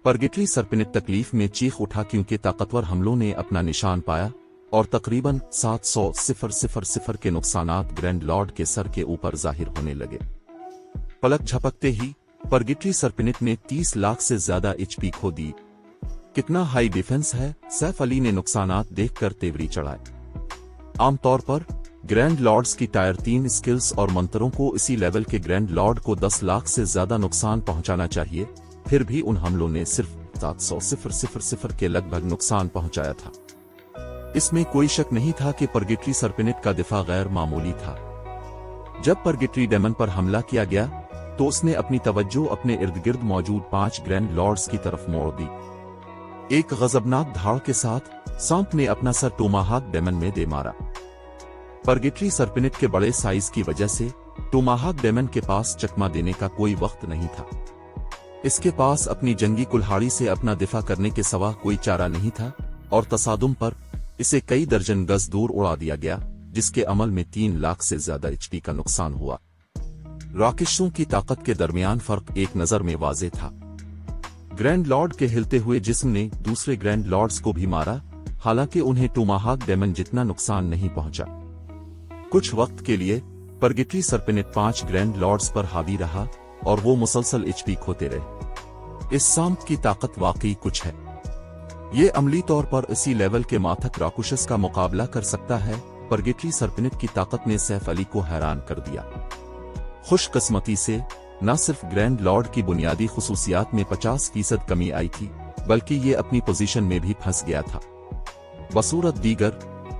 परगेटरी सर्पिनिट तकलीफ में चीख उठा क्योंकि ताकतवर हमलों ने अपना निशान पाया और तकरीबन 700,000 के नुकसानात ग्रैंड लॉर्ड के सर के ऊपर जाहिर होने लगे। पलक झपकते ही परगेटरी सर्पिनिट ने 30 लाख से ज्यादा एचपी खो दी। कितना हाई डिफेंस है, सैफ अली ने नुकसानात देखकर तेवरी चढ़ाए। आमतौर पर ग्रैंड लॉर्ड्स की टायर 3 स्किल्स और मंत्रों को इसी लेवल के ग्रैंड लॉर्ड को 10 लाख से ज्यादा नुकसान पहुंचाना चाहिए, फिर भी उन हमलों ने सिर्फ 700,000 के लगभग नुकसान पहुंचाया था। इसमें कोई शक नहीं था कि परगेटरी सर्पिनिट का दिफा गैर मामूली था। जब परगेटरी डेमन पर हमला किया गया तो उसने अपनी तवज्जो अपने इर्द गिर्द मौजूद 5 ग्रैंड लॉर्ड्स की तरफ मोड़ दी। एक गजबनाक धाड़ के साथ सांप ने अपना सर टोमाहाक डेमन में दे मारा। परगेटरी सर्पिनिट के बड़े साइज की वजह से टोमाहाक डेमन के पास चकमा देने का कोई वक्त नहीं था। इसके पास अपनी जंगी कुल्हाड़ी से अपना दिफा करने के सिवा कोई चारा नहीं था और तसादुम पर इसे कई दर्जन गज दूर उड़ा दिया गया, जिसके अमल में 3 लाख से ज्यादा एचपी का नुकसान हुआ। राकेशों की ताकत के दरमियान फर्क एक नजर में वाज़ेह था। ग्रैंड लॉर्ड के हिलते हुए जिस्म ने दूसरे ग्रैंड लॉर्ड्स को भी मारा, हालांकि उन्हें टोमाहाक डेमन जितना नुकसान नहीं पहुंचा। कुछ वक्त के लिए परगेटरी सर्पिनिट 5 ग्रैंड लॉर्ड्स पर हावी रहा और वो मुसलसल एचपी खोते रहे। इस सांप की ताकत वाकई कुछ है। ये अमली तौर पर इसी लेवल के माथक राकुशस का मुकाबला कर सकता है। परगेटरी सर्पिनिट की ताकत ने सैफ अली को हैरान कर दिया। खुशकिस्मती से न सिर्फ ग्रैंड लॉर्ड की बुनियादी खुसूसियात में 50% कमी आई थी, बल्कि ये अपनी पोजीशन में भी फंस गया था। बसूरत दीगर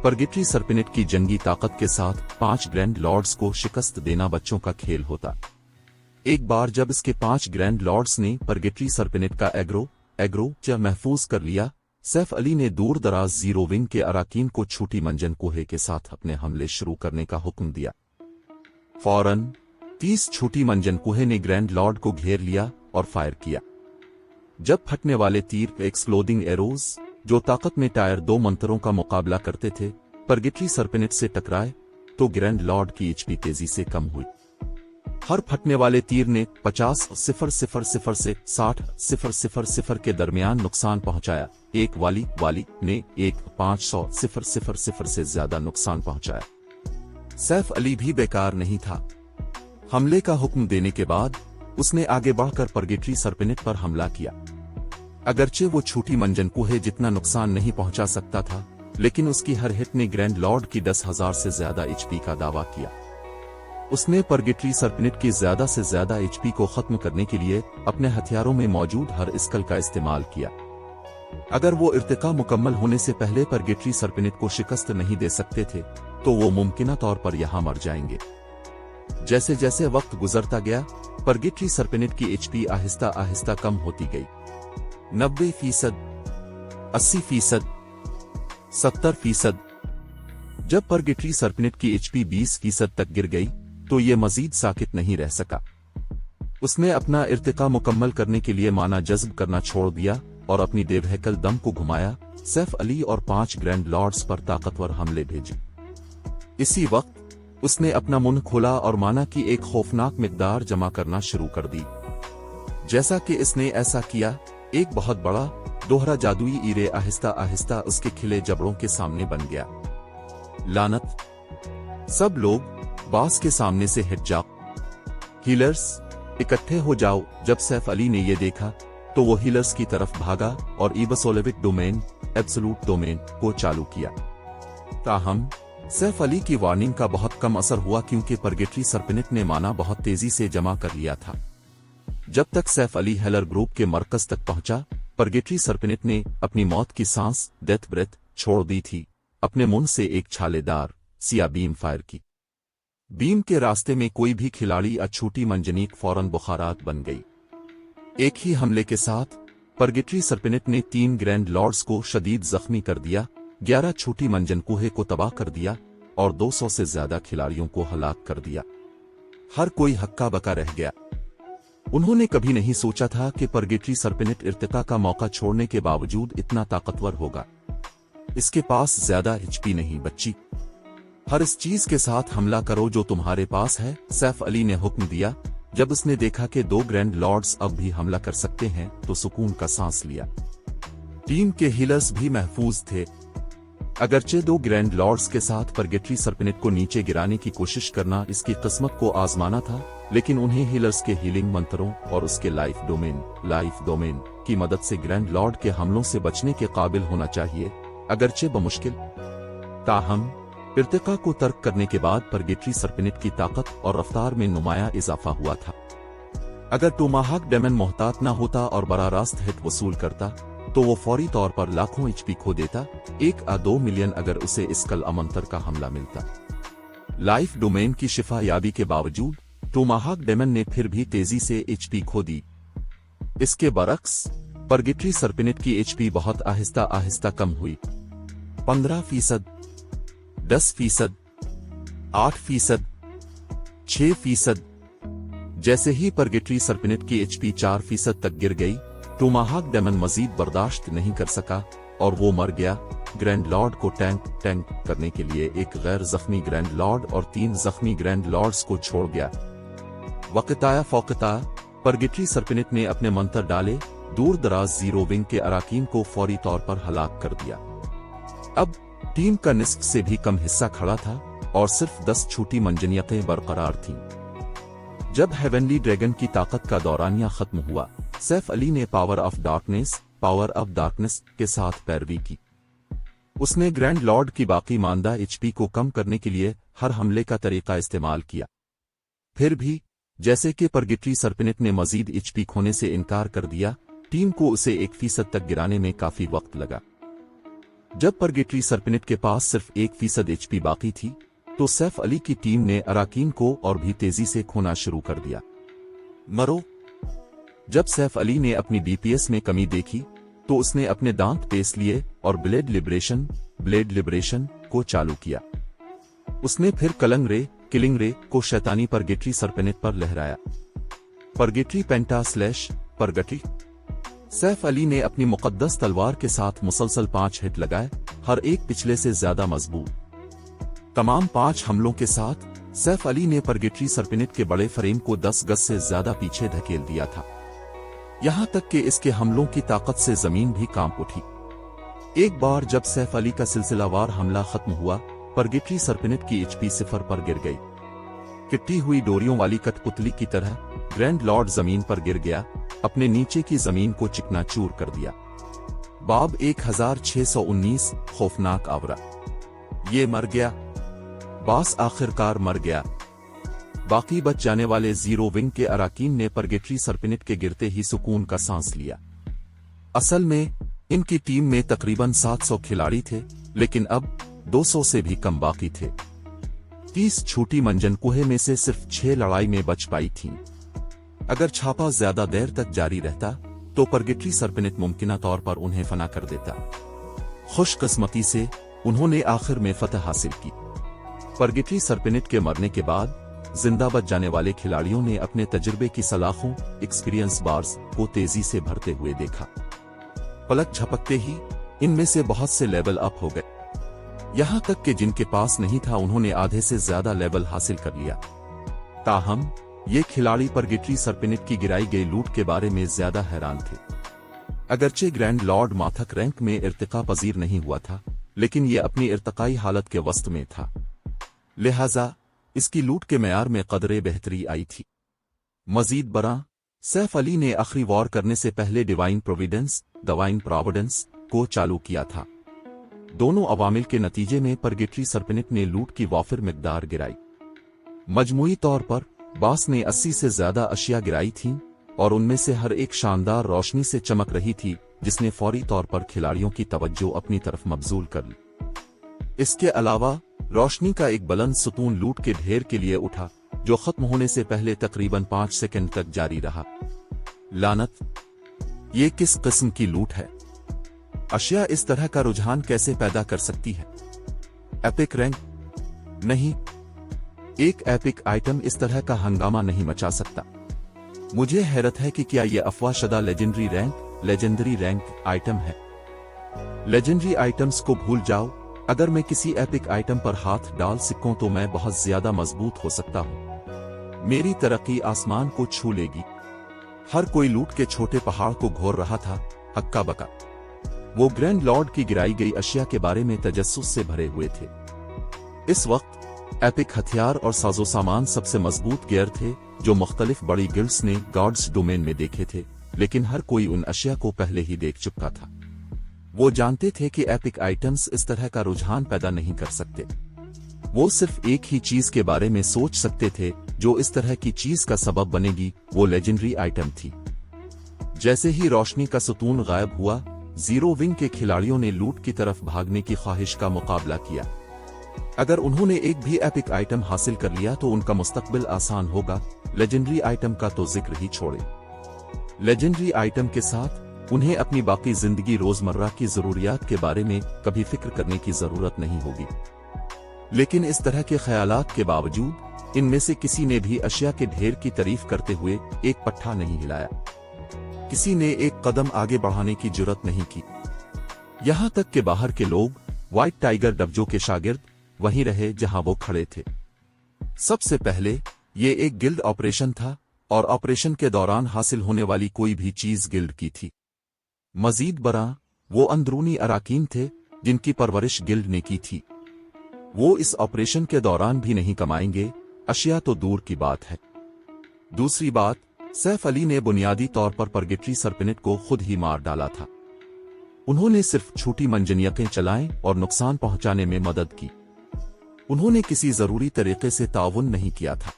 परगेटरी सर्पिनिट की जंगी ताकत के साथ 5 ग्रैंड लॉर्ड्स को शिकस्त देना बच्चों का खेल होता। एक बार जब इसके 5 ग्रैंड लॉर्ड्स ने परगेटरी सर्पिनिट का एग्रो महफूज कर लिया, सैफ अली ने दूर दराज जीरो विंग के अराकीन को छोटी मंजन कोहे के साथ अपने हमले शुरू करने का हुक्म दिया। फौरन 30 छोटी मंजन कोहे ने ग्रैंड लॉर्ड को घेर लिया और फायर किया। जब फटने वाले तीर एक्सप्लोडिंग एरोज, जो ताकत में टायर 2 मंत्रों का मुकाबला करते थे, परगेटरी सर्पिनिट से टकराए तो ग्रैंड लॉर्ड की एचपी तेजी से कम हुई। हर फटने वाले तीर ने 50,000 से 60,000 के दरमियान नुकसान पहुंचाया। एक वाली ने 500,000 से ज्यादा नुकसान पहुंचाया। सैफ अली भी बेकार नहीं था। हमले का हुक्म देने के बाद उसने आगे बढ़कर परगेटरी सर्पिनिट पर हमला किया। अगरचे वो छोटी मंजन कोहे जितना नुकसान नहीं पहुंचा सकता था, लेकिन उसकी हर हिट ने ग्रैंड लॉर्ड की 10,000 से ज्यादा एचपी का दावा किया। उसने परगेटरी सर्पिनिट की ज्यादा से ज्यादा एचपी को खत्म करने के लिए अपने हथियारों में मौजूद हर स्कल का इस्तेमाल किया। अगर वो इर्तिका मुकम्मल होने से पहले परगेटरी सर्पिनिट को शिकस्त नहीं दे सकते थे तो वो मुमकिना तौर पर यहां मर जाएंगे। जैसे जैसे वक्त गुजरता गया, परगेटरी सर्पिनिट की एचपी आहिस्ता आहिस्ता कम होती गई। 90%, 80%, 70%। जब परगेटरी सर्पिनिट की एचपी 20% तक गिर गई तो ये मजीद साकित नहीं रह सका। उसने अपना इर्तिका मुकम्मल करने के लिए माना जज्ब करना छोड़ दिया और अपनी देवहकल दम को घुमाया। सैफ अली और 5 ग्रैंड लॉर्ड्स पर ताकतवर हमले भेजे। इसी वक्त उसने अपना मुंह खोला और माना की एक खौफनाक मिकदार जमा करना शुरू कर दी। जैसा कि इसने ऐसा किया, एक बहुत बड़ा दोहरा जादुई ईरे आहिस्ता आहिस्ता उसके खिले जबड़ों के सामने बन गया। लानत! सब लोग बास के सामने से हट जाओ। हीलर्स, इकट्ठे हो जाओ। जब सैफ अली ने यह देखा तो वो हीलर्स की तरफ भागा और इबसोलेविक डोमेन, एब्सोल्यूट डोमेन को चालू किया। ताहम सैफ अली की वार्निंग का बहुत कम असर हुआ क्योंकि परगेटरी सर्पिनिट ने माना बहुत तेजी से जमा कर लिया था। जब तक सैफ अली हेलर ग्रुप के मरकज तक पहुंचा, परगेटरी सर्पिनिट ने अपनी मौत की सांस, डेथ ब्रेथ, छोड़ दी थी। अपने मुंह से एक छालेदार सिया बीम फायर की। बीम के रास्ते में कोई भी खिलाड़ी अछूटी मंजनीक फौरन बुखारात बन गई। एक ही हमले के साथ परगेटरी सर्पिनेट ने 3 ग्रैंड लॉर्ड्स को शदीद जख्मी कर दिया, 11 छोटी मंजन कुहे को तबाह कर दिया और 200 से ज्यादा खिलाड़ियों को हलाक कर दिया। हर कोई हक्का बका रह गया। उन्होंने कभी नहीं सोचा था कि परगेटरी सर्पिनेट इर्तिका का मौका छोड़ने के बावजूद इतना ताकतवर होगा। इसके पास ज्यादा एचपी नहीं बच्ची, हर इस चीज के साथ हमला करो जो तुम्हारे पास है, सैफ अली ने हुक्म दिया। जब उसने देखा कि 2 ग्रैंड लॉर्ड्स अब भी हमला कर सकते हैं तो सुकून का सांस लिया। टीम के हीलर्स भी महफूज थे। अगरचे 2 ग्रैंड लॉर्ड्स के साथ परगेटरी सर्पिनेट को नीचे गिराने की कोशिश करना इसकी किस्मत को आजमाना था, लेकिन उन्हें हीलर्स के हीलिंग मंत्रों और उसके लाइफ डोमेन की मदद से ग्रैंड लॉर्ड के हमलों से बचने के काबिल होना चाहिए, अगरचे बमुश्किल। ताहम इर्तिका को तर्क करने के बाद परगेटरी सर्पिनेट की ताकत और रफ्तार में नुमाया इजाफा हुआ था। अगर टोमाहाक डेमन मोहतात न होता और बड़ा रास्त हिट वसूल करता तो वो फौरी तौर पर लाखों एचपी खो देता, 1 या 2 मिलियन अगर उसे इसकल अमंतर का हमला मिलता। लाइफ डोमेन की शिफा याबी के बावजूद टोमाहाक डेमन ने फिर भी तेजी से एचपी खो दी। इसके बरक्स परगेटरी सर्पिनेट की एचपी बहुत आहिस्ता आहिस्ता कम हुई। 15%, 10%, 8%, 6%। जैसे ही परगेटरी सर्पिनेट की एचपी 4% तक गिर गई, टोमाहाक डेमन मजीद बर्दाश्त नहीं कर सका और वो मर गया। ग्रैंड लॉर्ड को टैंक करने के लिए एक गैर जख्मी ग्रैंड लॉर्ड और 3 जख्मी ग्रैंड लॉर्ड्स को छोड़ गया। वक़्ताया फ़ौक़ता परगेटरी सर्पिनेट ने अपने मंत्र डाले, दूर दराज जीरो विंग के अराकीन को फौरी तौर पर हलाक कर दिया। अब टीम का निस्फ से भी कम हिस्सा खड़ा था और सिर्फ 10 छोटी मंजनियतें बरकरार थीं। जब हेवनली ड्रैगन की ताकत का दौरानिया खत्म हुआ, सैफ अली ने पावर ऑफ डार्कनेस के साथ पैरवी की। उसने ग्रैंड लॉर्ड की बाकी मानदा एचपी को कम करने के लिए हर हमले का तरीका इस्तेमाल किया। फिर भी जैसे कि परगेटरी सर्पिनेट ने मजीद एचपी खोने से इनकार कर दिया, टीम को उसे 1% तक गिराने में काफी वक्त लगा। जब परगेटरी सर्पिनेट के पास सिर्फ 1% एचपी बाकी थी तो सैफ अली की टीम ने अराकीन को और भी तेजी से खोना शुरू कर दिया। मरो। जब सैफ अली ने अपनी डीपीएस में कमी देखी तो उसने अपने दांत पेश लिए और ब्लेड लिबरेशन को चालू किया। उसने फिर किलिंग रे को शैतानी परगेटरी सर्पिनेट पर लहराया। Purgatory purgatory. सैफ अली ने अपनी मुकद्दस तलवार के साथ मुसलसल 5 हिट लगाए, हर एक पिछले से ज्यादा मजबूत। तमाम 5 हमलों के साथ सैफ अली ने परगेटरी सर्पिनेट के बड़े फ्रेम को 10 गज से ज्यादा पीछे धकेल दिया था। यहां तक कि इसके हमलों की ताकत से जमीन भी कांप उठी। एक बार जब सैफ अली का सिलसिलावार हमला खत्म हुआ, परगेटरी सर्पिनेट की एचपी 0 पर गिर गई। किट्टी हुई डोरियों वाली कठपुतली की तरह ग्रैंड लॉर्ड जमीन पर गिर गया, अपने नीचे की जमीन को चिकनाचूर कर दिया। बाब 1619 खौफनाक आवरा। ये मर गया। बास आखिरकार मर गया। बाकी बच जाने वाले जीरो विंग के अराकीन ने परगेटरी सर्पिनेट के गिरते ही सुकून का सांस लिया। असल में इनकी टीम में तकरीबन 700 खिलाड़ी थे, लेकिन अब 200 से भी कम बाकी थे। 30 छोटी मंजन कुहे में से सिर्फ 6 लड़ाई में बच पाई थीं। अगर छापा ज्यादा देर तक जारी रहता तो परगेटरी सर्पिनेट मुमकिना तौर पर उन्हें फना कर देता। खुशकिस्मती से उन्होंने आखिर में फतह हासिल की। परगेटरी सर्पिनेट के मरने के बाद जिंदा बच जाने वाले खिलाड़ियों ने अपने तजुर्बे की सलाखों एक्सपीरियंस बार्स को तेजी से भरते हुए देखा। पलक झपकते ही इनमें से बहुत से लेवल अप हो गए। यहां तक कि जिनके पास नहीं था उन्होंने आधे से ज्यादा लेवल हासिल कर लिया। ताहम ये खिलाड़ी परगेटरी सर्पिनेट की गिराई गई लूट के बारे में ज्यादा हैरान थे। अगरचे ग्रैंड लॉर्ड माथक रैंक में इर्तिका पजीर नहीं हुआ था, लेकिन ये अपनी इर्तकाई हालत के वस्त में था, लिहाजा इसकी लूट के मेयार में कदरे बेहतरी आई थी। मजीद बरा सैफ अली ने आखिरी वॉर करने से पहले डिवाइन प्रोविडेंस को चालू किया था। दोनों अवामिल के नतीजे में परगेटरी सर्पिनेट ने लूट की वाफिर मिकदार गिराई। मजमूई तौर पर बास ने 80 से ज्यादा अशिया गिराई थीं और उनमें से हर एक शानदार रोशनी से चमक रही थी, जिसने फौरी तौर पर खिलाड़ियों की तवज्जो अपनी तरफ मबजूल कर ली। इसके अलावा रोशनी का एक बुलंद सुतून लूट के ढेर के लिए उठा, जो खत्म होने से पहले तकरीबन 5 सेकंड तक जारी रहा। लानत, ये किस किस्म की लूट है? अशिया इस तरह का रुझान कैसे पैदा कर सकती है? Epic rank? नहीं, एक एपिक आइटम इस तरह का हंगामा नहीं मचा सकता। मुझे हैरत है कि क्या यह अफवाहशुदा लेजेंडरी रैंक आइटम है। लेजेंडरी आइटम्स को भूल जाओ, अगर मैं किसी एपिक आइटम पर हाथ डाल सकूं तो मैं बहुत ज्यादा मजबूत हो सकता हूं। मेरी तरक्की आसमान को छू लेगी। हर कोई लूट के छोटे पहाड़ को घोर रहा था, हक्का बका। वो ग्रैंड लॉर्ड की गिराई गई अशिया के बारे में तजस्सुस से भरे हुए थे। इस वक्त एपिक हथियार और साजो सामान सबसे मजबूत गियर थे जो मुख्तलिफ बड़ी गिल्ड्स ने गॉड्स डोमेन में देखे थे, लेकिन हर कोई उन अशिया को पहले ही देख चुका था। वो जानते थे कि एपिक आइटम्स इस तरह का रुझान पैदा नहीं कर सकते। वो सिर्फ एक ही चीज के बारे में सोच सकते थे जो इस तरह की चीज का सबब बनेगी, वो लेजेंडरी आइटम थी। जैसे ही रोशनी का सुतून गायब हुआ, जीरो विंग के खिलाड़ियों ने लूट की तरफ भागने की ख्वाहिश का मुकाबला किया। अगर उन्होंने एक भी एपिक आइटम हासिल कर लिया तो उनका मुस्तकबिल आसान होगा, लेजेंडरी आइटम का तो जिक्र ही छोड़े। लेजेंडरी आइटम के साथ उन्हें अपनी बाकी जिंदगी रोजमर्रा की जरूरियात के बारे में कभी फिक्र करने की जरूरत नहीं होगी। लेकिन इस तरह के ख्यालात के बावजूद इनमें से किसी ने भी अशिया के ढेर की तारीफ करते हुए एक पट्टा नहीं हिलाया। किसी ने एक कदम आगे बढ़ाने की जुर्रत नहीं की। यहां तक कि बाहर के लोग, व्हाइट टाइगर डब्जो के शागिर्द, वहीं रहे जहां वो खड़े थे। सबसे पहले ये एक गिल्ड ऑपरेशन था और ऑपरेशन के दौरान हासिल होने वाली कोई भी चीज गिल्ड की थी। मजीद बरा, वो अंदरूनी अराकीन थे जिनकी परवरिश गिल्ड ने की थी। वो इस ऑपरेशन के दौरान भी नहीं कमाएंगे, अशिया तो दूर की बात है। दूसरी बात, सैफ अली ने बुनियादी तौर पर परगेटरी सरपेनेट को खुद ही मार डाला था। उन्होंने सिर्फ छोटी मंजनियतें चलाएं और नुकसान पहुंचाने में मदद की। उन्होंने किसी जरूरी तरीके से ताउन नहीं किया था।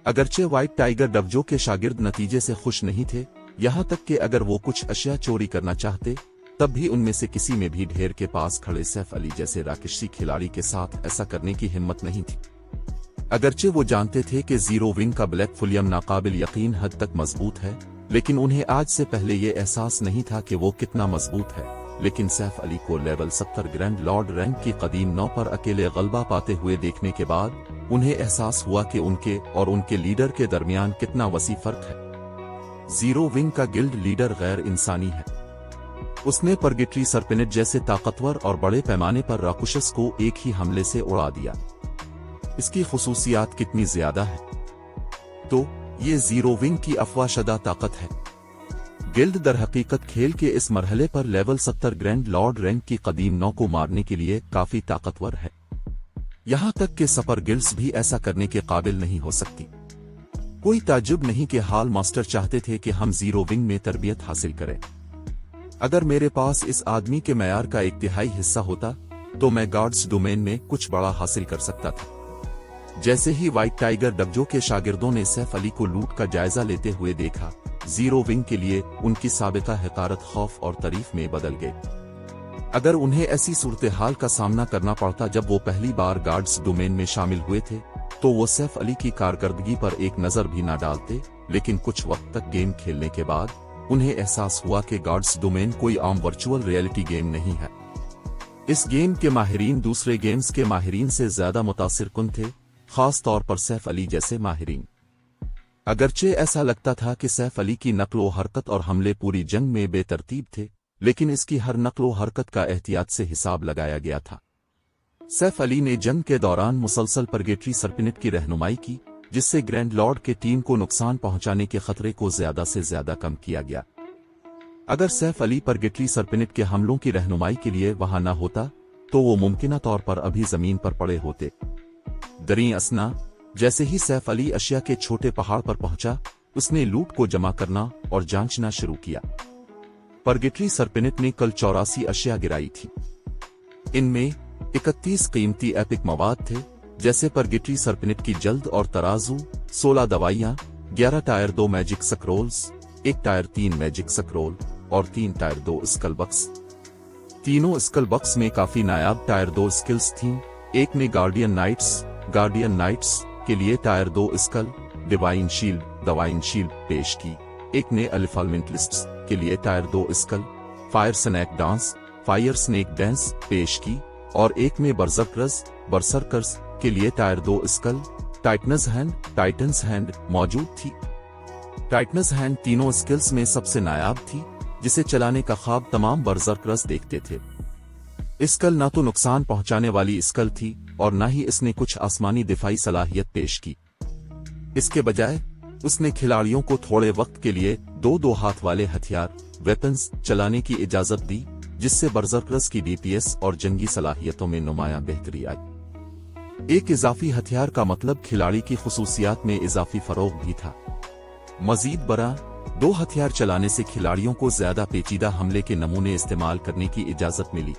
अगरचे व्हाइट टाइगर डब्जो के शागिर्द नतीजे से खुश नहीं थे, यहां तक कि अगर वो कुछ अशिया चोरी करना चाहते तब भी उनमें से किसी में भी ढेर के पास खड़े सैफ अली जैसे राकेशी खिलाड़ी के साथ ऐसा करने की हिम्मत नहीं थी। अगरचे वो जानते थे कि जीरो विंग का ब्लैक फुलियम नाकाबिल यकीन हद तक मजबूत है, लेकिन उन्हें आज से पहले ये एहसास नहीं था कि वो कितना मजबूत है। लेकिन सैफ अली को लेवल 70 ग्रैंड लॉर्ड रैंक की कदीम 9 पर अकेले गलबा पाते हुए देखने के बाद उन्हें एहसास हुआ कि उनके और उनके लीडर के दरमियान कितना वसी फर्क है। जीरो विंग का गिल्ड लीडर गैर इंसानी है। उसने परगेटरी सरपेनेट जैसे ताकतवर और बड़े पैमाने पर राकुशस को एक ही हमले से उड़ा दिया। इसकी खुसूसियात कितनी ज्यादा है? तो ये जीरो विंग की अफवाहशुदा ताकत है। गिल्ड दर हकीकत खेल के इस मरहले पर लेवल 70 ग्रैंड लॉर्ड रैंक की कदीम 9 को मारने के लिए काफी ताकतवर है। यहां तक कि सपर गिल्ड्स भी ऐसा करने के काबिल नहीं हो सकती। कोई ताज्जुब नहीं कि हाल मास्टर चाहते थे कि हम जीरो विंग में तरबियत हासिल करें। अगर मेरे पास इस आदमी के मयार का 1/3 हिस्सा होता तो मैं गॉड्स डोमेन में कुछ बड़ा हासिल कर सकता था। जैसे ही व्हाइट टाइगर डब्जो के शागिर्दों ने सैफ अली को लूट का जायजा लेते हुए देखा, जीरो विंग के लिए उनकी साबिता हकारत खौफ और तारीफ में बदल गए। अगर उन्हें ऐसी सूरत हाल का सामना करना पड़ता जब वो पहली बार गार्ड्स डोमेन में शामिल हुए थे, तो वो सैफ अली की कारकर्दगी पर एक नजर भी ना डालते। लेकिन कुछ वक्त तक गेम खेलने के बाद उन्हें एहसास हुआ कि गार्ड्स डोमेन कोई आम वर्चुअल रियलिटी गेम नहीं है। इस गेम के माहिरीन दूसरे गेम्स के माहिरीन से ज्यादा मुतासिर कुन थे, खास तौर पर सैफ अली जैसे माहिरीन। अगरचे ऐसा लगता था कि सैफ अली की नक्लो हरकत और हमले पूरी जंग में बेतरतीब थे, लेकिन इसकी हर नक्लो हरकत का एहतियात से हिसाब लगाया गया था। सैफ अली ने जंग के दौरान मुसलसल परगेटरी सरपेनेट की रहनुमाई की, जिससे ग्रैंड लॉर्ड के टीम को नुकसान पहुंचाने के खतरे को ज्यादा से ज्यादा कम किया गया। अगर सैफ अली परगेटरी सरपेनेट के हमलों की रहनुमाई के लिए वहां न होता तो वो मुमकिना तौर पर अभी जमीन पर पड़े होते। दरी असना, जैसे ही सैफ अली अशिया के छोटे पहाड़ पर पहुंचा, उसने लूट को जमा करना और जांचना शुरू किया। परगेटरी सरपेनेट ने कल 84 अशिया गिराई थी। इनमें 31 कीमती एपिक मवाद थे, जैसे परगेटरी सरपेनेट की जल्द और तराजू, 16 दवाइयां, 11 tyre 2 magic scrolls, 1 tyre 3 magic scroll और 3 टायर 2 स्कलबक्स, तीनों स्कल बॉक्स में काफी नायाब टायर 2 स्किल्स थीं। एक ने गार्डियन नाइट्स के लिए टायर 2 स्कल डिवाइन शील्ड पेश की। एक ने अल्फामेंटलिस्ट्स के लिए tier 2 skull fire snake dance पेश की और एक में बर्सर्कर्स के लिए टायर 2 स्कल टाइटन्स हैंड मौजूद थी। टाइटन्स हैंड तीनों स्किल्स में सबसे नायाब थी, जिसे चलाने का ख्वाब तमाम बर्सर्कर्स देखते थे। स्कल ना तो नुकसान पहुंचाने वाली स्कल थी और ना ही इसने कुछ आसमानी दिफाई सलाहियत पेश की। इसके बजाय उसने खिलाड़ियों को थोड़े वक्त के लिए दो हाथ वाले हथियार वेपन्स चलाने की इजाजत दी, जिससे बर्सर्कर्स की डीपीएस और जंगी सलाहियतों में नुमायां बेहतरी आई। एक इजाफी हथियार का मतलब खिलाड़ी की खुसूसियात में इजाफी फरोग भी था। मजीद बरा 2 हथियार चलाने से खिलाड़ियों को ज्यादा पेचीदा हमले के नमूने इस्तेमाल करने की इजाजत मिली।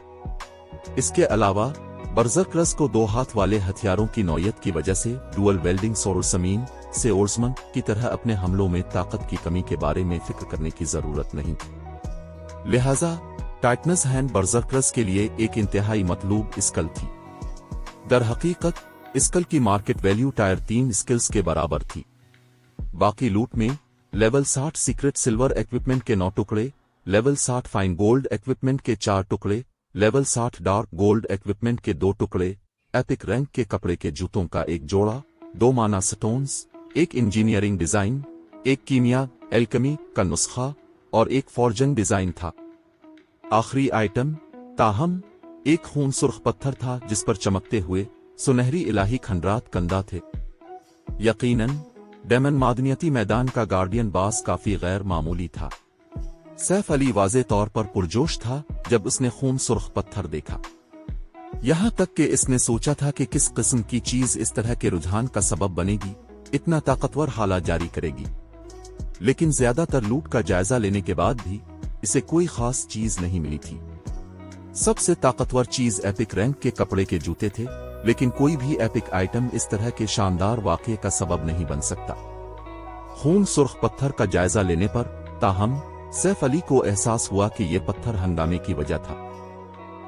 इसके अलावा बर्सर्कर्स को 2 हाथ वाले हथियारों की नौयत की वजह से डुअल वेल्डिंग सोर्समैन की तरह अपने हमलों में ताकत की कमी के बारे में फिक्र करने की जरूरत नहीं थी। लिहाजा टाइटन्स हैंड बर्सर्कर्स के लिए एक इंतहाई मतलूब स्कल थी। दर हकीकत स्कल की मार्केट वैल्यू टायर 3 स्किल्स के बराबर थी। बाकी लूट में लेवल 60 सीक्रेट सिल्वर इक्विपमेंट के 9 टुकड़े, लेवल 60 फाइन गोल्ड इक्विपमेंट के 4 टुकड़े, लेवल 60 डार्क गोल्ड इक्विपमेंट के 2 टुकड़े, एपिक रैंक के कपड़े के जूतों का 1 जोड़ा, 2 माना स्टोन्स, 1 इंजीनियरिंग डिजाइन, 1 कीमिया एल्केमी का नुस्खा और 1 फॉर्जन डिजाइन था। आखिरी आइटम ताहम एक खून सुर्ख पत्थर था जिस पर चमकते हुए सुनहरी इलाही खंडरात कंदा थे। यकीनन डेमन मादनियती मैदान का गार्डियन बास काफी गैर मामूली था। सैफ अली वाज़े तौर पर पुरजोश था जब उसने खून सुर्ख पत्थर देखा। यहां तक कि इसने सोचा था कि किस किस्म की चीज इस तरह के रुझान का सबब बनेगी, इतना ताकतवर हालात जारी करेगी। लेकिन ज्यादातर लूट का जायजा लेने के बाद भी इसे कोई खास चीज नहीं मिली थी। सबसे ताकतवर चीज एपिक रैंक के कपड़े के जूते थे, लेकिन कोई भी एपिक आइटम इस तरह के शानदार वाक़ये का सबब नहीं बन सकता। खून सुर्ख पत्थर का जायजा लेने पर ताहम सैफ अली को एहसास हुआ कि यह पत्थर हंगामे की वजह था।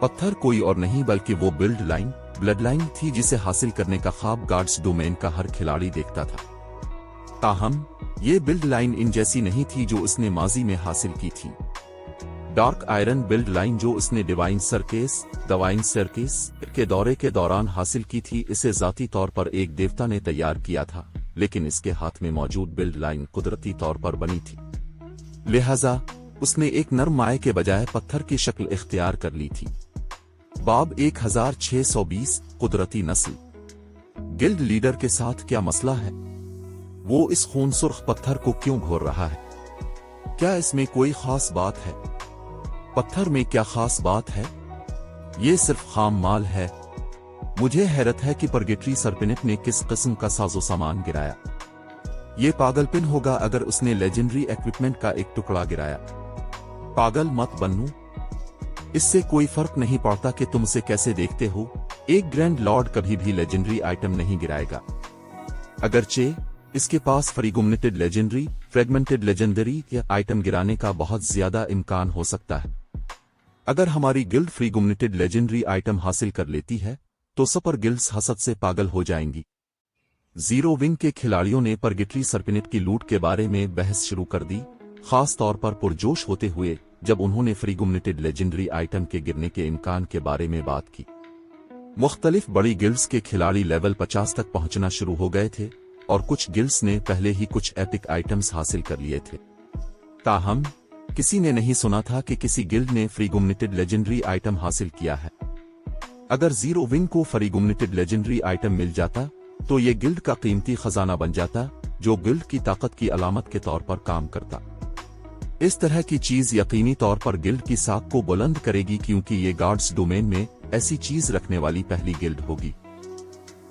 पत्थर कोई और नहीं बल्कि वो ब्लड लाइन थी जिसे हासिल करने का ख्वाब गार्ड्स डोमेन का हर खिलाड़ी देखता था। ताहम ये बिल्ड लाइन इन जैसी नहीं थी जो उसने माजी में हासिल की थी। डार्क आयरन बिल्ड लाइन जो उसने डिवाइन सरकेस के दौरे के दौरान हासिल की थी, इसे जाती तौर पर एक देवता ने तैयार किया था, लेकिन इसके हाथ में मौजूद बिल्ड लाइन कुदरती तौर पर बनी थी। लिहाजा उसने एक नरम माए के बजाय पत्थर की शक्ल इख्तियार कर ली थी। बाब 1620 कुदरती नस्ल। गिल्ड लीडर के साथ क्या मसला है? वो इस खून सुर्ख पत्थर को क्यों घोर रहा है? क्या इसमें कोई खास बात है? पत्थर में क्या खास बात है? ये सिर्फ खाम माल है। मुझे हैरत है कि परगेटरी सरपिनेट ने किस किस्म का साजो सामान गिराया। ये पागलपन होगा अगर उसने लेजेंडरी इक्विपमेंट का एक टुकड़ा गिराया। पागल मत बनू, इससे कोई फर्क नहीं पड़ता कि तुम उसे कैसे देखते हो। एक ग्रैंड लॉर्ड कभी भी लेजेंडरी आइटम नहीं गिराएगा। अगरचे इसके पास फ्रेगमेंटेड लेजेंडरी आइटम गिराने का बहुत ज्यादा इम्कान हो सकता है। अगर हमारी गिल्ड फ्रीगुमनेटेड लेजेंडरी आइटम हासिल कर लेती है तो सुपर गिल्ड्स हसद से पागल हो जाएंगी। जीरो विंग के खिलाड़ियों ने परगेटरी सरपिनेट की लूट के बारे में बहस शुरू कर दी, खास तौर पर पुरजोश होते हुए जब उन्होंने फ्रीगुमनेटेड लेजेंडरी आइटम के गिरने के इम्कान के बारे में बात की। मुख्तलिफ बड़ी गिल्ड्स के खिलाड़ी लेवल 50 तक पहुंचना शुरू हो गए थे और कुछ गिल्ड्स ने पहले ही कुछ एपिक आइटम्स हासिल कर लिए थे। ताहम किसी ने नहीं सुना था कि किसी गिल्ड ने फ्रीगुमनेटेड लेजेंडरी आइटम हासिल किया है। अगर जीरो विंग को फ्रीगुमनेटेड लेजेंडरी आइटम मिल जाता तो ये गिल्ड का कीमती खजाना बन जाता, जो गिल्ड की ताकत की अलामत के तौर पर काम करता। इस तरह की चीज यकीनी तौर पर गिल्ड की साख को बुलंद करेगी, क्योंकि ये गार्ड्स डोमेन में ऐसी चीज रखने वाली पहली गिल्ड होगी।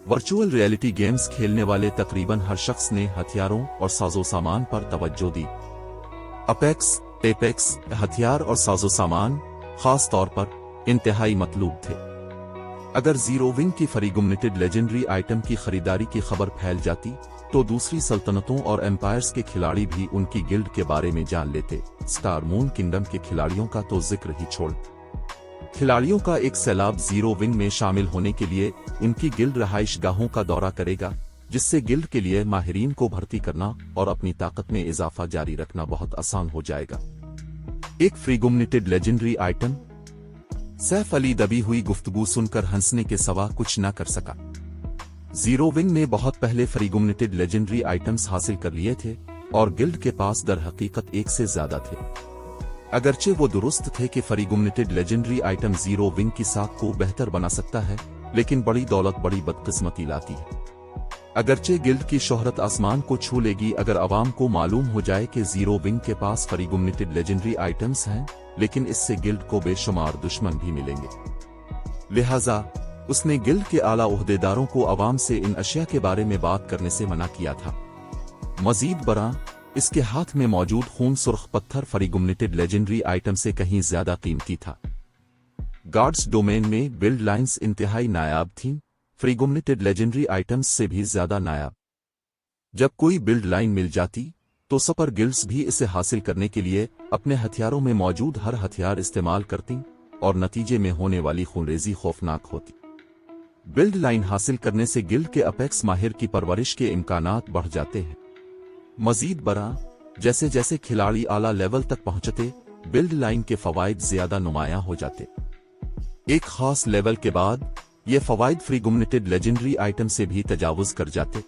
वर्चुअल रियलिटी गेम्स खेलने वाले तकरीबन हर शख्स ने हथियारों और साजो सामान पर तवज्जो दी। एपेक्स हथियार और साजो सामान खास तौर पर इंतहाई मतलूब थे। अगर जीरो विंग की फ्रीगुमनेटेड लेजेंडरी आइटम की खरीदारी की खबर फैल जाती तो दूसरी सल्तनतों और एम्पायर्स के खिलाड़ी भी उनकी गिल्ड के बारे में जान लेते। स्टार मून किंगडम के खिलाड़ियों का तो जिक्र ही छोड़। खिलाड़ियों का एक सैलाब जीरो विंग में शामिल होने के लिए उनकी गिल्ड रहाइश गाहों का दौरा करेगा, जिससे गिल्ड के लिए माहिरीन को भर्ती करना और अपनी ताकत में इजाफा जारी रखना बहुत आसान हो जाएगा। एक फ्रीगुमनेटेड लेजेंडरी आइटम। सैफ अली दबी हुई गुफ्तगू सुनकर हंसने के सिवा कुछ न कर सका। जीरो विंग ने बहुत पहले फ्रीगुमनेटेड लेजेंडरी आइटम्स हासिल कर लिए थे और गिल्ड के पास दर हकीकत एक से ज्यादा थे। अगरचे वो दुरुस्त थे कि फ्रीगुमनेटेड लेजेंडरी आइटम जीरो विंग की साख को बेहतर बना सकता है, लेकिन बड़ी दौलत बड़ी बदकिस्मती लाती है। अगरचे गिल्ड की शोहरत आसमान को छू लेगी अगर अवाम को मालूम हो जाए कि जीरो विंग के पास फ्रीगुमनेटेड लेजेंडरी आइटम्स हैं, लेकिन इससे गिल्ड को बेशुमार दुश्मन भी मिलेंगे। लिहाजा उसने गिल्ड के आला ओहदेदारों को अवाम से इन अशिया के बारे में बात करने से मना किया था। मजीद बरा, इसके हाथ में मौजूद खून सुर्ख पत्थर फ्रीगुमनेटेड लेजेंडरी आइटम से कहीं ज्यादा कीमती था। गार्ड्स डोमेन में बिल्ड लाइंस इंतहाई नायाब थीं, फ्रीगुमनेटेड लेजेंडरी आइटम्स से भी ज्यादा नायाब। जब कोई बिल्ड लाइन मिल जाती तो सुपर गिल्ड्स भी इसे हासिल करने के लिए अपने हथियारों में मौजूद हर हथियार इस्तेमाल करती और नतीजे में होने वाली खूनरेजी खौफनाक होती। बिल्ड लाइन हासिल करने से गिल्ड के अपेक्स माहिर की परवरिश के इम्कानात बढ़ जाते हैं। मजीद बरा, जैसे जैसे खिलाड़ी आला लेवल तक पहुंचते, बिल्ड लाइन के फवाइद ज्यादा नुमायां हो जाते। एक खास लेवल के बाद ये फवाइद फ्रीगुमनेटेड लेजेंडरी आइटम से भी तजावुज कर जाते।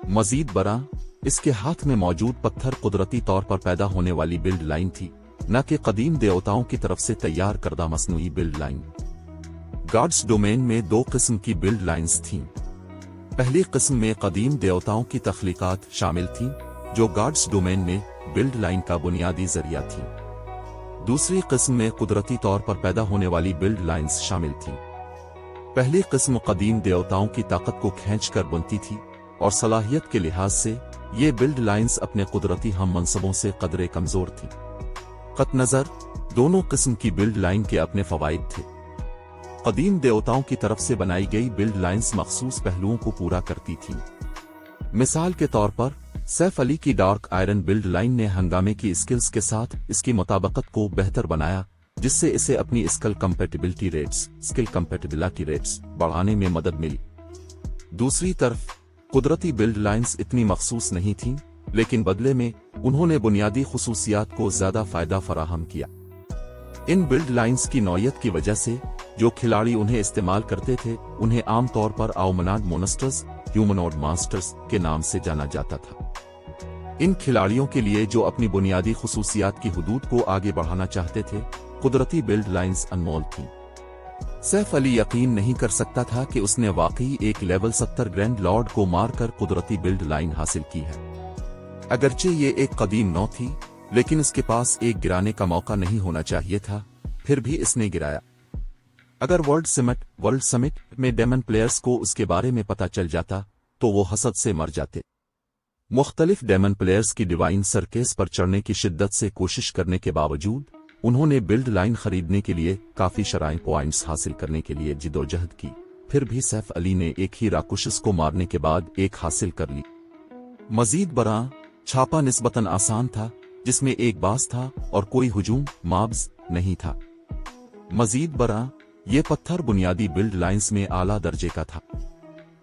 मजीद बरा, इसके हाथ में मौजूद पत्थर कुदरती तौर पर पैदा होने वाली बिल्ड लाइन थी, न कि कदीम देवताओं की तरफ से तैयार करदा मसनूई बिल्ड लाइन। गार्ड्स डोमेन में दो किस्म की बिल्ड लाइंस थीं। पहली किस्म में कदीम देवताओं की तख्लीकात शामिल थीं, जो गार्ड्स डोमेन में बिल्ड लाइन का बुनियादी जरिया थी। दूसरी किस्म में कुदरती तौर पर पैदा होने वाली बिल्ड लाइंस शामिल थीं। पहली किस्म कदीम देवताओं की ताकत को खींचकर बनती थी और सलाहियत के लिहाज से ये बिल्ड लाइंस अपने कुदरती हम मनसबों से कदरे कमजोर थीं। कत नजर दोनों किस्म की बिल्ड लाइन के अपने फवाइद थे। कदीम देवताओं की तरफ से बनाई गई बिल्ड लाइंस मखसूस पहलुओं को पूरा करती थीं। मिसाल के तौर पर सैफ अली की डार्क आयरन बिल्ड लाइन ने हंगामे की स्किल्स के साथ इसकी मुताबिकत को बेहतर बनाया, जिससे इसे अपनी स्किल कंपैटिबिलिटी रेट्स बढ़ाने में मदद मिली। दूसरी तरफ कुदरती बिल्ड लाइंस इतनी मखसूस नहीं थीं, लेकिन बदले में उन्होंने बुनियादी खुसूसियात को ज्यादा फायदा फराहम किया। इन बिल्ड लाइंस की नौयत की वजह से जो खिलाड़ी उन्हें इस्तेमाल करते थे, उन्हें आमतौर पर आओमनाड मोनस्टर्स, ह्यूमनॉइड मास्टर्स के नाम से जाना जाता था। इन खिलाड़ियों के लिए जो अपनी बुनियादी खुसूसियात की हुदूद को आगे बढ़ाना चाहते थे, कुदरती बिल्ड लाइंस अनमोल थीं। सैफ अली यकीन नहीं कर सकता था कि उसने वाकई एक लेवल 70 ग्रैंड लॉर्ड को मारकर कुदरती बिल्ड लाइन हासिल की है। अगरचे ये एक कदीम नौ थी, लेकिन इसके पास एक गिराने का मौका नहीं होना चाहिए था, फिर भी इसने गिराया। अगर वर्ल्ड समिट में डेमन प्लेयर्स को उसके बारे में पता चल जाता तो वो हसद से मर जाते। मुख्तलिफ डेमन प्लेयर्स की डिवाइन सरकेस पर चढ़ने की शिद्दत से कोशिश करने के बावजूद उन्होंने बिल्ड लाइन खरीदने के लिए काफी शराइन पॉइंट्स हासिल करने के लिए जिदोजहद की, फिर भी सैफ अली ने एक ही राकुशस को मारने के बाद एक हासिल कर ली। मजीद बरा, छापा निस्बतन आसान था, जिसमें एक बास था और कोई हुजूम माब्स नहीं था। मजीद बरा, ये पत्थर बुनियादी बिल्ड लाइंस में आला दर्जे का था।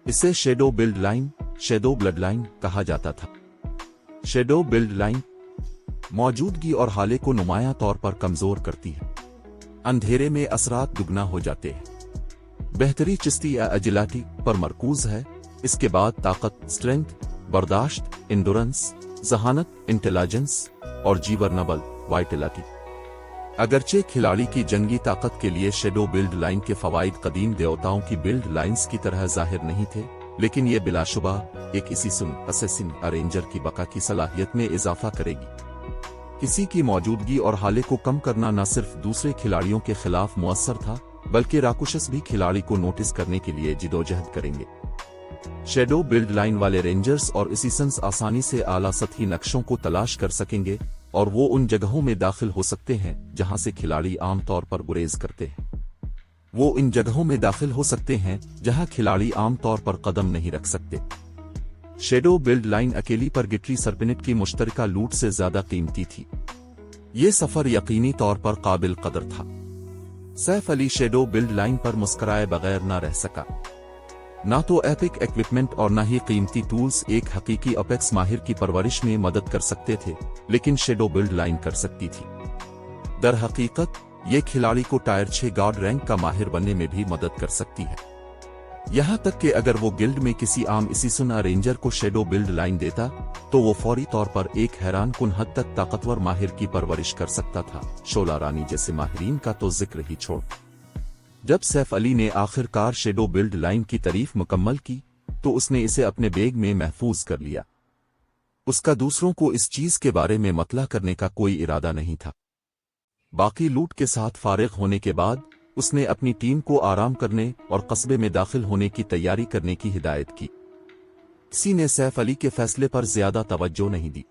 इसे shadow build line, shadow blood line कहा जाता था। शेडो बिल्ड लाइन मौजूदगी और हाले को नुमायां तौर पर कमजोर करती है। अंधेरे में असरात दुगना हो जाते हैं। बेहतरी चिस्ती या अजिलाटी पर मरकूज है। इसके बाद ताकत, स्ट्रेंथ, बर्दाश्त, इंडोरेंस, जहानत, इंटेलिजेंस और जीवरनबल, वाइटलिटी। अगरचे खिलाड़ी की जंगी ताकत के लिए शेडो बिल्ड लाइन के फवाइद कदीम देवताओं की बिल्ड लाइंस की तरह जाहिर नहीं थे, लेकिन ये बिलाशुबा एक असेसिन अरेंजर की बका की सलाहियत में इजाफा करेगी। किसी की मौजूदगी और हाले को कम करना न सिर्फ दूसरे खिलाड़ियों के खिलाफ मुअस्सर था, बल्कि राकुशस भी खिलाड़ी को नोटिस करने के लिए जिदोजहद करेंगे। शेडो बिल्ड लाइन वाले रेंजर्स और असिस्टेंट्स आसानी से आला सतही नक्शों को तलाश कर सकेंगे और वो उन जगहों में दाखिल हो सकते हैं जहां से खिलाड़ी आमतौर पर गुरेज करते हैं। वो इन जगहों में दाखिल हो सकते हैं जहां खिलाड़ी आमतौर पर कदम नहीं रख सकते। शेडो बिल्ड लाइन अकेली पर गिट्री सरपिनेट की मुश्तरका लूट से ज्यादा कीमती थी। ये सफर यकीनी तौर पर काबिल कदर था। Saif Ali shadow build line पर मुस्कुराए बगैर न रह सका। ना तो एपिक इक्विपमेंट और न ही कीमती टूल्स एक हकीकी अपेक्स माहिर की परवरिश में मदद कर सकते थे, लेकिन शेडो बिल्ड लाइन कर सकती थी। दर हकीकत ये खिलाड़ी को टायर 6 गार्ड रैंक का माहिर बनने में भी मदद कर सकती है। यहां तक कि अगर वो गिल्ड में किसी आम इसीसुन रेंजर को शेडो बिल्ड लाइन देता तो वो फौरी तौर पर एक हैरान कुन हद तक ताकतवर माहिर की परवरिश कर सकता था। शोला रानी जैसे माहिरीन का तो जिक्र ही छोड़। जब सैफ अली ने आखिरकार शेडो बिल्ड लाइन की तारीफ मुकम्मल की तो उसने इसे अपने बैग में महफूज कर लिया। उसका दूसरों को इस चीज के बारे में मतला करने का कोई इरादा नहीं था। बाकी लूट के साथ फारिग होने के बाद उसने अपनी टीम को आराम करने और कस्बे में दाखिल होने की तैयारी करने की हिदायत की। किसी ने सैफ अली के फैसले पर ज्यादा तवज्जो नहीं दी।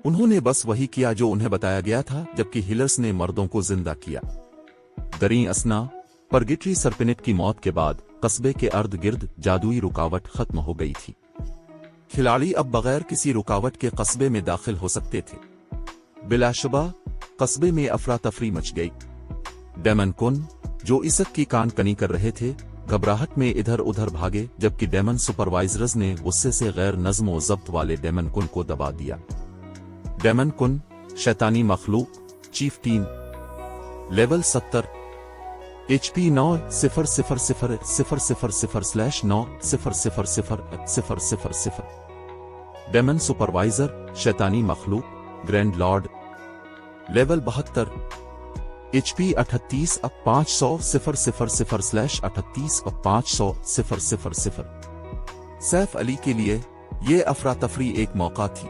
उन्होंने बस वही किया जो उन्हें बताया गया था, जबकि हिलर्स ने मर्दों को जिंदा किया। दरीं असना परगिट्री सरपिनेट की मौत के बाद कस्बे के अर्द गिर्द जादुई रुकावट खत्म हो गई थी। खिलाड़ी अब बगैर किसी रुकावट के कस्बे में दाखिल हो सकते थे। बिलाशुबा कस्बे में अफरा तफरी मच गई। डेमन कुन, जो इज्जत की कान कनी कर रहे थे, घबराहट में इधर उधर भागे, जबकि डेमन सुपरवाइजर्स ने गुस्से से गैर नज्म व जब्त वाले डेमन कुन को दबा दिया। डेमन कुन शैतानी मखलूक chief team level 70 HP 90000/9000000। Demon supervisor शैतानी मखलूक grand lord level 72 HP 38/500/38/500,000। Saif Ali के लिए ये अफरा तफरी एक मौका थी।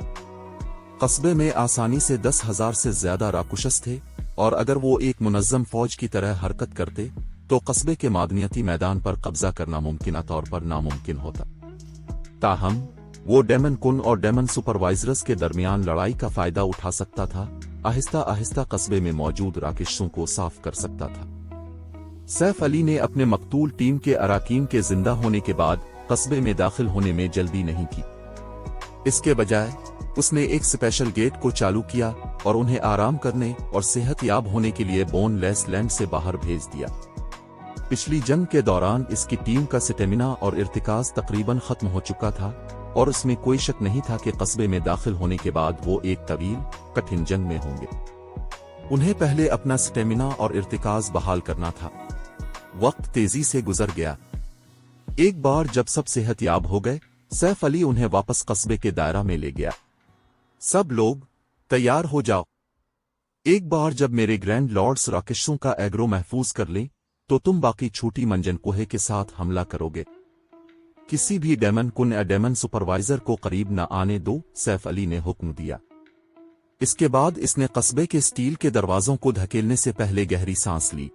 कस्बे में आसानी से 10,000 से ज्यादा राकुशस थे और अगर वो एक मुनज़्ज़म फौज की तरह हरकत करते तो कस्बे के मादनियती मैदान पर कब्जा करना मुमकिन तौर पर नामुमकिन होता। ताहम वो डेमन कुन और डेमन सुपरवाइजर्स के दरमियान लड़ाई का फायदा उठा सकता था, आहिस्ता आहिस्ता कस्बे में मौजूद राकेशों को साफ कर सकता था। सैफ अली ने अपने मकतूल टीम के अराकीन के जिंदा होने के बाद कस्बे में दाखिल होने में जल्दी नहीं की। इसके बजाय उसने एक स्पेशल गेट को चालू किया और उन्हें आराम करने और सेहतयाब होने के लिए बोनलेस लैंड से बाहर भेज दिया। पिछली जंग के दौरान इसकी टीम का स्टेमिना और इर्तिकाज तकरीबन खत्म हो चुका था और उसमें कोई शक नहीं था कि कस्बे में दाखिल होने के बाद वो एक तवील कठिन जंग में होंगे। उन्हें पहले अपना स्टेमिना और इर्तिकाज बहाल करना था। वक्त तेजी से गुजर गया। एक बार जब सब सेहतयाब हो गए, सैफ अली उन्हें वापस कस्बे के दायरा में ले गया। सब लोग तैयार हो जाओ। एक बार जब मेरे ग्रैंड लॉर्ड्स राकेशों का एग्रो महफूज कर लें तो तुम बाकी छोटी मंजन कोहे के साथ हमला करोगे। किसी भी डेमन कुन या डेमन सुपरवाइजर को करीब न आने दो, सैफ अली ने हुक्म दिया। इसके बाद इसने कस्बे के स्टील के दरवाजों को धकेलने से पहले गहरी सांस ली।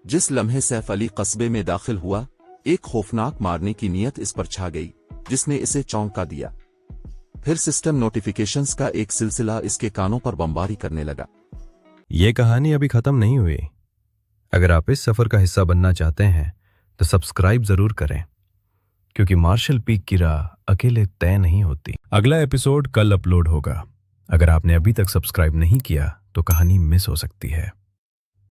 जिस लम्हे सैफ अली कस्बे में दाखिल हुआ, एक खौफनाक मारने की नीयत इस पर छा गई जिसने इसे चौंका दिया। फिर सिस्टम नोटिफिकेशंस का एक सिलसिला इसके कानों पर बमबारी करने लगा। ये कहानी अभी खत्म नहीं हुई। अगर आप इस सफर का हिस्सा बनना चाहते हैं तो सब्सक्राइब जरूर करें, क्योंकि मार्शल पीक की राह अकेले तय नहीं होती। अगला एपिसोड कल अपलोड होगा। अगर आपने अभी तक सब्सक्राइब नहीं किया तो कहानी मिस हो सकती है।